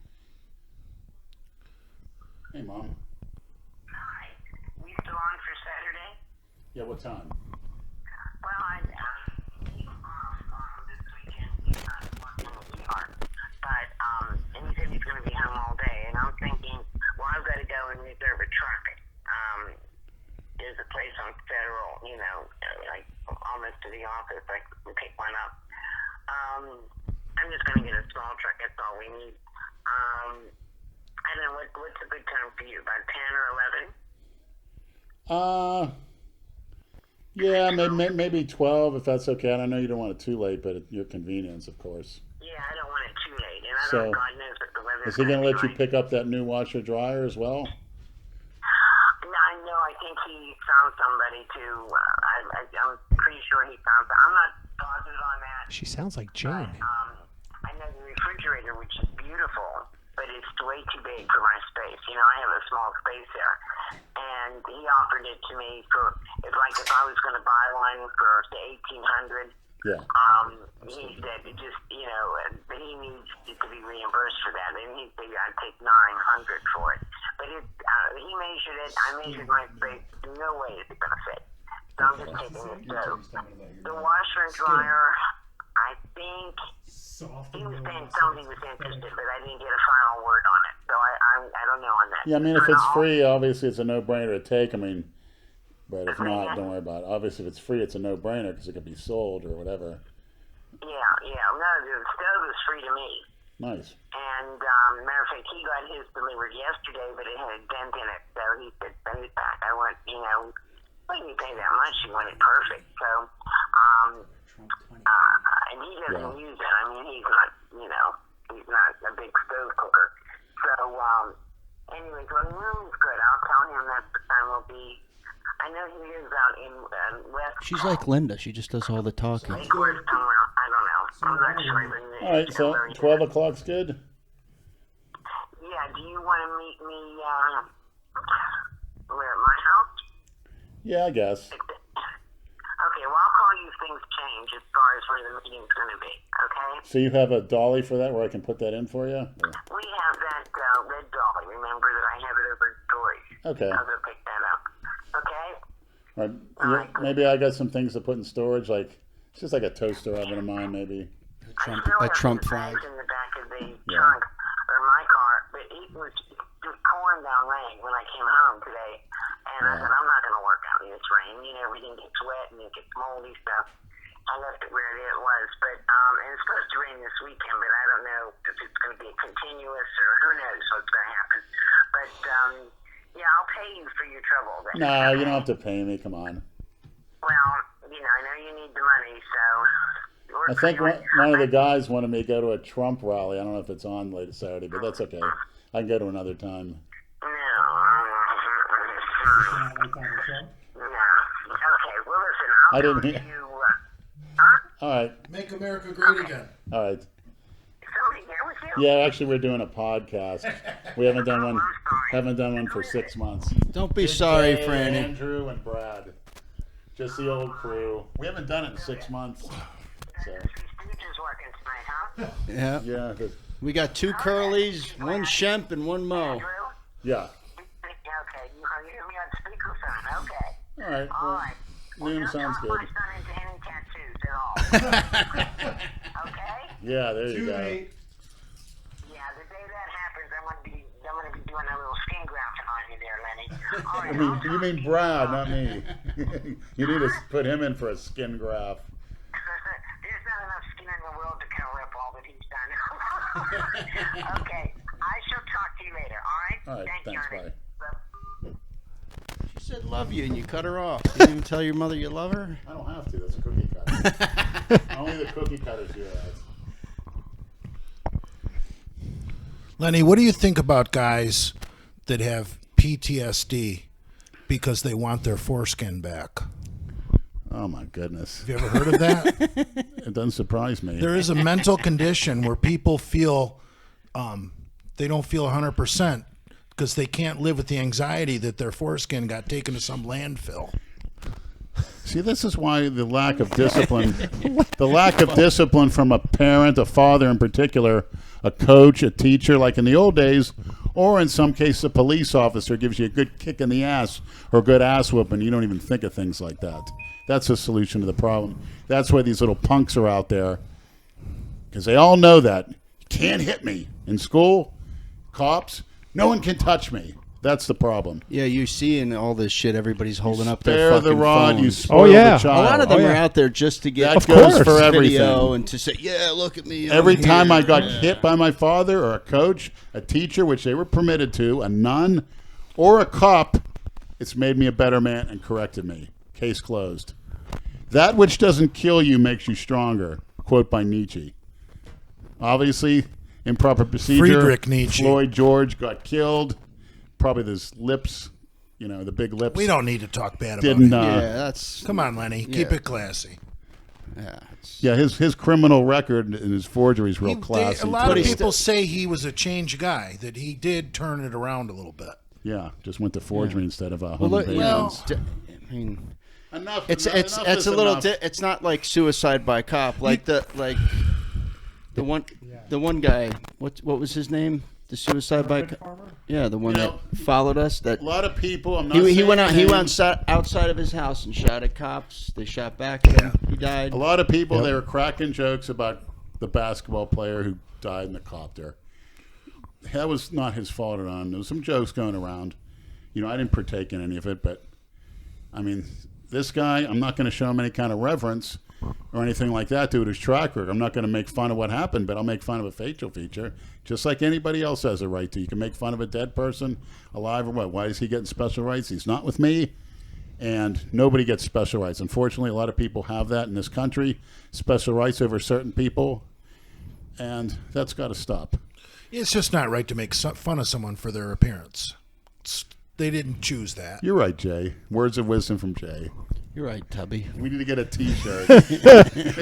Hey, Mom. Hi. We still on for Saturday? Yeah, what time? Well, he's off this weekend. He's not working in the ER. But, and he said he's going to be home all day. And I'm thinking, well, I've got to go and reserve a truck. There's a place on Federal, like almost to the office. I can pick one up. I'm just going to get a small truck. That's all we need. I don't know, what's a good time for you? About 10 or 11? Yeah, maybe 12 if that's okay. I know you don't want it too late, but at your convenience, of course. Yeah, I don't want it too late. And I So, don't, God knows what the weather's Is he going to let you like. pick up that new washer dryer as well? No, I think he found somebody to, I'm pretty sure he found, I'm not positive on that. She sounds like Jane. I know the refrigerator, which is beautiful, but it's way too big for my space. I have a small space there. And he offered it to me for, if I was going to buy one for, say, $1,800. Yeah. He said it just, but he needs it to be reimbursed for that. And he said I'd take $900 for it. But he measured it. I measured my space. No way is it going to fit. So I'm just taking it. So the washer and dryer, I think he was saying somebody was interested, but I didn't get a final word on it. So I don't know on that. Yeah, I mean, if it's free, obviously it's a no-brainer to take. But if not, don't worry about it. Obviously, if it's free, it's a no-brainer because it could be sold or whatever. Yeah. No, the stove is free to me. Nice. And matter of fact, he got his delivered yesterday, but it had a dent in it, so he said send it back. I want, when you pay that much, you want it perfect. So, and he doesn't use it. I mean, he's not, he's not a big stove cooker. So, anyways, well, the room is good. I'll tell him that the time will be. I know he lives out in West. She's like Linda. She just does all the talking. Lake or somewhere. I don't know. I'm not sure. All right, so 12 o'clock's good? Yeah, do you want to meet me where, at my house? Yeah, I guess. Okay, well, I'll call you if things change as far as where the meeting's going to be, okay? So you have a dolly for that where I can put that in for you? Or? We have that red dolly. Remember that I have it over in storage. Okay. I'll go pick that up. Okay? All right. Maybe I got some things to put in storage, like it's just like a toaster oven of mine, maybe. A Trump flag. In the back of the trunk or my car, but it was just pouring down rain when I came home today, and I said I'm not going to work out in this rain. Everything gets wet and it gets moldy stuff. I left it where it was, but and it's supposed to rain this weekend, but I don't know if it's going to be continuous or who knows what's going to happen. But yeah, I'll pay you for your trouble. No, you don't have to pay me. Come on. Well, I know you need the money, so. I think one of the guys wanted me to go to a Trump rally. I don't know if it's on later Saturday, but that's okay. I can go to another time. No. Okay, well, listen, I'll didn't talk hear. to you. All right. Make America great again. All right. Somebody here with you? Yeah, actually, we're doing a podcast. We haven't done one for 6 months. Don't be sorry, Jay, Franny. Andrew and Brad. Just the old crew. We haven't done it in 6 months. So. Stooge is working tonight, huh? Yeah. Yeah. We got 2 Curlys, 1 Shemp, and 1 Mo. Andrew? Yeah. Okay, you hear me on speakerphone. Okay. All right. All Well, right. noon Don't sounds talk good. my son into any tattoos at all. Okay? Yeah, there you go. Yeah, the day that happens, I'm gonna be doing a little skin grafting on you there, Lenny. All right, You mean Brad, not me. You need to put him in for a skin graft. There's not enough skin in the world to cover up all that he's done. Okay, I shall talk to you later, all right? All right, Thank you, thanks, honey. She said love you, and you cut her off. You didn't even tell your mother you love her? I don't have to. That's a cookie cutter. Only the cookie cutters do that. Lenny, what do you think about guys that have PTSD because they want their foreskin back? Oh my goodness! Have you ever heard of that? It doesn't surprise me. There is a mental condition where people feel they don't feel 100% because they can't live with the anxiety that their foreskin got taken to some landfill. See, this is why the lack of discipline, from a parent, a father in particular, a coach, a teacher, like in the old days, or in some cases a police officer gives you a good kick in the ass or a good ass whooping. You don't even think of things like that. That's a solution to the problem. That's why these little punks are out there, because they all know that. You can't hit me. In school, cops, no one can touch me. That's the problem. Yeah, you see in all this shit, everybody's holding up their Spare fucking the rod, phones. you spoil the child. A lot of them Oh, yeah. are out there just to get That goes for video everything. and to say, yeah, look at me. Every I'm time here. I got hit by my father or a coach, a teacher, which they were permitted to, a nun, or a cop, it's made me a better man and corrected me. Case closed. That which doesn't kill you makes you stronger. Quote by Nietzsche. Obviously, improper procedure. Friedrich Nietzsche. Floyd George got killed. Probably his lips, the big lips. We don't need to talk bad about Didn't. it. Yeah, that's. Come on, Lenny. Keep it classy. Yeah, Yeah, his criminal record and his forgery is real classy. A lot But of he's people say he was a changed guy, that he did turn it around a little bit. Yeah, just went to forgery instead of home look, invasions. I mean, Enough. it's enough it's is a little. enough. It's not like suicide by cop. Like the one guy. What was his name? The suicide by cop. Yeah, the one You that know, followed us. That A lot of people. I'm not. he saying went out. He names. went outside of his house and shot at cops. They shot back at him. He died. A lot of people. They were cracking jokes about the basketball player who died in the copter. That was not his fault at all. There was some jokes going around. I didn't partake in any of it, but I mean, this guy. I'm not going to show him any kind of reverence or anything like that to his track record. I'm not going to make fun of what happened, but I'll make fun of a facial feature, just like anybody else has a right to. You can make fun of a dead person, alive or what. Why is he getting special rights? He's not with me, and nobody gets special rights. Unfortunately, a lot of people have that in this country, special rights over certain people, and that's got to stop. It's just not right to make fun of someone for their appearance. They didn't choose that. You're right, Jay. Words of wisdom from Jay. You're right, Tubby. We need to get a T-shirt.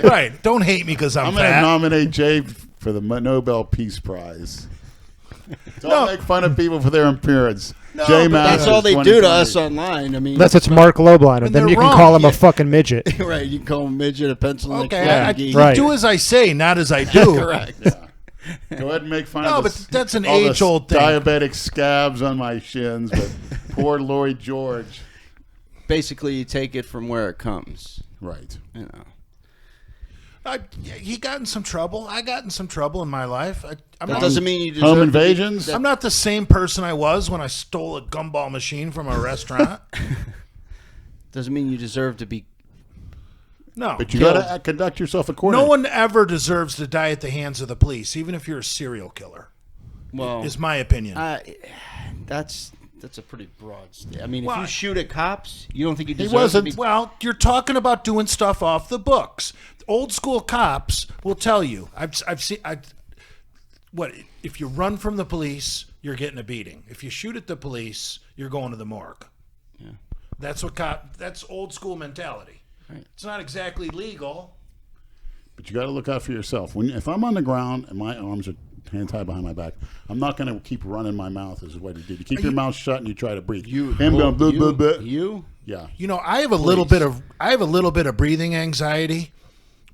Right. Don't hate me because I'm I'm going to fat. nominate Jay for the Nobel Peace Prize. Don't make fun of people for their appearance. Jay but That's Masters, all they do to 2020. us online. I mean, Unless it's Mark Lobliner, And then they're you can wrong. call him a fucking midget. right. You can call him a midget, a pencil, and Okay, a I geek. Right. do as I say, not as I do. Correct. Go ahead and make fun No, of but the, that's an all the age-old thing. diabetic scabs on my shins, but poor Lloyd George. Basically, you take it from where it comes. Right. He got in some trouble. I got in some trouble in my life. I'm That not, doesn't mean you deserve Home to be- invasions? I'm not the same person I was when I stole a gumball machine from a restaurant. Doesn't mean you deserve to be. No. But you got to conduct yourself accordingly. No one ever deserves to die at the hands of the police, even if you're a serial killer, Well, is my opinion. that's a pretty broad statement. I mean, if Well, you shoot at cops, you don't think you deserve wasn't- to be. Well, you're talking about doing stuff off the books. Old school cops will tell you. I've seen. What if you run from the police? You're getting a beating. If you shoot at the police, you're going to the morgue. Yeah. That's That's old school mentality. Right. It's not exactly legal. But you got to look out for yourself. If I'm on the ground and my arms are hand tied behind my back, I'm not going to keep running my mouth as what you did. You keep your mouth shut and you try to breathe. Him going blah, blah, blah. Yeah. You know, I have a little bit of breathing anxiety.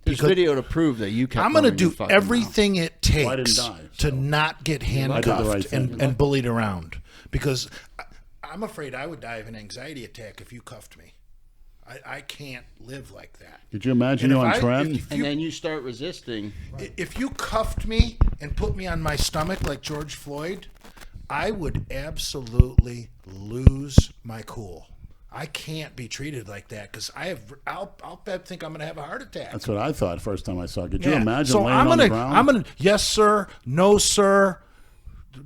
There's video to prove that you kept. I'm going to running your do fucking everything it Well, I takes didn't die, to so. not get I did the handcuffed right thing. and bullied around, because I'm afraid I would die of an anxiety attack if you cuffed me. I can't live like that. Could you imagine And you if on I- trend? if And then you start resisting. If you cuffed me and put me on my stomach like George Floyd, I would absolutely lose my cool. I can't be treated like that because I'll think I'm going to have a heart attack. That's what I thought first time I saw it. Could you Yeah. imagine So laying on the ground? I'm gonna, yes, sir, no, sir,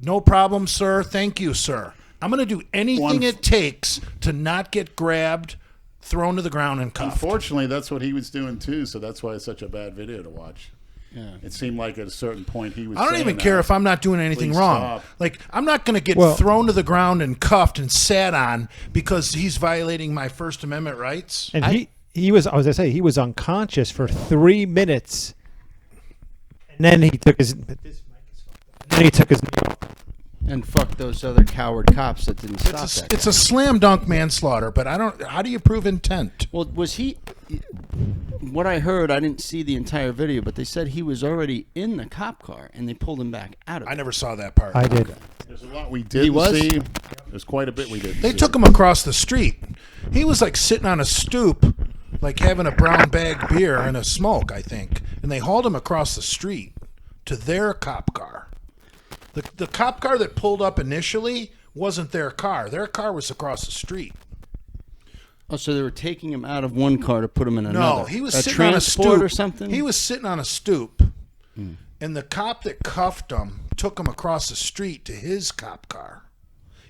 no problem, sir, thank you, sir. I'm gonna do anything it takes to not get grabbed, thrown to the ground, and cuffed. Unfortunately, that's what he was doing too, so that's why it's such a bad video to watch. Yeah. It seemed like at a certain point he was I don't saying even that. care if I'm not doing anything Please wrong. stop. Like, I'm not going to get Well- thrown to the ground and cuffed and sat on because he's violating my First Amendment rights. And he was, as I say, he was unconscious for 3 minutes, and then he took his. Then he took his knee off. And fuck those other coward cops that didn't stop that. It's a slam dunk manslaughter, but I don't. How do you prove intent? Well, was he? What I heard, I didn't see the entire video, but they said he was already in the cop car, and they pulled him back out of it. I never saw that part. I did. There's a lot we didn't see. There's quite a bit we didn't They see. took him across the street. He was like sitting on a stoop, like having a brown bag beer and a smoke, I think. And they hauled him across the street to their cop car. The cop car that pulled up initially wasn't their car. Their car was across the street. Oh, so they were taking him out of one car to put him in another. No, he was a sitting on a transport stoop or something. He was sitting on a stoop, and the cop that cuffed him took him across the street to his cop car,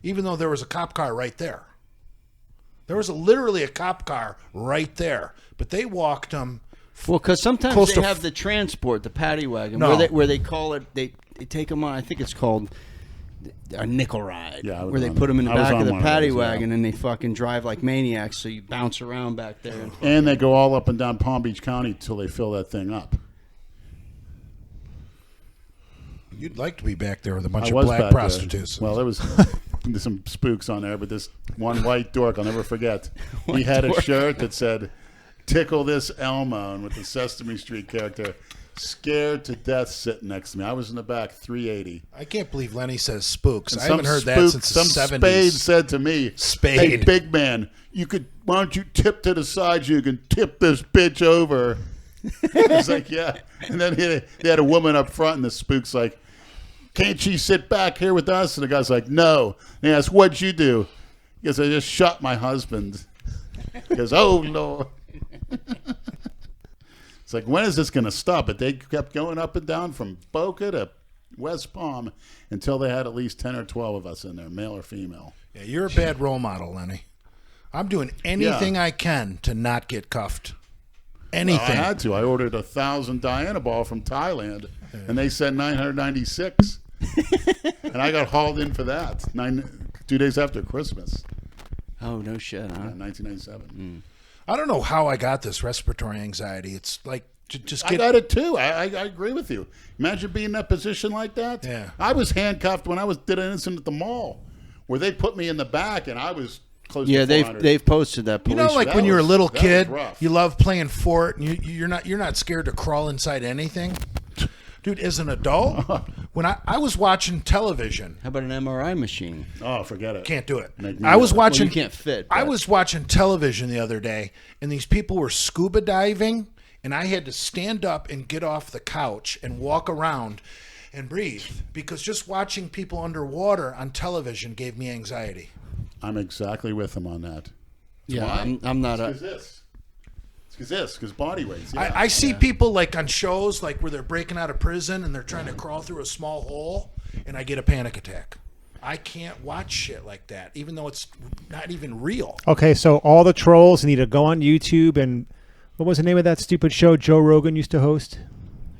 even though there was a cop car right there. There was literally a cop car right there, but they walked him. Well, because sometimes close they to have the transport, the paddy wagon, No. where they call it. They take them on. I think it's called a nickel ride. Yeah, I was where they on- put them in the I was back on of the one of paddy those, yeah. wagon and they fucking drive like maniacs. So you bounce around back there. And they go all up and down Palm Beach County till they fill that thing up. You'd like to be back there with a bunch I of was black back prostitutes. there. Well, there was some spooks on there, but this one white dork I'll never forget. He had a shirt that said, "Tickle this Elmo," and with the Sesame Street character, scared to death, sitting next to me. I was in the back, 380. I can't believe Lenny says spooks. And I haven't heard that since the some 70s. spade said to me, Spade. "Hey, big man, why don't you tip to the side so you can tip this bitch over?" It's like, yeah. And then they had a woman up front, and the spook's like, "Can't she sit back here with us?" And the guy's like, "No." And he asks, "What'd you do?" He goes, "I just shot my husband." He goes, "Oh, Lord." It's like, when is this going to stop? But they kept going up and down from Boca to West Palm until they had at least 10 or 12 of us in there, male or female. Yeah, you're a bad role model, Lenny. I'm doing anything I can to not get cuffed. Anything. Well, I had to. I ordered 1,000 Diana ball from Thailand, and they said 996. And I got hauled in for that 2 days after Christmas, Oh no shit, huh? 1997. I don't know how I got this respiratory anxiety. It's like just I get. got it too. I agree with you. Imagine being in that position like that. Yeah. I was handcuffed when I did an incident at the mall, where they put me in the back, and I was close Yeah, to 400. they've posted that. You Police know, like that when you're a was- little that was kid, rough. you love playing fort, and you're not scared to crawl inside anything. Dude, as an adult, when I was watching television, How about an MRI machine? Oh, forget it. can't do it. Make me I was do it. Well, watching. you can't fit. I but- was watching television the other day, and these people were scuba diving, and I had to stand up and get off the couch and walk around and breathe because just watching people underwater on television gave me anxiety. I'm exactly with him on that. Yeah, Why? I'm not It's a. because body weights. Yeah. I see people like on shows like where they're breaking out of prison and they're trying to crawl through a small hole, and I get a panic attack. I can't watch shit like that, even though it's not even real. Okay, so all the trolls need to go on YouTube and what was the name of that stupid show Joe Rogan used to host?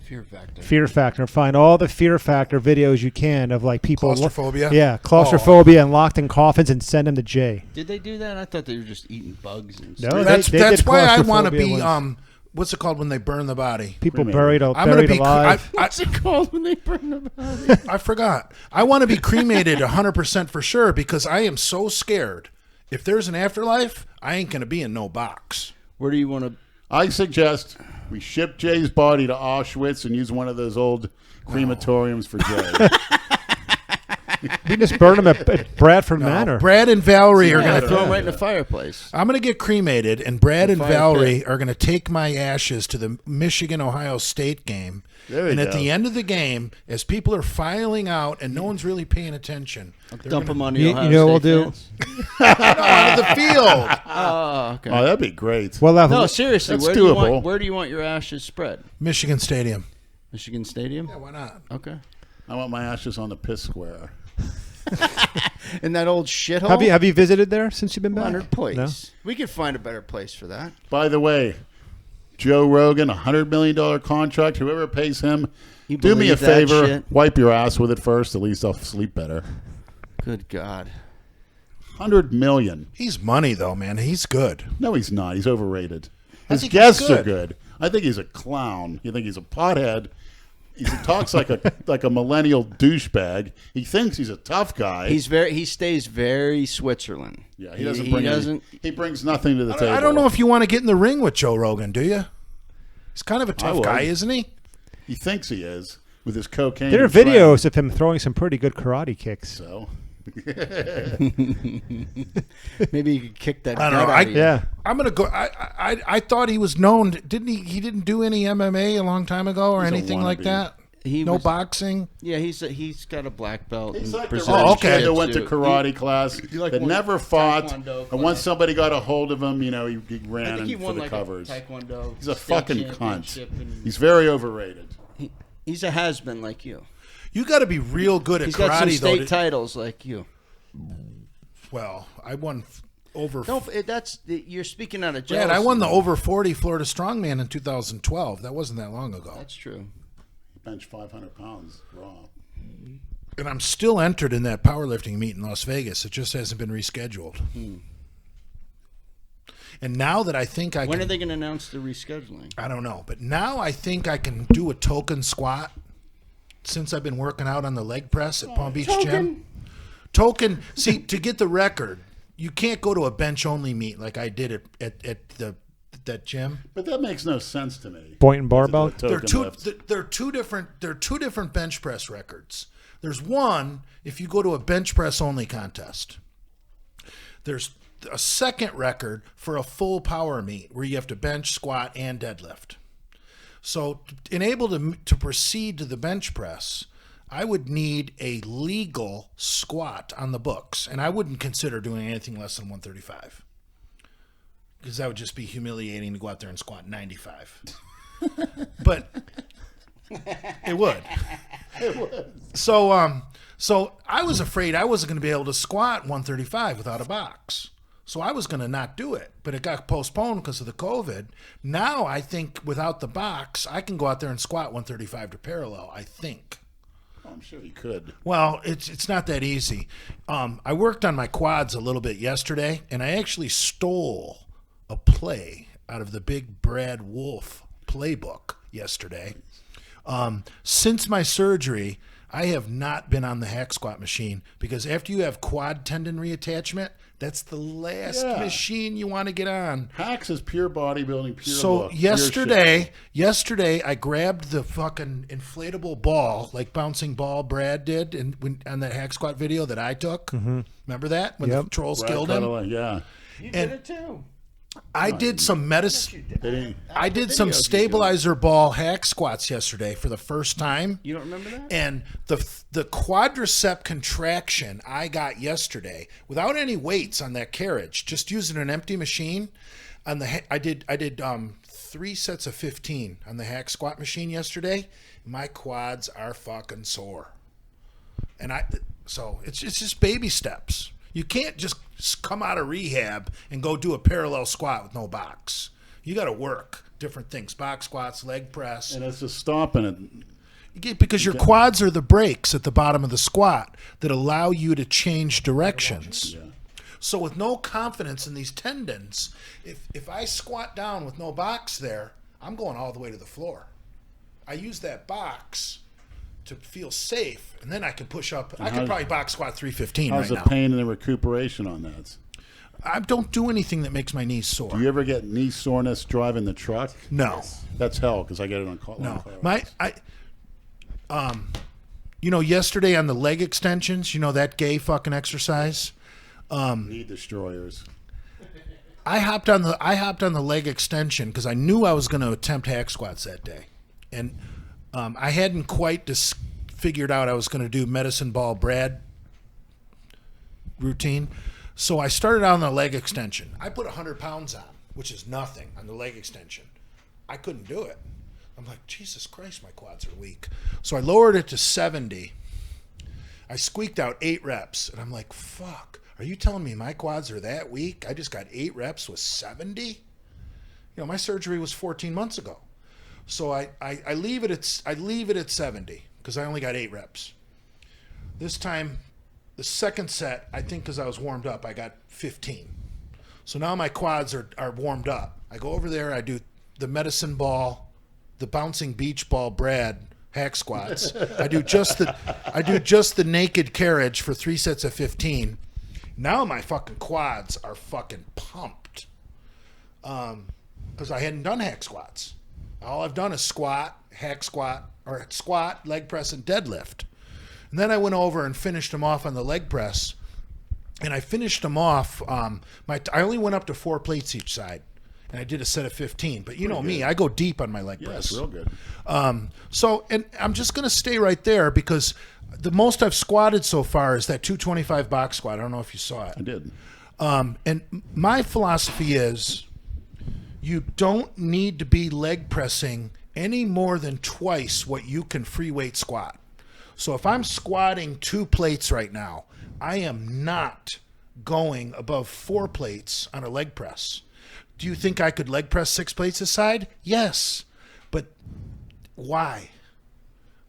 Fear factor. Fear Factor. Find all the Fear Factor videos you can of like people. Claustrophobia? Yeah, claustrophobia and locked in coffins and send them to Jay. Did they do that? I thought they were just eating bugs and No, stuff. That's they that's did why I want to claustrophobia be ones. what's it called when they burn the body? People Cremated. I'm gonna be. alive. What's it called when they burn the body? I forgot. I want to be cremated 100% for sure because I am so scared. If there's an afterlife, I ain't gonna be in no box. Where do you want to? I suggest we ship Jay's body to Auschwitz and use one of those old crematoriums for Jay. We just burn them at Bradford Manor. Brad and Valerie are Yeah, gonna. throw them right in the fireplace. I'm gonna get cremated, and Brad and fire Valerie are gonna take my ashes to the Michigan-Ohio State game. There And you at go. the end of the game, as people are filing out and no one's really paying attention, they're Dump gonna- them on the You- Ohio you know what State we'll do? fans. out of the field. Oh, okay. Oh, that'd be great. Well, No, seriously, That's where do you doable. want your ashes spread? Michigan Stadium. Michigan Stadium. Yeah, why not? Okay. I want my ashes on the piss square. In that old shithole. have you visited there since you've been back? Leonard Place. No? We could find a better place for that. By the way, Joe Rogan, $100 million contract. Whoever pays him, You do me a believe that favor. shit? Wipe your ass with it first. At least I'll sleep better. Good God. $100 million. He's money though, man. He's good. No, he's not. He's overrated. His think guests he's are good. I think he's a clown. You think he's a pothead. He talks like a millennial douchebag. He thinks he's a tough guy. He stays very Switzerland. Yeah, he doesn't bring he brings nothing to the table. I don't know if you want to get in the ring with Joe Rogan, do you? He's kind of a tough guy, isn't he? He thinks he is with his cocaine. There are videos of him throwing some pretty good karate kicks. So Maybe you could kick that. I don't know. gut out of you. Yeah. I'm gonna go. I thought he was known. Didn't he? He didn't do any MMA a long time ago or He's a anything like wannabe. that. No boxing. Yeah, he's got a black belt. he's in like the Brazilian Oh, okay. kid that went to jiu-jitsu. karate class like that won never fought, Taekwondo and class. once somebody got a hold of him, he ran I think he for won the like covers. a Taekwondo. He's a state fucking cunt. championship and He's very overrated. he's a has-been like you. You got to be real good at He's got some karate, state though. titles like you. Well, I won over. You're speaking out of Dad, jealousy. I won the over 40 Florida Strongman in 2012. That wasn't that long ago. That's true. He benched 500 pounds raw. And I'm still entered in that powerlifting meet in Las Vegas. It just hasn't been rescheduled. And now that I think When are they going to announce the rescheduling? I don't know, but now I think I can do a token squat since I've been working out on the leg press at Palm Beach Gym. Token, see, to get the record, you can't go to a bench-only meet like I did at that gym. But that makes no sense to me. Point and barbell. They're two different bench press records. There's one if you go to a bench press only contest. There's a second record for a full power meet where you have to bench, squat, and deadlift. So, to proceed to the bench press, I would need a legal squat on the books, and I wouldn't consider doing anything less than 135 because that would just be humiliating to go out there and squat 95. But it would. So I was afraid I wasn't going to be able to squat 135 without a box. So I was going to not do it, but it got postponed because of the COVID. Now I think without the box, I can go out there and squat 135 to parallel, I think. I'm sure he could. Well, it's not that easy. I worked on my quads a little bit yesterday, and I actually stole a play out of the Big Brad Wolf playbook yesterday. Since my surgery, I have not been on the hack squat machine because after you have quad tendon reattachment, that's the last machine you want to get on. Hacks is pure bodybuilding, pure So look, pure shit. yesterday I grabbed the fucking inflatable ball, like bouncing ball Brad did on that hack squat video that I took. Mm-hmm. Remember that when the trolls Brad killed him? Cutaway, yeah. You did it too. I did some medicine. I did some videos you stabilizer ball hack squats yesterday for the first time. You don't remember that? And the quadricep contraction I got yesterday without any weights on that carriage, just using an empty machine. I did 3 sets of 15 on the hack squat machine yesterday. My quads are fucking sore, so it's just baby steps. You can't just come out of rehab and go do a parallel squat with no box. You got to work different things: box squats, leg press. And it's just stomping it. Because your quads are the brakes at the bottom of the squat that allow you to change directions. Yeah. So with no confidence in these tendons, if I squat down with no box there, I'm going all the way to the floor. I use that box to feel safe, and then I can push up. I could probably box squat 315 How's right the now. pain and the recuperation on that? I don't do anything that makes my knees sore. Do you ever get knee soreness driving the truck? No. That's hell because I get it on car. No. Yesterday on the leg extensions, that gay fucking exercise. Knee destroyers. I hopped on the leg extension because I knew I was going to attempt hack squats that day, and I hadn't quite figured out I was going to do medicine ball Brad routine. So I started on the leg extension. I put 100 pounds on, which is nothing on the leg extension. I couldn't do it. I'm like, Jesus Christ, my quads are weak. So I lowered it to 70. I squeaked out 8 reps, and I'm like, fuck. Are you telling me my quads are that weak? I just got 8 reps with 70? My surgery was 14 months ago. So I leave it at 70 because I only got 8 reps. This time, the second set, I think because I was warmed up, I got 15. So now my quads are warmed up. I go over there. I do the medicine ball, the bouncing beach ball Brad hack squats. I do just the naked carriage for 3 sets of 15. Now my fucking quads are fucking pumped. Because I hadn't done hack squats. All I've done is squat, hack squat, or squat, leg press, and deadlift. And then I went over and finished them off on the leg press. And I finished them off. I only went up to 4 plates each side. And I did a set of 15. But you know me, I go deep on my leg press. It's real good. And I'm just going to stay right there because the most I've squatted so far is that 225 box squat. I don't know if you saw it. I did. And my philosophy is you don't need to be leg pressing any more than twice what you can free weight squat. So if I'm squatting 2 plates right now, I am not going above 4 plates on a leg press. Do you think I could leg press 6 plates aside? Yes. But why?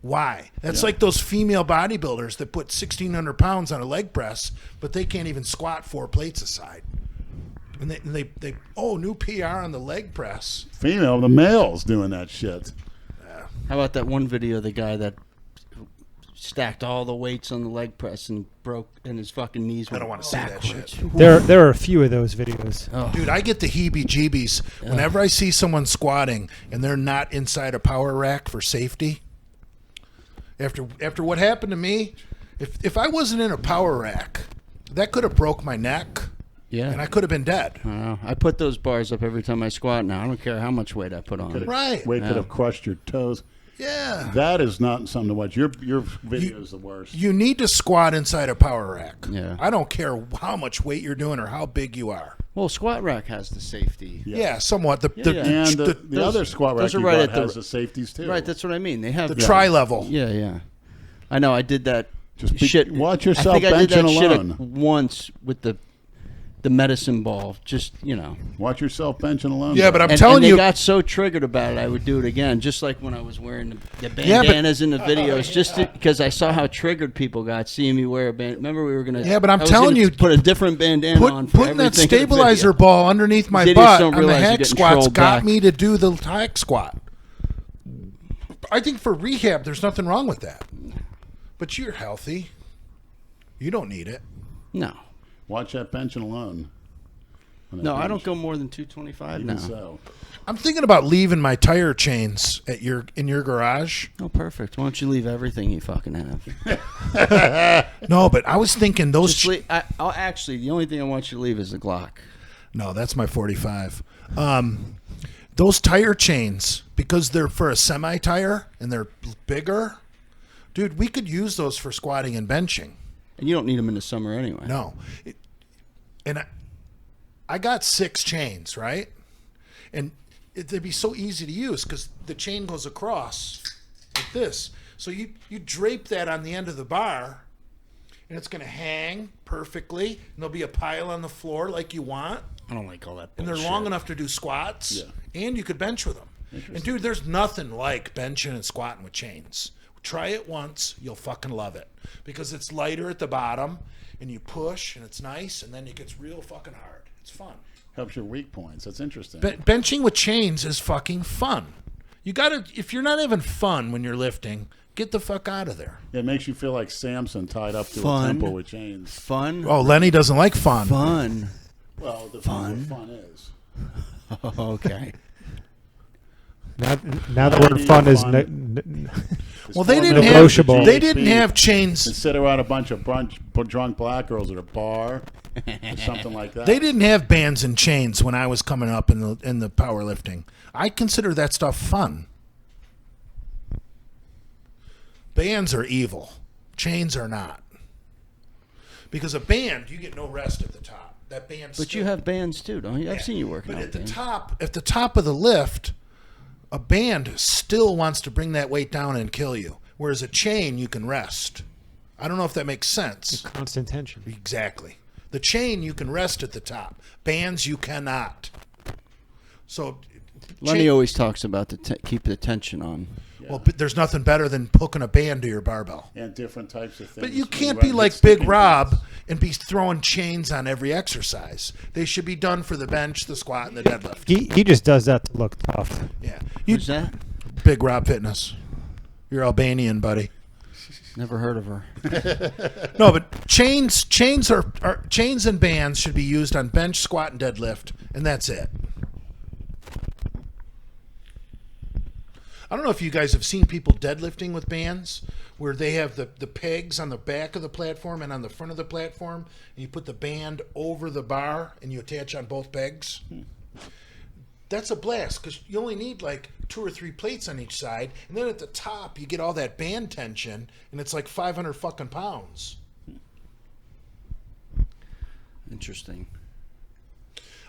Why? That's like those female bodybuilders that put 1,600 pounds on a leg press, but they can't even squat 4 plates aside. And they new PR on the leg press. Female, the males doing that shit. How about that one video of the guy that stacked all the weights on the leg press and broke, and his fucking knees went I don't want to see that backwards. shit. There are a few of those videos. Oh. Dude, I get the heebie-jeebies whenever I see someone squatting and they're not inside a power rack for safety. After what happened to me, if I wasn't in a power rack, that could have broke my neck. Yeah. And I could have been dead. I put those bars up every time I squat now. I don't care how much weight I put on. Right. Weight could have crushed your toes. Yeah. That is not something to watch. Your video is the worst. You need to squat inside a power rack. Yeah. I don't care how much weight you're doing or how big you are. Well, squat rack has the safety. Yeah, somewhat. And the other squat rack those are you right got at the- has the safeties too. Right, that's what I mean. They have the tri-level. Yeah. I know. I did that. Just watch yourself I think I did that benching shit alone. once with the medicine ball. Just Watch yourself benching alone. Yeah, but I'm and telling they you, got so triggered about it, I would do it again, just like when I was wearing the bandanas in the videos, just because I saw how triggered people got seeing me wear a band. Remember, we were gonna. Yeah, but I'm I was telling gonna you, put a different bandana on. For putting that everything in the stabilizer video. ball underneath my These idiots butt don't on the realize you're hack getting squats trolled got back. me to do the hack squat. I think for rehab, there's nothing wrong with that. But you're healthy. You don't need it. No, Watch that benching alone. no, I don't go more than 225 now. Even so. I'm thinking about leaving my tire chains in your garage. Oh, perfect. Why don't you leave everything you fucking have? No, but I was thinking those. Just I'll actually, the only thing I want you to leave is the Glock. No, that's my 45. Those tire chains, because they're for a semi-tire and they're bigger, dude, we could use those for squatting and benching. And you don't need them in the summer anyway. No. And I got 6 chains, right? And they'd be so easy to use because the chain goes across like this. So you drape that on the end of the bar, and it's going to hang perfectly, and there'll be a pile on the floor like you want. I don't like all that And bullshit. they're long enough to do squats, and you could bench with them. And dude, there's nothing like benching and squatting with chains. Try it once, you'll fucking love it. Because it's lighter at the bottom, and you push, and it's nice, and then it gets real fucking hard. It's fun. Helps your weak points. That's interesting. Benching with chains is fucking fun. You gotta, if you're not having fun when you're lifting, get the fuck out of there. It makes you feel like Samson tied up to Fun. a temple with chains. Fun. Oh, Lenny doesn't like fun. Fun. Well, the fun is. Okay. Now the word fun is Well, they didn't Negotiable. have. They didn't have chains. And sit around a bunch of drunk black girls at a bar or something like that. They didn't have bands and chains when I was coming up in the powerlifting. I consider that stuff fun. Bands are evil. Chains are not. Because a band, you get no rest at the top. That band. But you have bands too, don't you? I've seen you working But out at the bands. at the top of the lift, a band still wants to bring that weight down and kill you. Whereas a chain, you can rest. I don't know if that makes sense. constant tension. Exactly. The chain, you can rest at the top. Bands, you cannot. So, Lenny always talks about keep the tension on. Well, there's nothing better than hooking a band to your barbell. And different types of things. But you When can't run be like sticking Big Rob things. and be throwing chains on every exercise. They should be done for the bench, the squat, and the deadlift. He just does that to look tough. Yeah. Who's that? Big Rob Fitness. You're Albanian, buddy. Never heard of her. No, but chains and bands should be used on bench, squat, and deadlift, and that's it. I don't know if you guys have seen people deadlifting with bands where they have the pegs on the back of the platform and on the front of the platform, and you put the band over the bar and you attach on both pegs. That's a blast because you only need like 2 or 3 plates on each side, and then at the top you get all that band tension, and it's like 500 fucking pounds. Interesting.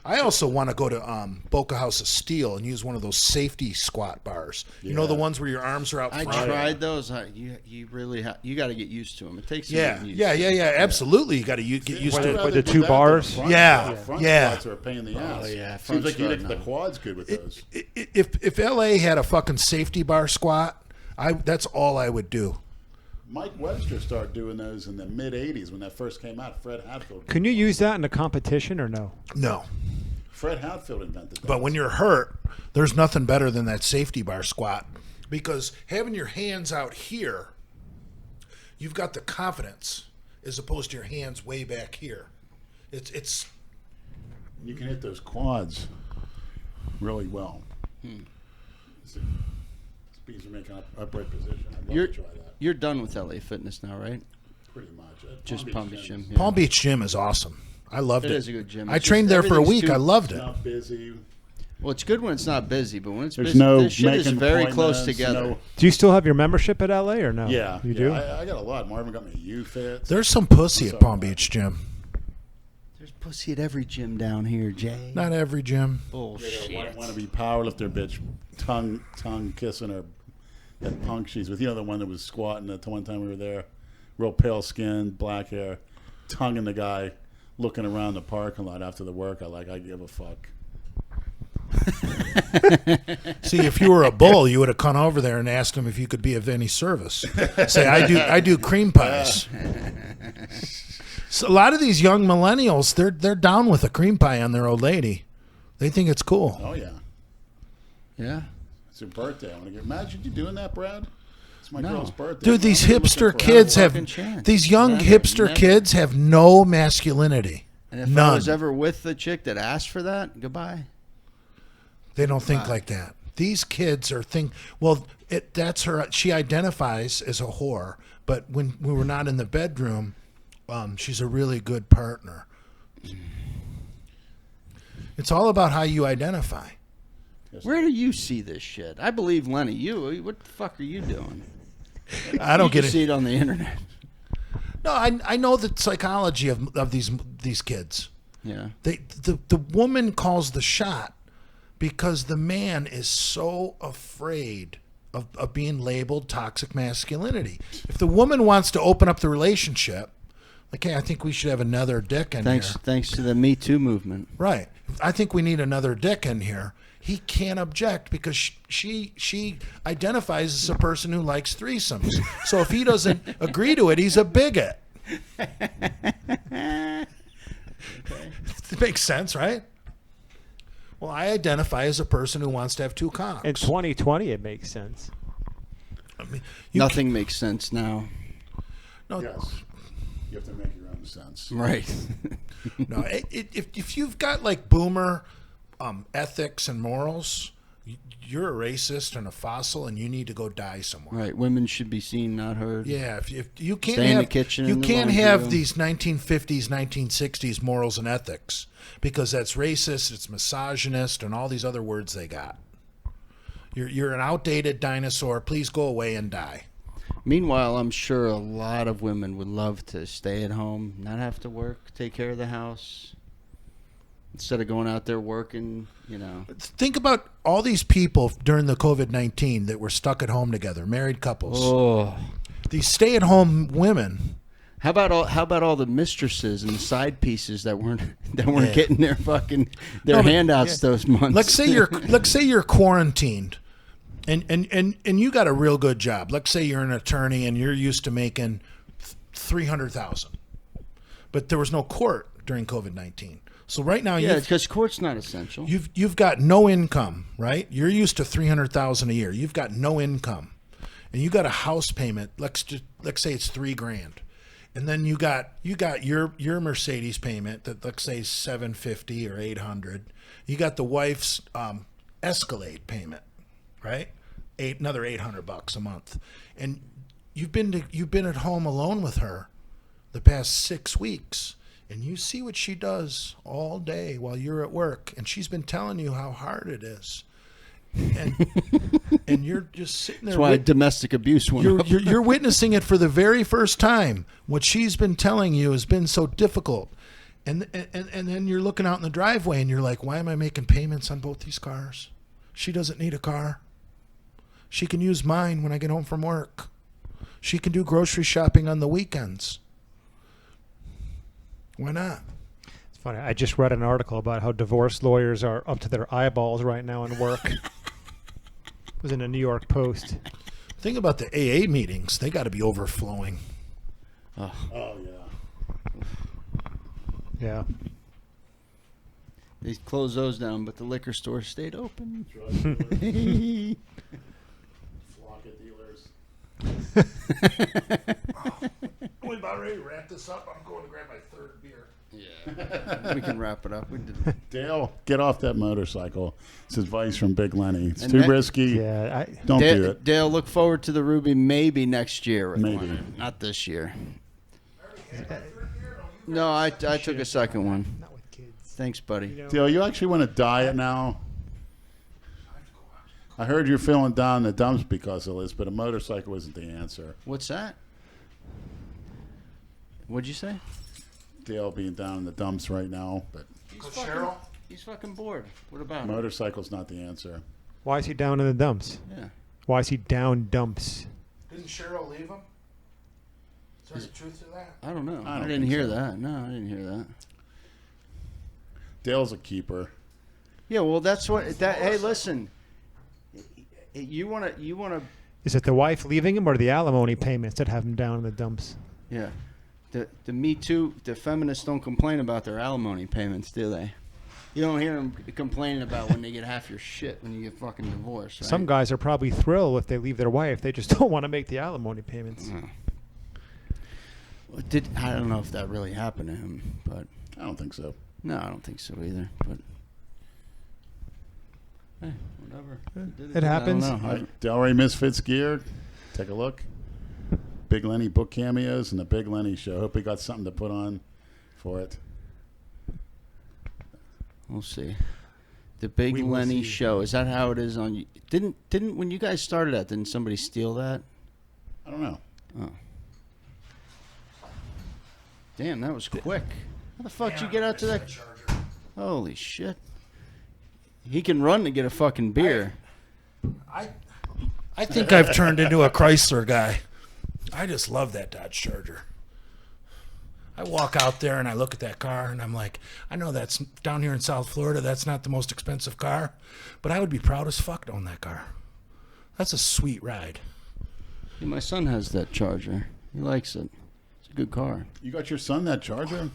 I also want to go to Boca House of Steel and use one of those safety squat bars. You know, the ones where your arms are out I front. tried those. You really you got to get used to them. It takes some Yeah, getting used yeah, to. yeah, yeah. Absolutely, you got to get used to it. With the 2 bars? Yeah, Front yeah. squats are a pain in the ass. yeah, Seems front like you squat, the no. quad's good with those. If LA had a fucking safety bar squat, that's all I would do. Mike Webster started doing those in the mid '80s when that first came out. Fred Hatfield. Can you use that in a competition or no? No. Fred Hatfield invented that. But when you're hurt, there's nothing better than that safety bar squat because having your hands out here, you've got the confidence as opposed to your hands way back here. It's you can hit those quads really well. Speeds are making upright position. I'd love to try that. You're done with LA Fitness now, right? Pretty much. Just Palm Beach Gym. Palm Beach Gym is awesome. I loved it. It is a good gym. I It's trained just there for a everything's week. too- I loved It's it. not busy. Well, it's good when it's not busy, but when it's There's busy, no this shit is making very close appointments, together. no- Do you still have your membership at LA or no? Yeah, You yeah, do? I got a lot. Marvin got me a U-Fit. There's some pussy at Palm Beach Gym. There's pussy at every gym down here, Jay. Not every gym. Bullshit. Want to be powerlifter, bitch. Tongue kissing her. That punk she's with. You know the one that was squatting the one time we were there. Real pale skin, black hair, tonguing the guy, looking around the parking lot after the work. I give a fuck. See, if you were a bull, you would have come over there and asked him if you could be of any service. Say, I do cream pies. So a lot of these young millennials, they're down with a cream pie on their old lady. They think it's cool. Oh yeah, Yeah. it's your birthday. I want to get. Imagine you doing that, Brad. It's my No. girl's birthday. Dude, these I'm looking hipster for- kids have fucking chance. these young Never, hipster never. kids have no masculinity. And if I None. was ever with the chick that asked for that, goodbye. They don't think like that. These kids are that's her. She identifies as a whore, but when we were not in the bedroom, she's a really good partner. It's all about how you identify. Where do you see this shit? I believe Lenny. What the fuck are you doing? I don't You get just it. see it on the internet. No, I know the psychology of these kids. Yeah. The woman calls the shot because the man is so afraid of being labeled toxic masculinity. If the woman wants to open up the relationship, like, hey, I think we should have another dick in here. Thanks to the Me Too movement. Right. I think we need another dick in here. He can't object because she identifies as a person who likes threesomes. So if he doesn't agree to it, he's a bigot. It makes sense, right? Well, I identify as a person who wants to have 2 cocks. In 2020, it makes sense. I mean, Nothing makes sense now. No, Yes, you have to make your own sense. Right. no. If you've got like boomer ethics and morals, you're a racist and a fossil, and you need to go die somewhere. Right. Women should be seen, not heard. Yeah, if you can't Stay in have the kitchen you in the can't laundry have room. these 1950s, 1960s morals and ethics because that's racist, it's misogynist, and all these other words they got. You're an outdated dinosaur. Please go away and die. Meanwhile, I'm sure a lot of women would love to stay at home, not have to work, take care of the house, instead of going out there working, Think about all these people during the COVID-19 that were stuck at home together, married couples. Oh. These stay-at-home women. How about all the mistresses and the side pieces that weren't getting their No, but- handouts those months? Let's say you're quarantined, And you got a real good job. Let's say you're an attorney and you're used to making $300,000, but there was no court during COVID-19. So right now, because court's not essential. You've got no income, right? You're used to $300,000 a year. You've got no income, and you got a house payment. Let's say it's $3,000, and then you got your Mercedes payment that let's say is $750 or $800. You got the wife's Escalade payment, right? Another $800 a month, and you've been at home alone with her the past 6 weeks. And you see what she does all day while you're at work, and she's been telling you how hard it is, and you're just sitting there. That's why domestic abuse went up. You're witnessing it for the very first time. What she's been telling you has been so difficult, and then you're looking out in the driveway, and you're like, why am I making payments on both these cars? She doesn't need a car. She can use mine when I get home from work. She can do grocery shopping on the weekends. Why not? It's funny. I just read an article about how divorce lawyers are up to their eyeballs right now in work. It was in a New York Post. Think about the AA meetings. They got to be overflowing. Oh yeah. Yeah. They closed those down, but the liquor store stayed open. Drug dealers. Flock of dealers. We about ready to wrap this up. I'm going to grab my third beer. Yeah, we can wrap it up. We did. Dale, get off that motorcycle. It's advice from Big Lenny. It's And too that- risky. Yeah. Don't do it. Dale, look forward to the Ruby maybe next year. With Maybe. one. Not this year. No, I took a second one. Not with kids. Thanks, buddy. You know, Dale, you actually want to diet now? I heard you're feeling down in the dumps because of this, but a motorcycle isn't the answer. What's that? What'd you say? Dale being down in the dumps right now, but Cheryl? He's fucking bored. What about him? motorcycle's not the answer. why is he down in the dumps? Yeah. Why is he down dumps? Didn't Cheryl leave him? Is there truth to that? I don't know. I I, don't didn't think hear so. that. No, I didn't hear that. Dale's a keeper. Yeah, well, that's what. Hey, listen. You wanna. Is it the wife leaving him or the alimony payments that have him down in the dumps? Yeah. The Me Too, the feminists don't complain about their alimony payments, do they? You don't hear them complaining about when they get half your shit when you get fucking divorced, right? Some guys are probably thrilled if they leave their wife. They just don't want to make the alimony payments. I don't know if that really happened to him, but I don't think so. no, I don't think so either. But hey, whatever. It happens. I don't know. All right, Delray Misfits gear. Take a look. Big Lenny book cameos and the Big Lenny show. Hope we got something to put on for it. We'll see. The Big We will Lenny see. show. Is that how it is on? Didn't when you guys started that? Didn't somebody steal that? I don't know. Oh. Damn, that was quick. How the fuck did you get out to that? Holy shit. He can run to get a fucking beer. I think I've turned into a Chrysler guy. I just love that Dodge Charger. I walk out there and I look at that car and I'm like, I know that's down here in South Florida, that's not the most expensive car, but I would be proud as fuck to own that car. That's a sweet ride. Yeah, my son has that Charger. He likes it. It's a good car. You got your son that Charger?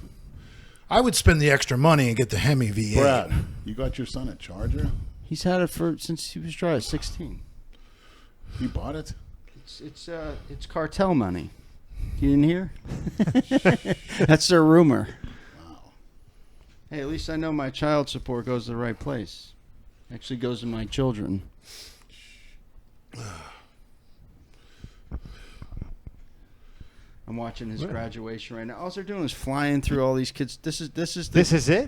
I would spend the extra money and get the Hemi V8. Brad, you got your son a Charger? He's had it since he was trying 16. You bought it? It's cartel money. You didn't hear? That's their rumor. Wow. Hey, at least I know my child support goes to the right place. Actually goes to my children. I'm watching his graduation right now. All they're doing is flying through all these kids. This is it.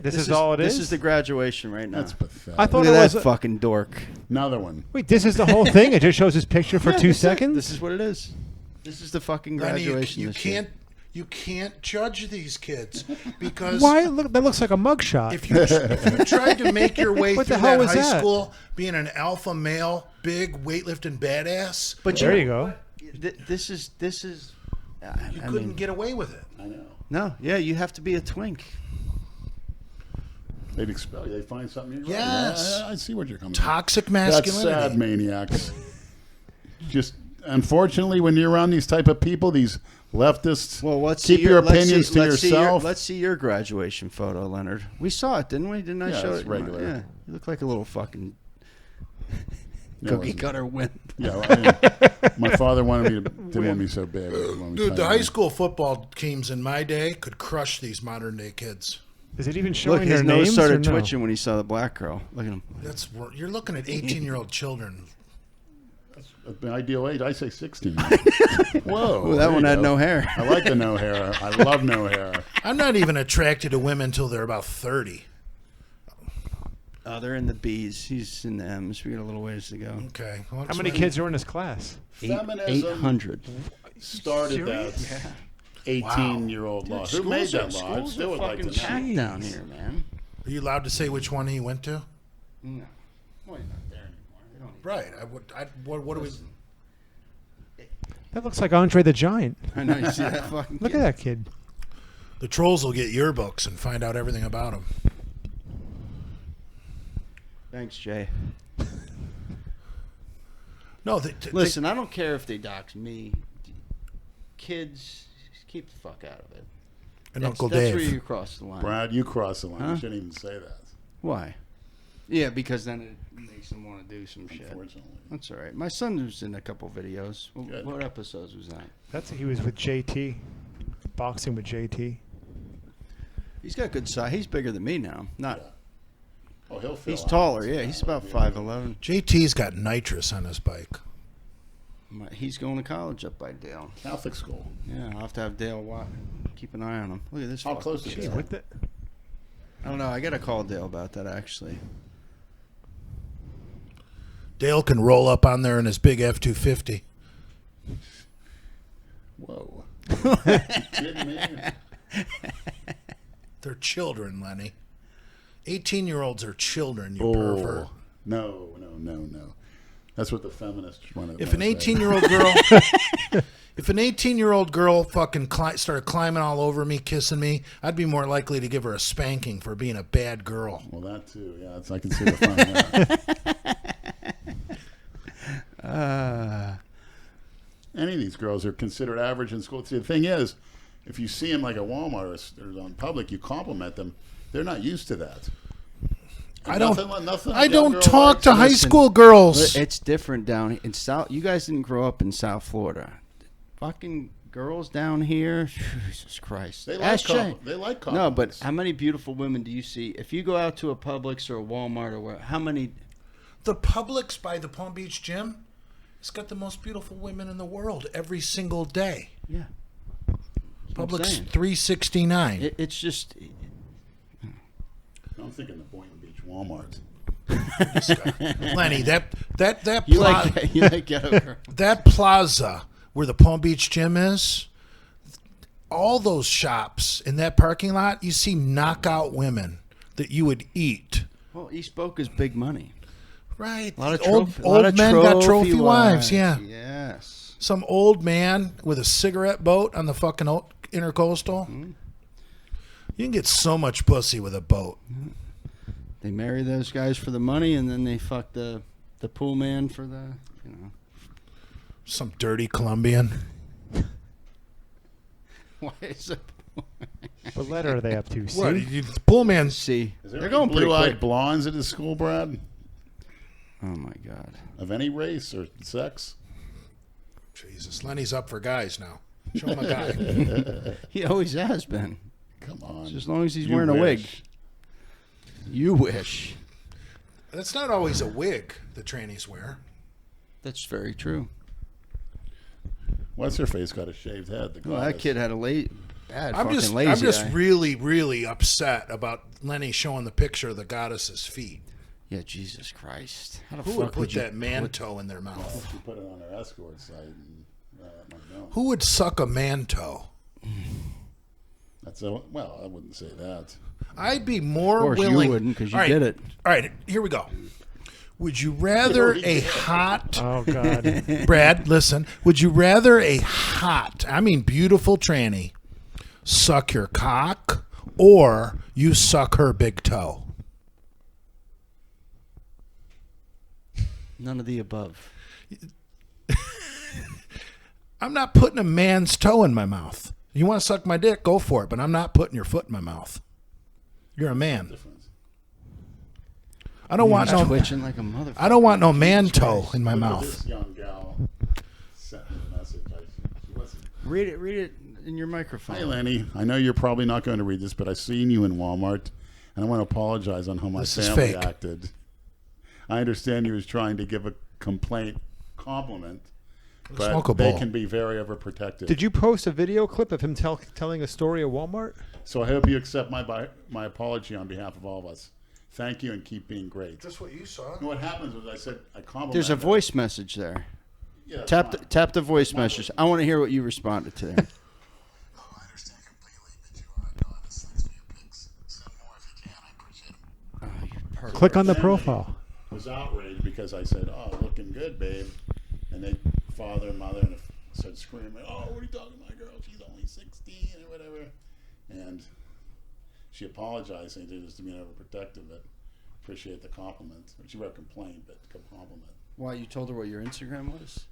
This is all it This is? is the graduation right now. That's pathetic. I thought Look it at was. that fucking dork. Another one. Wait, this is the whole thing? It just shows his picture for Yeah, 2 that's it. seconds? This is what it is. This is the fucking Lenny, graduation. you this year. can't you can't judge these kids because Why? Look, that looks like a mugshot. if you tried to make your way What the through hell that was high that? school being an alpha male, big weightlifting badass, But There you go. This is. you couldn't get away with it. I know. No, yeah, you have to be a twink. They'd expel you. They'd find something. You're Yes. Right. I see what you're coming Toxic from. That's masculinity. sad, maniacs. just unfortunately, when you're around these type of people, these leftists, Well, keep your opinions to yourself. Let's see your graduation photo, Leonard. We saw it, didn't we? Didn't I show it's it? regular. Yeah, you look like a little fucking Yeah, cookie wasn't- cutter wimp. Yeah, I mean, my father didn't want me so bad. Dude, the high school football teams in my day could crush these modern day kids. Is it even showing Look, their his names nose started or no? twitching when he saw the black girl. Look at him. You're looking at 18-year-old children. The ideal age, I say 16. Whoa, Ooh, that there one you had go. no hair. I like the no hair. I love no hair. I'm not even attracted to women until they're about 30. Oh, they're in the B's. He's in the M's. We got a little ways to go. Okay. Well, How many kids are in this class? Feminism 800. started that 18-year-old law. Who made that law? I still would like to know. Packed down here, man. Are you allowed to say which one he went to? No. Well, he's not there anymore. They don't even- Right. What do we? That looks like Andre the Giant. I know, you see that fucking Look kid? at that kid. The trolls will get your books and find out everything about him. Thanks, Jay. No, Listen, I don't care if they dox me. Kids, just keep the fuck out of it. and That's- Uncle That's Dave. where you cross the line. Brad, you cross the line. Huh? You shouldn't even say that, Why? Yeah, because then it makes them want to do some shit. unfortunately. That's all right. My son was in a couple videos. Good. What episodes was that? He was with JT, boxing with JT. He's got good size. He's bigger than me now. Not. Yeah. Oh, he'll fill He's out. taller. Yeah, he's about 5'11". JT's got nitrous on his bike. He's going to college up by Dale. Catholic school. Yeah, I'll have to have Dale keep an eye on him. Look at this. How fucking close is kid. Dale? What the? I don't know. I got to call Dale about that, actually. Dale can roll up on there in his big F-250. Whoa. You kidding me? They're children, Lenny. 18-year-olds are children, you Oh, pervert. no. That's what the feminists want to If an 18-year-old girl, if an 18-year-old girl fucking started climbing all over me, kissing me, I'd be more likely to give her a spanking for being a bad girl. Well, that too. Yeah, I can see the fun in that. Any of these girls are considered average in school. See, the thing is, if you see them like at Walmart or on public, you compliment them. They're not used to that. I don't Nothing I a young don't girl talk likes. to high Listen, school girls. It's different down in South. You guys didn't grow up in South Florida. Fucking girls down here, Jesus Christ. They like Ask Jay. they like No, but compliments. how many beautiful women do you see? If you go out to a Publix or a Walmart or where, how many? The Publix by the Palm Beach gym, it's got the most beautiful women in the world every single day. Yeah. That's what I'm Publix saying. 369. It's just. I'm thinking the Boynton Beach Walmart. Lenny, that You plaza, like you like ghetto girl. that plaza where the Palm Beach gym is, all those shops in that parking lot, you see knockout women that you would eat. Well, East Boca's big money. Right. A lot of old men got trophy wives, yeah. Yes. Some old man with a cigarette boat on the fucking intercoastal. You can get so much pussy with a boat. They marry those guys for the money, and then they fuck the pool man for the, Some dirty Colombian. Why is it? What letter are they up to? C? What? The pool man. See, Is there they're any going pretty blue-eyed quick. blondes at his school, Brad? Oh my God. Of any race or sex? Jesus, Lenny's up for guys now. Show him a guy. He always has been. Come on. Just as long as he's You wearing a wig. wish. You wish. That's not always a wig the trannies wear. That's very true. What's her face got a shaved head? The Well, that goddess. kid had a bad I'm fucking just lazy eye. really, really upset about Lenny showing the picture of the goddess's feet. Yeah, Jesus Christ. How the Who fuck would put you that man toe in their mouth? She put it on her escort site. And, no. Who would suck a man toe? That's a, well, I wouldn't say that. I'd be more Of course willing. you wouldn't, because you All right, did it. All right, here we go. Would you rather a hot Oh God. Brad, listen. Would you rather a hot, I mean beautiful tranny, suck your cock, or you suck her big toe? None of the above. I'm not putting a man's toe in my mouth. You want to suck my dick, go for it, but I'm not putting your foot in my mouth. You're a man. I don't want no twitching like a motherfucker. I don't want no man toe in my Look at mouth. This young gal sent me a message. She wasn't. Read it in your microphone. Hi, Lenny. I know you're probably not going to read this, but I seen you in Walmart, and I want to apologize on how my This is family fake. acted. I understand you was trying to give a complaint compliment, Smoke but a they bowl. can be very overprotective. Did you post a video clip of him telling a story at Walmart? So I hope you accept my apology on behalf of all of us. Thank you and keep being great. That's what you saw. And what happens was I said I complimented. There's a voice message there. Yeah, that's Tap fine. the voice message. I want to hear what you responded to there. Oh, I understand completely, but you are anonymous. Thanks for your pics. Send more if you can. I appreciate them. Oh, you perfect. Click on the Family profile. Was outraged because I said, "Oh, looking good, babe," and they father and mother and started screaming, "Oh, what are you talking to my girl? She's only 16 or whatever." And she apologized, saying just to being overprotective. But appreciate the compliment. She wrote a complaint, but compliment. Why, you told her what your Instagram was?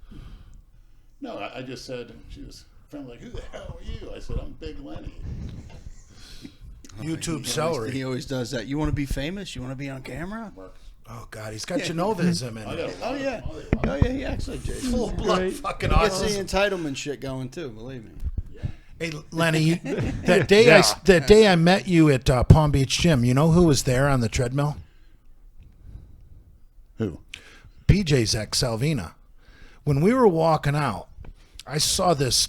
No, I just said she was friendly. Like, who the hell are you? I said, I'm Big Lenny. YouTube celery. He always does that. You want to be famous? You want to be on camera? Works. Oh God, he's got Genovism in I got it. a lot Oh, yeah. of- Oh, yeah, he acts like Jason. Full blood Great. fucking He gets the awesome. entitlement shit going, too, believe me. Hey Lenny, that day I met you at Palm Beach Gym, you know who was there on the treadmill? Who? PJ's ex Salvina. When we were walking out, I saw this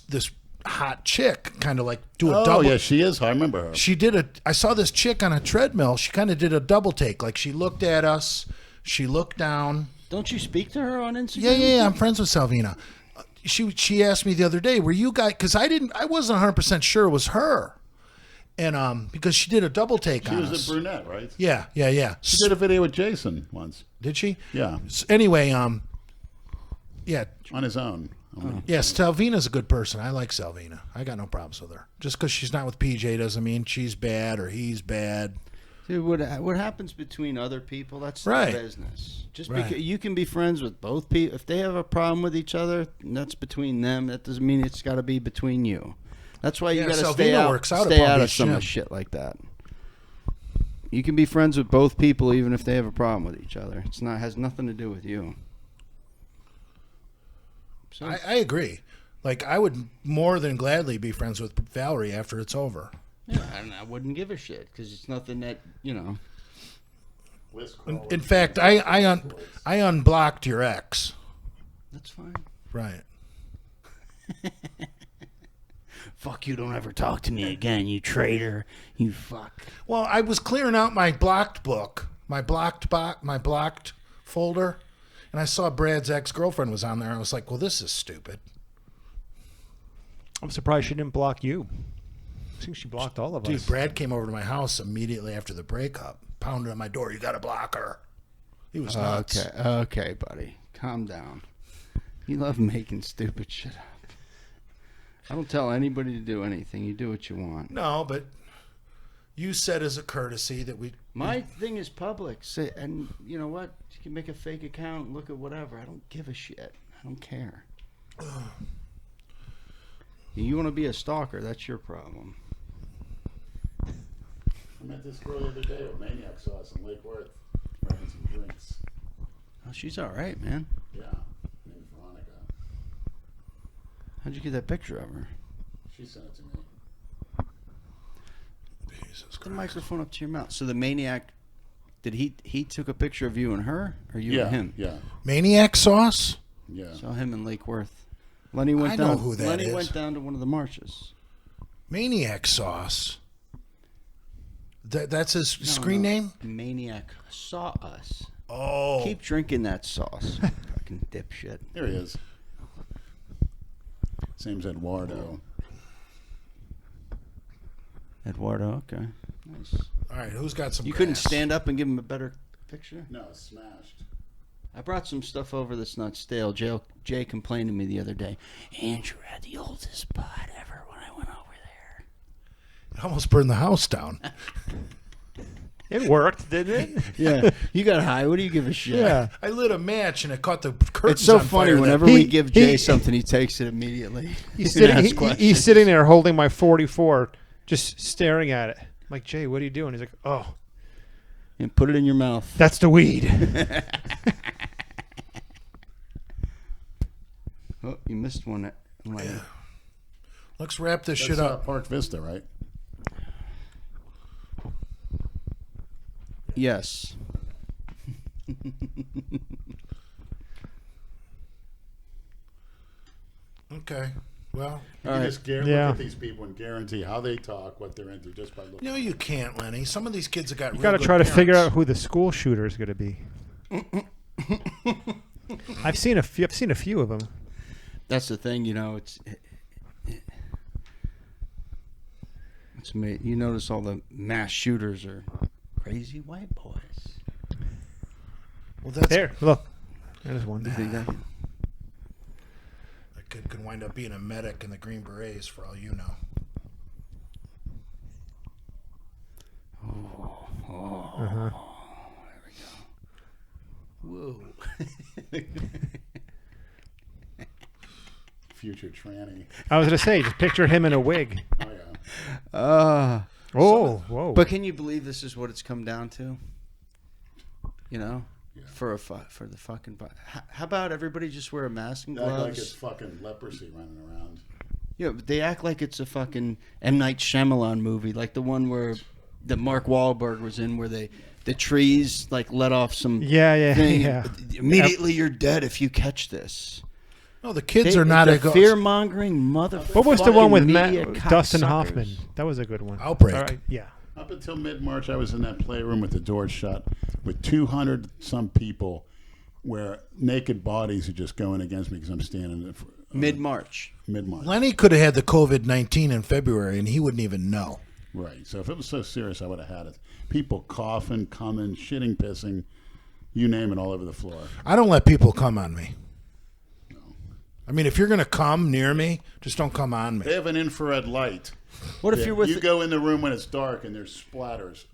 hot chick kind of like do a Oh, double. yeah, she is. I remember her. I saw this chick on a treadmill. She kind of did a double take. Like she looked at us, she looked down. Don't you speak to her on Instagram? Yeah. I'm friends with Salvina. She asked me the other day, "Were you guys?" Because I wasn't 100% sure it was her, and because she did a double take She on was us. a brunette, right? Yeah. She did a video with Jason once. Did she? Yeah, Anyway, yeah, on his own. yes. Salvina's a good person. I like Salvina. I got no problems with her. Just because she's not with PJ doesn't mean she's bad or he's bad. Dude, what happens between other people, that's Right. their business. Just Right. because you can be friends with both people. If they have a problem with each other, that's between them. That doesn't mean it's got to be between you. That's why you Yeah, got to Salvina stay out, works out at stay Palm out of Beach some Gym. of shit like that. You can be friends with both people even if they have a problem with each other. It's not has nothing to do with you. So, I agree. Like I would more than gladly be friends with Valerie after it's over. yeah, and I wouldn't give a shit because it's nothing that In fact, I unblocked your ex. That's fine. Right. Fuck you! Don't ever talk to me again, you traitor. You fuck. Well, I was clearing out my blocked book, my blocked folder, and I saw Brad's ex-girlfriend was on there. I was like, well, this is stupid. I'm surprised she didn't block you. I think she blocked all of Dude, us. Brad came over to my house immediately after the breakup, pounded on my door. You got to block her. He was nuts. Okay, buddy. Calm down. You love making stupid shit up. I don't tell anybody to do anything. You do what you want. No, but you said as a courtesy that we... My thing is public. And you know what? You can make a fake account and look at whatever. I don't give a shit. I don't care. You want to be a stalker, that's your problem. I met this girl the other day with maniac sauce in Lake Worth, having some drinks. Oh, she's all right, man. Yeah, named Veronica. How'd you get that picture of her? She sent it to me. Jesus Put the Christ. microphone up to your mouth. So the maniac, did he took a picture of you and her, or you and him? Yeah, Maniac sauce? yeah. Saw him in Lake Worth. Lenny went I down. know who that Lenny is. went down to one of the marches. Maniac sauce? That's his No, screen no. name? Maniac saw us. Oh. Keep drinking that sauce, fucking dipshit. There he is. His name's Eduardo. Eduardo, okay, nice. All right, who's got some You couldn't grass? stand up and give him a better picture? No, it's smashed. I brought some stuff over that's not stale. Jay complained to me the other day. Andrew had the oldest spot ever when I went over there. It almost burned the house down. It worked, didn't it? Yeah, you got high. What do you give a shit? Yeah. I lit a match and it caught the curtains. It's so on funny. fire. Whenever we give Jay something, he takes it immediately. He's And sitting, asks he's questions. sitting there holding my 44, just staring at it. I'm like, Jay, what are you doing? He's like, oh, And put it in your mouth. that's the weed. Oh, you missed one. Yeah. Let's wrap this That's shit up. Park Vista, right? Yes. Okay. Well, You All right. just look at these people and guarantee how they talk, what they're into, just by looking. no, you can't, Lenny. Some of these kids have got. You real got to good try to figure parents. out who the school shooter is going to be. I've seen a few of them. That's the thing, it's you notice all the mass shooters are crazy white boys. Well, that's There, look. There's one. You think that? that kid could wind up being a medic in the Green Berets, for all you know. Uh-huh. Whoa. Future tranny. I was going to say, just picture him in a wig. Oh, yeah. Oh, whoa. But can you believe this is what it's come down to? Yeah. For the fucking. How about everybody just wear a mask and They act gloves? like it's fucking leprosy running around. Yeah, but they act like it's a fucking M. Night Shyamalan movie, like the one where that Mark Wahlberg was in, where the trees like let off some Yeah. Immediately you're dead if you catch this. No, the kids are not a fear mongering motherfucker. What was the one with media Dustin cocksuckers. Hoffman? That was a good one. Outbreak. All right, yeah. Up until mid-March, I was in that playroom with the doors shut with 200 some people where naked bodies are just going against me because I'm standing there for, Mid-March. mid-March. Lenny could have had the COVID-19 in February, and he wouldn't even know. Right. So if it was so serious, I would have had it. People coughing, coming, shitting, pissing, you name it, all over the floor. I don't let people come on me. I mean, if you're going to come near me, just don't come on They me. have an infrared light. What if you're with You go in the room when it's dark and there's splatters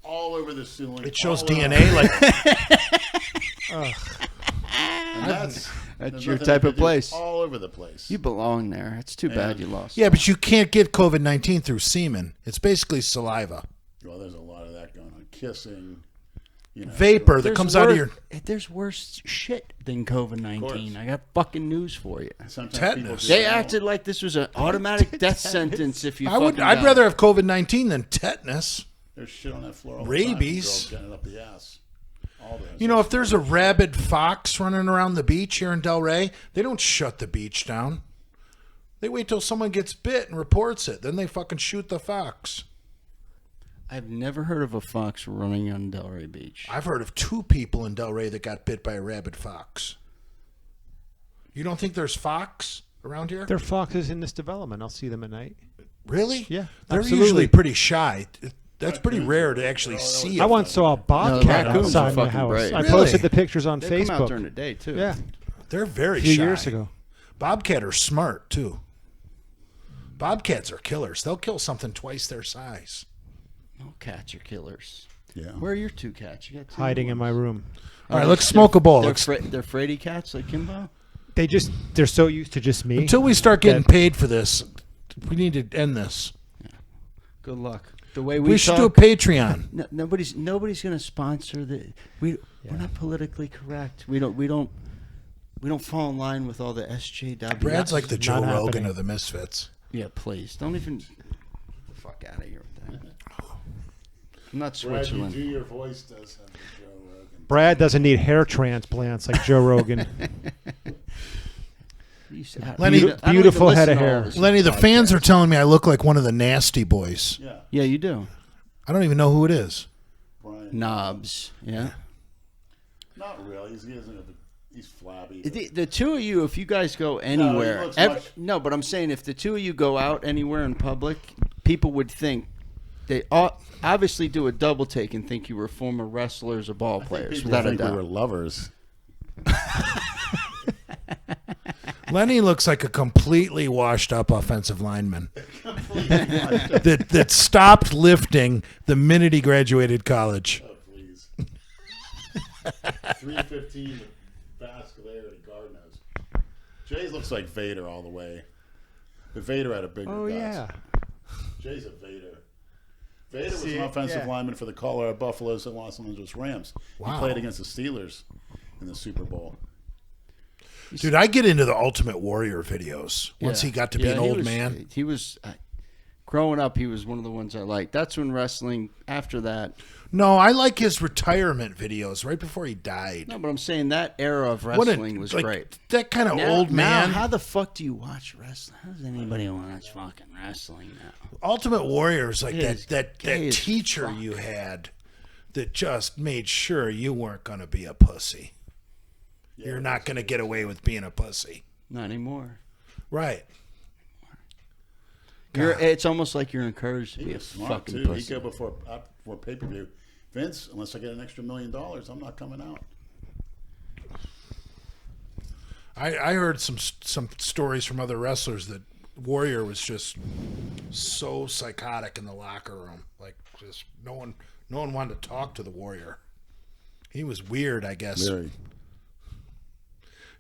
all over the ceiling. It shows all DNA around. like And that's there's your nothing type I of could do. place. All over the place. You belong there. It's too bad you lost. yeah, but you can't get COVID-19 through semen. It's basically saliva, Well, there's a lot of that going on. Kissing. vapor that There's comes out of wor- your There's worse shit than COVID-19. course. I got fucking news for you. Sometimes Tetanus. people just They don't. acted like this was an automatic death sentence if you I'd got rather it. have COVID-19 than tetanus. There's shit on that floor all Rabies. the time. Girls getting it up the ass. All the You know, if there's a rabid fox running around the beach here in Delray, they don't shut the beach down. They wait till someone gets bit and reports it. Then they fucking shoot the fox. I've never heard of a fox running on Delray Beach. I've heard of 2 people in Delray that got bit by a rabid fox. You don't think there's fox around here? There are foxes in this development. I'll see them at night. Really? Yeah, They're absolutely. usually pretty shy. That's pretty rare to actually see I it. once saw a bobcat raccoons are outside my fucking house. brave. I Really? posted the pictures on They come out Facebook. during the day too. Yeah, They're very a few shy. years ago. Bobcat are smart, too. Bobcats are killers. They'll kill something twice their size. No cats are killers. Yeah. Where are your 2 cats? You got 2 Hiding in my room. All right, let's smoke a bowl. They're fraidy cats like Kimbo. They're so used to just me. Until we start getting paid for this, we need to end this. Good luck. The way We should do a talk, Patreon. nobody's going to sponsor the. We're not politically correct. We don't fall in line with all the SJW. Brad's like the Joe not Rogan happening. of the Misfits. Yeah, please don't even get the fuck out of here with that. I'm not Brad, you Switzerland. do your voice does have the Joe Rogan. Brad doesn't need hair transplants like Joe Rogan. Lenny, beautiful head of hair. Lenny, the fans are telling me I look like one of the Nasty Boys. Yeah. Yeah, you do. I don't even know who it is. Brian. Knobs. Yeah. Not really. He's flabby. The 2 of you, if you guys go anywhere, looks much- no, but I'm saying if the 2 of you go out anywhere in public, people would think they obviously do a double take and think you were former wrestlers or ball players. People Without a think we doubt. were lovers. Lenny looks like a completely washed up offensive lineman. that stopped lifting the minute he graduated college. Oh, please. 315 with vascularity, God knows. Jay's looks like Vader all the way. But Vader had a bigger Oh, guts. yeah. Jay's a Vader. Vader was an offensive lineman for the Colorado Buffaloes and Los Angeles Rams. Wow. He played against the Steelers in the Super Bowl. Dude, I get into the Ultimate Warrior videos once Yeah. he got to be an he old was- man. He was growing up. He was one of the ones I liked. That's when wrestling. After that, No, I like his retirement videos right before he died. no, but I'm saying that era of What a- wrestling was like, great. That kind of Now- old man. Now, how the fuck do you watch wrestling? How does anybody watch fucking wrestling now? Ultimate Warrior is like It is that gay as teacher fuck. you had that just made sure you weren't going to be a pussy. You're not going to get away with being a pussy. Not anymore. Right. It's almost like you're encouraged to He be a was smart, fucking too. pussy. He'd go before pay-per-view. Vince, unless I get an extra $1 million, I'm not coming out. I heard some stories from other wrestlers that Warrior was just so psychotic in the locker room. Like, just no one wanted to talk to the Warrior. He was weird, I guess. Very.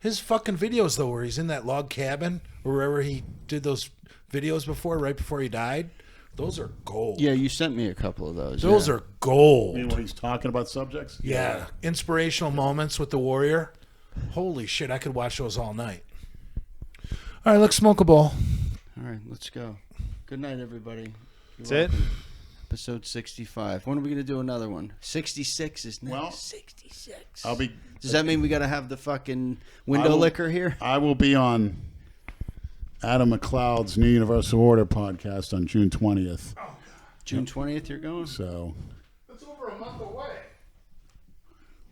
His fucking videos, though, where he's in that log cabin or wherever he did those videos before, right before he died, those are gold. Yeah, you sent me a couple of those. Those yeah. are gold. You mean when he's talking about subjects? Yeah. Inspirational moments with the Warrior. Holy shit, I could watch those all night. All right, let's smoke a bowl. All right, let's go. Good night, everybody. You're That's it? welcome. Episode 65. When are we going to do another one? 66 is next. Well, 66. I'll be. Does that mean we got to have the fucking window will- liquor here? I will be on Adam McLeod's New Universal Order podcast on June 20th. June 20th, you're going? So That's over a month away.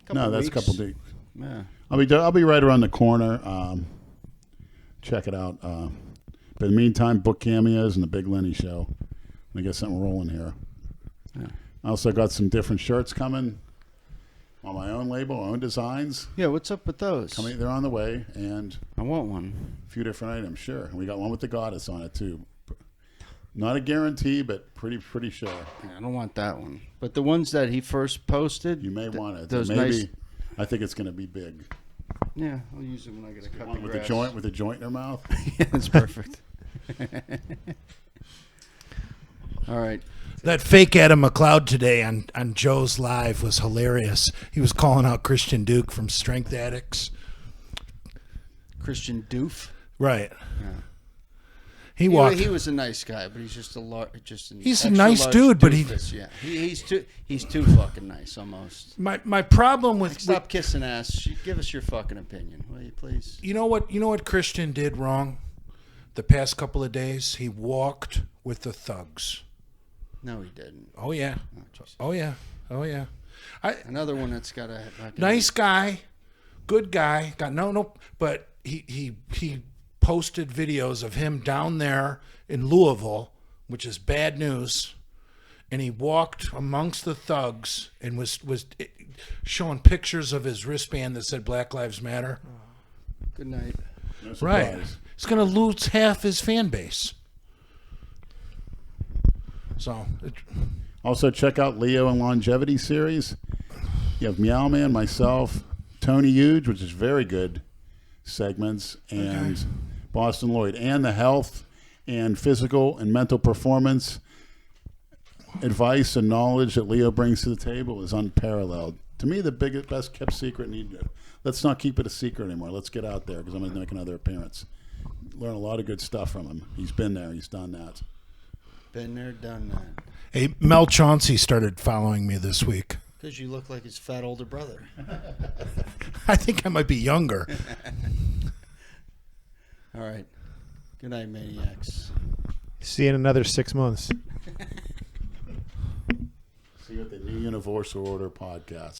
Couple no, that's a weeks. couple days. Yeah. I'll be right around the corner. Check it out. But in the meantime, book cameos and the Big Lenny show. I get something rolling here. Yeah. I also got some different shirts coming on my own label, own designs. Yeah, what's up with those? They're on the way, and I want one. a few different items. Sure, and we got one with the goddess on it too. Not a guarantee, but pretty sure. I don't want that one. But the ones that he first posted, You may want it. those Maybe. nice. I think it's going to be big. Yeah, I'll use it when I get a cut One the with grass. the joint in her mouth. Yeah, that's perfect. All right. That fake Adam McLeod today on Joe's Live was hilarious. He was calling out Christian Duke from Strength Addicts. Christian Doof. Right. Yeah. He walked. He was a nice guy, but he's just He's a nice dude, but he- he's too fucking nice almost. My problem with Stop kissing ass. Give us your fucking opinion, will you please? you know what Christian did wrong the past couple of days? He walked with the thugs. No, he didn't. Oh yeah. Oh, Jesus. Oh yeah. Oh yeah. Another one that's got a Nice guy, good guy. Got no, but he posted videos of him down there in Louisville, which is bad news. And he walked amongst the thugs and was showing pictures of his wristband that said Black Lives Matter. Good night. No surprise. Right. He's going to lose half his fan base. So, Also, check out Leo and Longevity series. You have Meow Man, myself, Tony Huge, which is very good segments, and Boston Lloyd, and the health and physical and mental performance advice and knowledge that Leo brings to the table is unparalleled. To me, the best kept secret. Let's not keep it a secret anymore. Let's get out there because I'm going to make another appearance. Learn a lot of good stuff from him. He's been there. He's done that. Been there, done that. hey, Mel Chauncey started following me this week. Because you look like his fat older brother. I think I might be younger. All right. Good night, maniacs. See you in another 6 months. See you at the New Universal Order podcast.